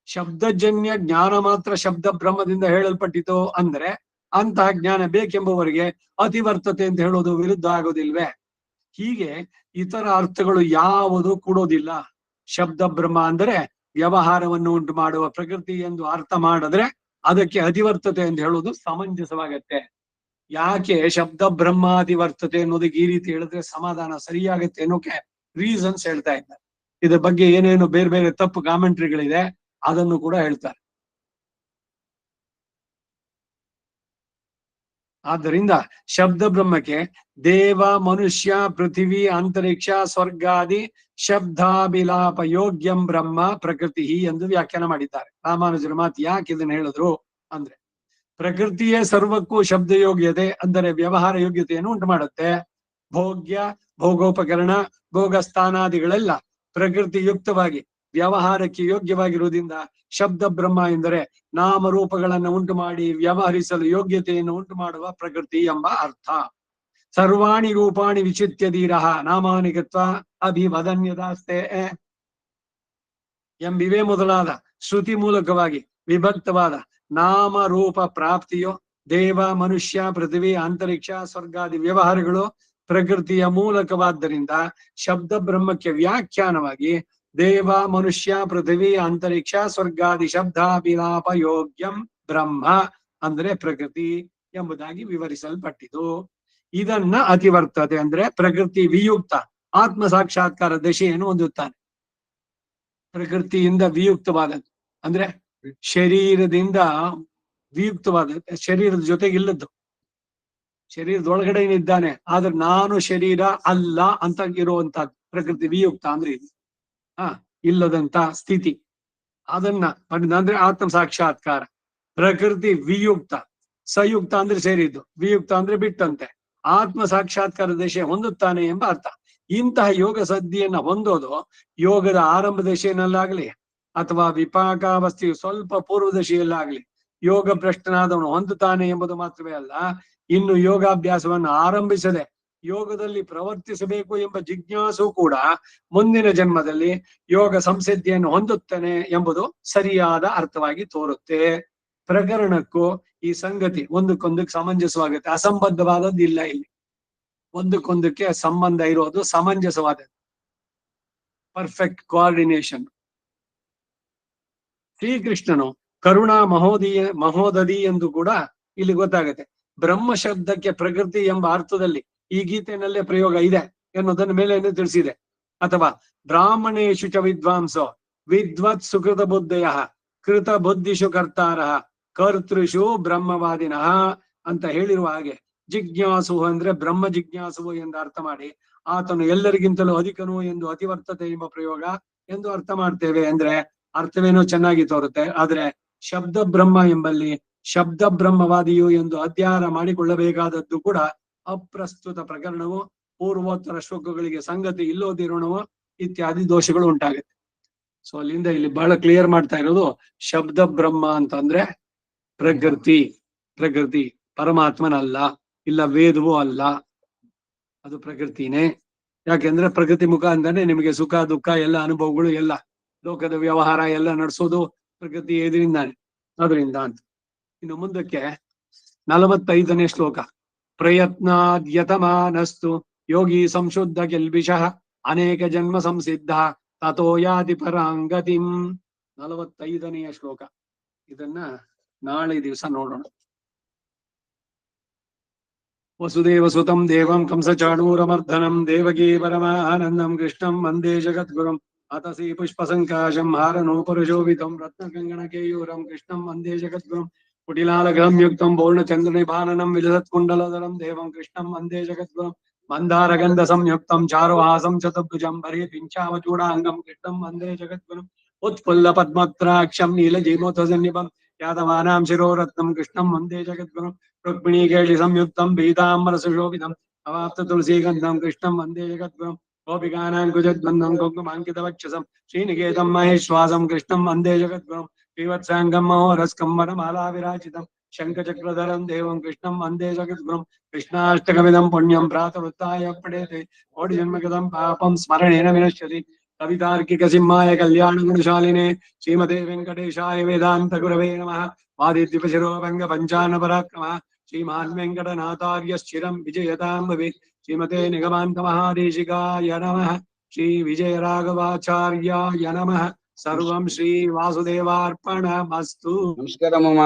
ಶಬ್ದಜನ್ಯ ಜ್ಞಾನ ಮಾತ್ರ ಶಬ್ದ ಬ್ರಹ್ಮದಿಂದ ಹೇಳಲ್ಪಟ್ಟಿತು ಅಂದ್ರೆ ಅಂತಹ ಜ್ಞಾನ ಬೇಕೆಂಬುವರಿಗೆ ಅತಿವರ್ತತೆ ಅಂತ ಹೇಳೋದು ವಿರುದ್ಧ ಆಗೋದಿಲ್ವೇ? ಹೀಗೆ ಇತರ ಅರ್ಥಗಳು ಯಾವುದು ಕೂಡೋದಿಲ್ಲ. ಶಬ್ದ ಬ್ರಹ್ಮ ಅಂದರೆ ವ್ಯವಹಾರವನ್ನು ಉಂಟು ಮಾಡುವ ಪ್ರಕೃತಿ ಎಂದು ಅರ್ಥ ಮಾಡಿದ್ರೆ ಅದಕ್ಕೆ ಅತಿವರ್ತತೆ ಅಂತ ಹೇಳೋದು ಸಮಂಜಸವಾಗತ್ತೆ. ಯಾಕೆ ಶಬ್ದ ಬ್ರಹ್ಮಾದಿವರ್ತತೆ ಅನ್ನೋದಕ್ಕೆ ಈ ರೀತಿ ಹೇಳಿದ್ರೆ ಸಮಾಧಾನ ಸರಿಯಾಗತ್ತೆ ಅನ್ನೋಕೆ ರೀಸನ್ಸ್ ಹೇಳ್ತಾ ಇದ್ದಾರೆ. ಇದ್ರ ಬಗ್ಗೆ ಏನೇನು ಬೇರೆ ಬೇರೆ ತಪ್ಪು ಕಾಮೆಂಟ್ರಿಗಳಿದೆ ಅದನ್ನು ಕೂಡ ಹೇಳ್ತಾರೆ. ಆದ್ದರಿಂದ ಶಬ್ದ ಬ್ರಹ್ಮಕ್ಕೆ ದೇವ, ಮನುಷ್ಯ, ಪೃಥಿವಿ, ಅಂತರಿಕ್ಷ, ಸ್ವರ್ಗಾದಿ ಶಬ್ದಾಭಿಲಾಪ ಯೋಗ್ಯಂ ಬ್ರಹ್ಮ ಪ್ರಕೃತಿ ಎಂದು ವ್ಯಾಖ್ಯಾನ ಮಾಡಿದ್ದಾರೆ. ರಾಮಾನುಜರ ಮಾತು ಯಾಕೆ ಇದನ್ನ ಹೇಳಿದ್ರು ಅಂದ್ರೆ ಪ್ರಕೃತಿಯೇ ಸರ್ವಕ್ಕೂ ಶಬ್ದ ಯೋಗ್ಯತೆ ಅಂದರೆ ವ್ಯವಹಾರ ಯೋಗ್ಯತೆಯನ್ನು ಉಂಟು ಮಾಡುತ್ತೆ. ಭೋಗ್ಯ, ಭೋಗೋಪಕರಣ, ಭೋಗ ಸ್ಥಾನಾದಿಗಳೆಲ್ಲ ಪ್ರಕೃತಿ ಯುಕ್ತವಾಗಿ ವ್ಯವಹಾರಕ್ಕೆ ಯೋಗ್ಯವಾಗಿರುವುದರಿಂದ ಶಬ್ದ ಬ್ರಹ್ಮ ಎಂದರೆ ನಾಮರೂಪಗಳನ್ನು ಉಂಟು ಮಾಡಿ ವ್ಯವಹರಿಸಲು ಯೋಗ್ಯತೆಯನ್ನು ಉಂಟು ಮಾಡುವ ಪ್ರಕೃತಿ ಎಂಬ ಅರ್ಥ. ಸರ್ವಾಣಿ ರೂಪಾಣಿ ವಿಚಿತ್ಯ ಧೀರಃ ನಾಮಾನಿ ಗತ್ವಾ ಅಭಿವದನ್ಯದಾಸ್ತೆ ಎಂಬಿವೆ ಮೊದಲಾದ ಶ್ರುತಿ ಮೂಲಕವಾಗಿ ವಿಭಕ್ತವಾದ ನಾಮರೂಪ ಪ್ರಾಪ್ತಿಯು ದೇವ, ಮನುಷ್ಯ, ಪೃಥ್ವಿ, ಅಂತರಿಕ್ಷ, ಸ್ವರ್ಗಾದಿ ವ್ಯವಹಾರಗಳು ಪ್ರಕೃತಿಯ ಮೂಲಕವಾದ್ದರಿಂದ ಶಬ್ದ ಬ್ರಹ್ಮಕ್ಕೆ ವ್ಯಾಖ್ಯಾನವಾಗಿ ದೇವ, ಮನುಷ್ಯ, ಪೃಥ್ವಿ, ಅಂತರಿಕ್ಷ, ಸ್ವರ್ಗಾದಿ ಶಬ್ದಾಭಿಲಾಪ ಯೋಗ್ಯಂ ಬ್ರಹ್ಮ ಅಂದ್ರೆ ಪ್ರಕೃತಿ ಎಂಬುದಾಗಿ ವಿವರಿಸಲ್ಪಟ್ಟಿತು. ಇದನ್ನ ಅತಿವರ್ತತೆ ಅಂದ್ರೆ ಪ್ರಕೃತಿ ವಿಯುಕ್ತ ಆತ್ಮ ಸಾಕ್ಷಾತ್ಕಾರ ದಶೆಯನ್ನು ಹೊಂದುತ್ತಾನೆ. ಪ್ರಕೃತಿಯಿಂದ ವಿಯುಕ್ತವಾದದ್ದು ಅಂದ್ರೆ ಶರೀರದಿಂದ ವಿಯುಕ್ತವಾದ, ಶರೀರದ ಜೊತೆಗಿಲ್ಲದ್ದು, ಶರೀರದೊಳಗಡೆ ಇದ್ದಾನೆ ಆದ್ರೆ ನಾನು ಶರೀರ ಅಲ್ಲ ಅಂತ ಇರುವಂತಹದ್ದು ಪ್ರಕೃತಿ ವಿಯುಕ್ತ ಅಂದ್ರೆ ಇದು ಇಲ್ಲದಂತ ಸ್ಥಿತಿ. ಅದನ್ನ ಅಂದ್ರೆ ಆತ್ಮ ಸಾಕ್ಷಾತ್ಕಾರ. ಪ್ರಕೃತಿ ವಿಯುಕ್ತ, ಸಯುಕ್ತ ಅಂದ್ರೆ ಸೇರಿದ್ದು, ವಿಯುಕ್ತ ಅಂದ್ರೆ ಬಿಟ್ಟಂತೆ. ಆತ್ಮ ಸಾಕ್ಷಾತ್ಕಾರ ದಶೆ ಹೊಂದುತ್ತಾನೆ ಎಂಬ ಅರ್ಥ. ಇಂತಹ ಯೋಗ ಸದ್ದಿಯನ್ನ ಹೊಂದೋದು ಯೋಗದ ಆರಂಭ ದಶೆಯಲ್ಲಾಗ್ಲಿ ಅಥವಾ ವಿಪಾಕಾವಸ್ಥೆಯು ಸ್ವಲ್ಪ ಪೂರ್ವ ದಶೆಯಲ್ಲಾಗ್ಲಿ ಯೋಗ ಭ್ರಷ್ಟನಾದವನು ಹೊಂದುತ್ತಾನೆ ಎಂಬುದು ಮಾತ್ರವೇ ಅಲ್ಲ, ಇನ್ನು ಯೋಗಾಭ್ಯಾಸವನ್ನು ಆರಂಭಿಸದೆ ಯೋಗದಲ್ಲಿ ಪ್ರವರ್ತಿಸಬೇಕು ಎಂಬ ಜಿಜ್ಞಾಸು ಕೂಡ ಮುಂದಿನ ಜನ್ಮದಲ್ಲಿ ಯೋಗ ಸಂಸಿದ್ಧಿಯನ್ನು ಹೊಂದುತ್ತಾನೆ ಎಂಬುದು ಸರಿಯಾದ ಅರ್ಥವಾಗಿ ತೋರುತ್ತೆ. ಪ್ರಕರಣಕ್ಕೂ ಈ ಸಂಗತಿ ಒಂದಕ್ಕೊಂದಕ್ಕೆ ಸಮಂಜಸವಾಗುತ್ತೆ, ಅಸಂಬದ್ಧವಾದದ್ದು ಇಲ್ಲ. ಇಲ್ಲಿ ಒಂದಕ್ಕೊಂದಕ್ಕೆ ಸಂಬಂಧ ಇರೋದು ಸಮಂಜಸವಾದದ್ದು, ಪರ್ಫೆಕ್ಟ್ ಕೋಆರ್ಡಿನೇಷನ್. ಶ್ರೀಕೃಷ್ಣನು ಕರುಣಾ ಮಹೋದಧಿ ಎಂದು ಕೂಡ ಇಲ್ಲಿ ಗೊತ್ತಾಗುತ್ತೆ. ಬ್ರಹ್ಮ ಶಬ್ದಕ್ಕೆ ಪ್ರಕೃತಿ ಎಂಬ ಅರ್ಥದಲ್ಲಿ ಈ ಗೀತೆಯಲ್ಲೇ ಪ್ರಯೋಗ ಇದೆ ಎನ್ನುವುದನ್ನು ಮೇಲೆ ತಿಳಿಸಿದೆ. ಅಥವಾ ಬ್ರಾಹ್ಮಣೇಶು ಚ ವಿದ್ವಾಂಸೋ ವಿದ್ವತ್ ಸುಕೃತ ಬುದ್ಧಯ ಕೃತ ಬುದ್ಧಿಷು ಕರ್ತಾರಃ ಕರ್ತೃಷು ಬ್ರಹ್ಮವಾದಿನಃ ಅಂತ ಹೇಳಿರುವ ಹಾಗೆ ಜಿಜ್ಞಾಸು ಅಂದ್ರೆ ಬ್ರಹ್ಮ ಜಿಜ್ಞಾಸು ಎಂದು ಅರ್ಥ ಮಾಡಿ ಆತನು ಎಲ್ಲರಿಗಿಂತಲೂ ಅಧಿಕನು ಎಂದು ಅತಿವರ್ತತೆ ಎಂಬ ಪ್ರಯೋಗ ಎಂದು ಅರ್ಥ ಮಾಡ್ತೇವೆ. ಅಂದ್ರೆ ಅರ್ಥವೇನೋ ಚೆನ್ನಾಗಿ ತೋರುತ್ತೆ, ಆದ್ರೆ ಶಬ್ದ ಬ್ರಹ್ಮ ಎಂಬಲ್ಲಿ ಶಬ್ದ ಬ್ರಹ್ಮವಾದಿಯು ಎಂದು ಅಧ್ಯಯನ ಮಾಡಿಕೊಳ್ಳಬೇಕಾದದ್ದು ಕೂಡ ಅಪ್ರಸ್ತುತ ಪ್ರಕರಣವು, ಪೂರ್ವೋತ್ತರ ಶ್ಲೋಕಗಳಿಗೆ ಸಂಗತಿ ಇಲ್ಲೋದಿರೋಣವು ಇತ್ಯಾದಿ ದೋಷಗಳು ಉಂಟಾಗುತ್ತೆ. ಸೊ ಅಲ್ಲಿಂದ ಇಲ್ಲಿ ಬಹಳ ಕ್ಲಿಯರ್ ಮಾಡ್ತಾ ಇರೋದು ಶಬ್ದ ಬ್ರಹ್ಮ ಅಂತಂದ್ರೆ ಪ್ರಕೃತಿ ಪರಮಾತ್ಮನಲ್ಲ, ಇಲ್ಲ ವೇದವೂ ಅಲ್ಲ, ಅದು ಪ್ರಕೃತಿನೇ. ಯಾಕೆಂದ್ರೆ ಪ್ರಕೃತಿ ಮುಖಾಂತರನೇ ನಿಮಗೆ ಸುಖ ದುಃಖ ಎಲ್ಲ ಅನುಭವಗಳು ಎಲ್ಲ ಲೋಕದ ವ್ಯವಹಾರ ಎಲ್ಲ ನಡೆಸೋದು ಪ್ರಕೃತಿ ಎದುರಿಂದಾನೆ, ಅದರಿಂದ ಅಂತ. ಇನ್ನು ಮುಂದಕ್ಕೆ 45ನೇ ಶ್ಲೋಕ. ಪ್ರಯತ್ನಾದ್ಯತಮಾನಸ್ತು ಯೋಗಿ ಸಂಶುದ್ಧ ಗೆಲ್ಬಿಷಃ ಅನೇಕ ಜನ್ಮ ಸಂಸಿದ್ಧ ತಥೋ ಯಾತಿ ಪರಾಂಗತಿಂ. 45ನೆಯ ಶ್ಲೋಕ. ಇದನ್ನ ನಾಳೆ ದಿವಸ ನೋಡೋಣ. ವಸುದೇವ ಸುತಂ ದೇವಂ ಕಂಸಚಾಣೂರಮರ್ಧನಂ ದೇವಕೀ ಪರಮಾನಂದಂ ಕೃಷ್ಣಂ ವಂದೇ ಜಗದ್ಗುರುಂ ಅತಸಿ ಪುಷ್ಪಸಂಕಾಶಂ ಹಾರನೋಪರುಶೋಭಿತಂ ರತ್ನಕಂಗಣಕೇಯೂರಂ ಕೃಷ್ಣಂ ವಂದೇ ಜಗದ್ಗುರುಂ ಕುಟಿಲಾಲಗ್ರಹಂ ಯುಕ್ತಂ ಪೌರ್ಣಚಂದ್ರನಿಭಾನನಂ ವಿಲಸತ್ಕುಂಡಲಧರಂ ದೇವಂ ಕೃಷ್ಣಂ ವಂದೇ ಜಗದ್ಗುರುಂ ಮಂದಾರಗಂಧ ಸಂಯುಕ್ತಂ ಚಾರುಹಾಸಂ ಚತುರ್ಭುಜಂ ಬರೀ ಪಿಂಚಾವಚೂಡಾಂಗಂ ಕೃಷ್ಣಂ ವಂದೇ ಜಗದ್ಗುರುಂ ಉತ್ಫುಲ್ಲ ಪದ್ಮತ್ರಾಕ್ಷಂ ನೀಲಜೀಮೋತಸನ್ನಿಭಂ ಯಾದವಾನಾಂ ಶಿರೋರತ್ನಂ ಕೃಷ್ಣಂ ವಂದೇ ಜಗದ್ಗುರುಂ ರುಕ್ಮಿಣೀ ಕೇಳಿ ಸಂಯುಕ್ತಂ ಪೀತಾಂಬರ ಸುಶೋಭಿತಂ ಅವಾಪ್ತ ತುಳಸೀಗಂಧಂ ಕೃಷ್ಣಂ ವಂದೇ ಜಗದ್ಗುರುಂ ಗೋಪಿಕಾನಾಂ ಕುಜದ್ವಂದಂ ಕುಂಕುಮಾಂಕಿತವಕ್ಷಸಂ ಶ್ರೀನಿಕೇತಂ ಮಹೇಶ್ವಾಸಂ ಕೃಷ್ಣಂ ವಂದೇ ಜಗದ್ಗುರುಂ ಶ್ರೀವತ್ಸಾಂಗಂ ಮಹೋರಸ್ಕಂಬರ ಮಾಲಾ ವಿರಾಜಿತಂ ಶಂಖಚಕ್ರಧರಂ ದೇವಂ ಕೃಷ್ಣಂ ವಂದೇ ಜಗದ್ಗುರುಂ ಕೃಷ್ಣಾಷ್ಟಕವಿದಂ ಪುಣ್ಯಂ ಪ್ರಾತರುತ್ತಾಯ ಪಡೇತೆ ಕೋಟಿ ಜನ್ಮಗತಂ ಪಾಪಂ ಸ್ಮರಣೇನ ವಿನಶ್ಯತಿ. ಕವಿತಾರ್ಕಿಕ ಸಿಂಹಾಯ ಕಲ್ಯಾಣ ಗುಣಶಾಲಿನೇ ಶ್ರೀಮತೆ ವೆಂಕಟೇಶಾಯ ವೇದಾಂತ ಗುರವೇ ನಮಃ. ವಾದಿದ್ವಿಪಶಿರೋಭಂಗ ಪಂಚಾನ ಪರಾಕ್ರಮ ಶ್ರೀಮಾನ್ ವೆಂಕಟನಾಥಾರ್ಯ ಸ್ಥಿರಂ ವಿಜಯತಾಂ ಭವೇತ್. ಶ್ರೀಮತೆ ನಿಗಮಾಂತ ಮಹಾದೇಶಿಕಾಯ ನಮಃ. ಶ್ರೀ ವಿಜಯ ರಾಘವಾಚಾರ್ಯಾಯ ನಮಃ. ಸರ್ವಂ ಶ್ರೀ ವಾಸುದೇವಾರ್ಪಣಮಸ್ತು. ನಮಸ್ಕಾರ ಮಾಮ.